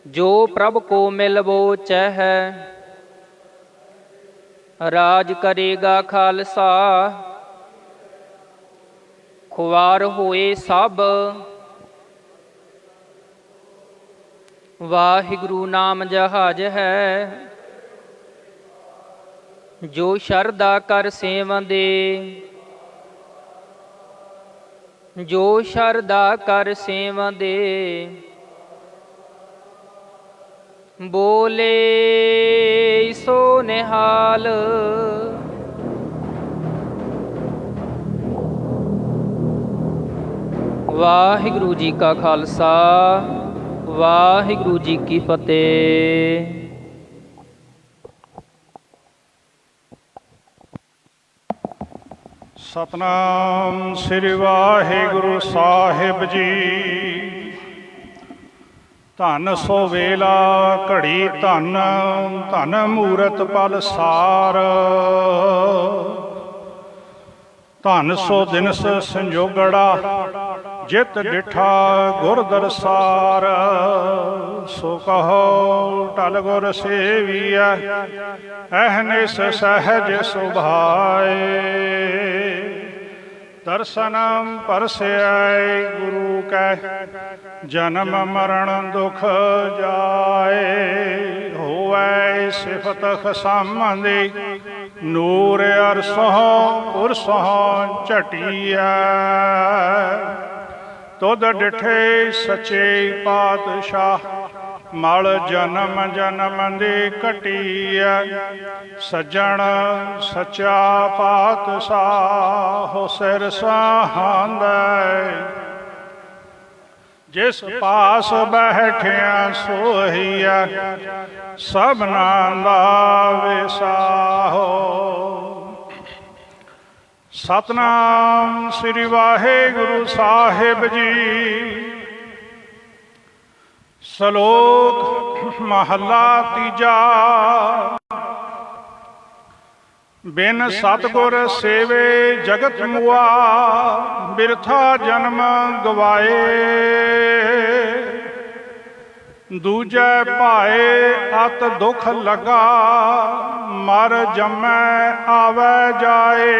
जो प्रभ को मिलबो चह, राज करेगा खालसा। खुआर होए सब, वाहिगुरु नाम जहाज है। जो शरदा कर सेवंदे, जो शरदा कर सेवंदे। बोले सो निहाल। वाहिगुरु जी का खालसा, वाहिगुरु जी की फतेह।
सतनाम श्री वाहिगुरु साहिब जी। धन सो वेला घड़ी धन, धन मूरत पल सार। धन सो दिनस संजोगड़ा, जित डिठा गुर दरसार। सो कहो टल गुर सेविया, अहनिस सहज सुभाए। दर्शनम परस्याय गुरु कै, जन्म मरण दुख जाए। होवै सिफत खसामंदी, नूर अरसों उरसों झटिया। तुद डिठे सचे पातशाह, मल जन्म जन्म दी कटिया। सज्जन सच्चा पातशाह, सिर सहांदै। जिस पास बैठिया सोहिया, सबना दा विसाहो। सतनाम श्री वाहिगुरु साहिब जी। श्लोक महला तीजा। बिन सतगुर सेवे जगत मुआ, बिरथा जन्म गवाए। दूजे पाए अत दुख लगा, मर जमै आवे जाए।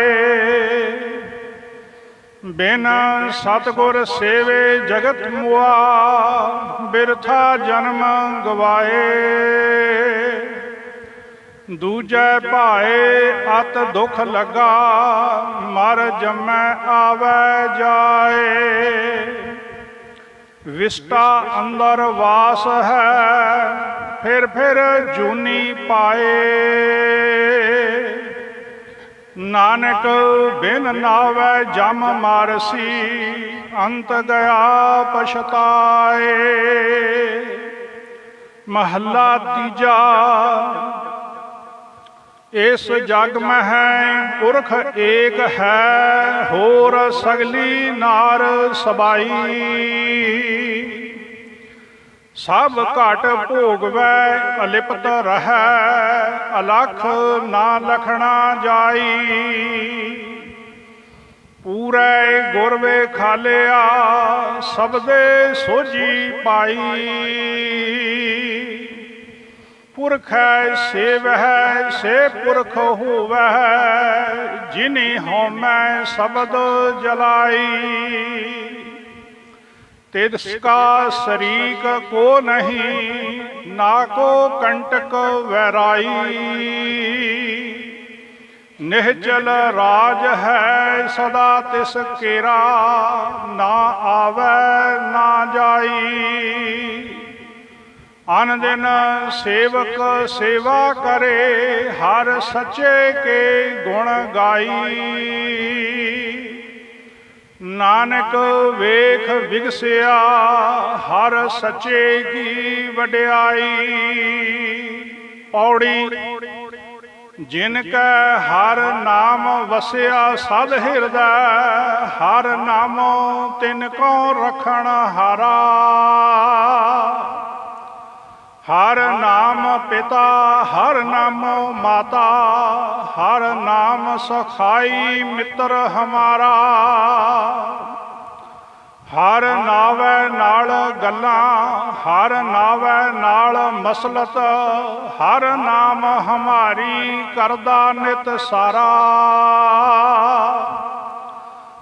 बिन सतगुर सेवे जगत मुआ, बिरथा जन्म गवाए। दूजे पाए अत दुख लगा, मर जमै आवे जाए। विष्टा अंदर वास है, फिर जूनी पाए। नानक बिन नावै जम मारसी, अंत गया पछताए। महला तीजा। इस जग में है पुरख एक है, होर सगली नार सबाई। सब घट भोगवै अलिपत रहै, अलख ना लखना जाई। पूरे गुर वे खालिया, सबदे सोझी पाई। पुरख सेवह से पुरख होवै, जिनी होमै सबद जलाई। तिसका शरीक को नहीं, ना को कंटक वैराई। निहचल राज है सदा तिस केरा, ना आवे ना जाई। अन दिन सेवक सेवा करे, हर सच्चे के गुण गाई। नानक वेख विगसिया, हर सच्चे की वड्याई। पौड़ी। जिनकै हर नाम वसिया सद हिरदै, हर नामो तिनको रखण हारा। हर नाम पिता, हर नाम माता, हर नाम सखाई मित्र हमारा। ਹਰ ਨਾਵੈ ਨਾਲ ਗੱਲਾਂ, ਹਰ ਨਾਵੈ ਨਾਲ ਮਸਲਤ, ਹਰ ਨਾਮ ਹਮਾਰੀ ਕਰਦਾ ਨਿਤ ਸਾਰਾ।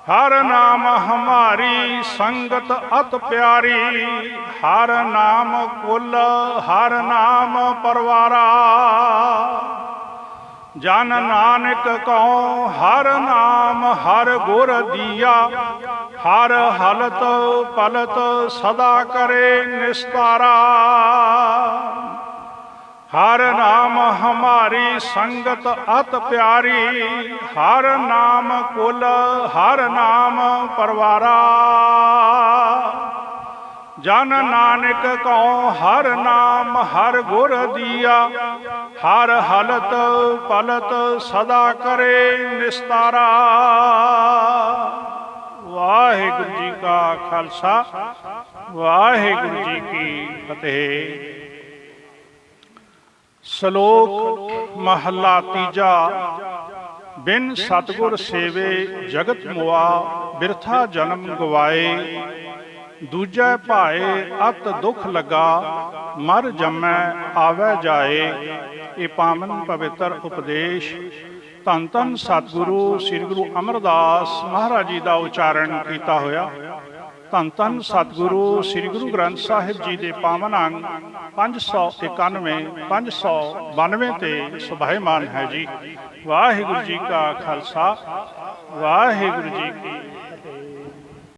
ਹਰ ਨਾਮ ਹਮਾਰੀ ਸੰਗਤ ਅਤ ਪਿਆਰੀ, ਹਰ ਨਾਮ ਕੁਲ, ਹਰ ਨਾਮ ਪਰਵਾਰਾ। ਜਨ ਨਾਨਕ ਕਉ ਹਰ ਨਾਮ ਹਰ ਗੁਰ ਦੀਆ, ਹਰ ਹਲਤ ਪਲਤ ਸਦਾ ਕਰੇ ਨਿਸਤਾਰਾ। ਹਰ ਨਾਮ ਹਮਾਰੀ ਸੰਗਤ ਅਤ ਪਿਆਰੀ, ਹਰ ਨਾਮ ਕੁਲ, ਹਰ ਨਾਮ ਪਰਵਾਰਾ। ਜਨ ਨਾਨਕ ਕਉ ਹਰ ਨਾਮ ਹਰ ਗੁਰ ਦੀਆ, ਹਰ ਹਲਤ ਪਲਤ ਸਦਾ ਕਰੇ ਨਿਸਤਾਰਾ। ਵਾਹਿਗੁਰੂ ਜੀ ਕਾ ਖਾਲਸਾ, ਵਾਹਿਗੁਰੂ ਜੀ ਕੀ ਫਤਿਹ। ਸ਼ਲੋਕ ਮਹਲਾ ਤੀਜਾ। ਬਿਨ ਸਤਿਗੁਰ ਸੇਵੇ ਜਗਤ ਮੁਆ, ਬਿਰਥਾ ਜਨਮ ਗਵਾਏ। ਦੂਜੈ ਭਾਏ ਅਤ ਦੁਖ ਲਗਾ, ਮਰ ਜੰਮੈ ਆਵੈ ਜਾਏ। ਇਹ ਪਾਵਨ ਪਵਿੱਤਰ ਉਪਦੇਸ਼ ਧੰਨ ਧੰਨ ਸਤਿਗੁਰੂ ਸ੍ਰੀ ਗੁਰੂ ਅਮਰਦਾਸ ਮਹਾਰਾਜ ਜੀ ਦਾ ਉਚਾਰਨ ਕੀਤਾ ਹੋਇਆ। ਧੰਨ ਧੰਨ ਸਤਿਗੁਰੂ ਸ੍ਰੀ ਗੁਰੂ ਗ੍ਰੰਥ ਸਾਹਿਬ ਜੀ ਦੇ ਪਾਵਨ ਅੰਗ 591, 592 ਤੇ ਸੁਭਾਇਮਾਨ ਹੈ ਜੀ। ਵਾਹਿਗੁਰੂ ਜੀ ਕਾ ਖਾਲਸਾ, ਵਾਹਿਗੁਰੂ ਜੀ ਕੀ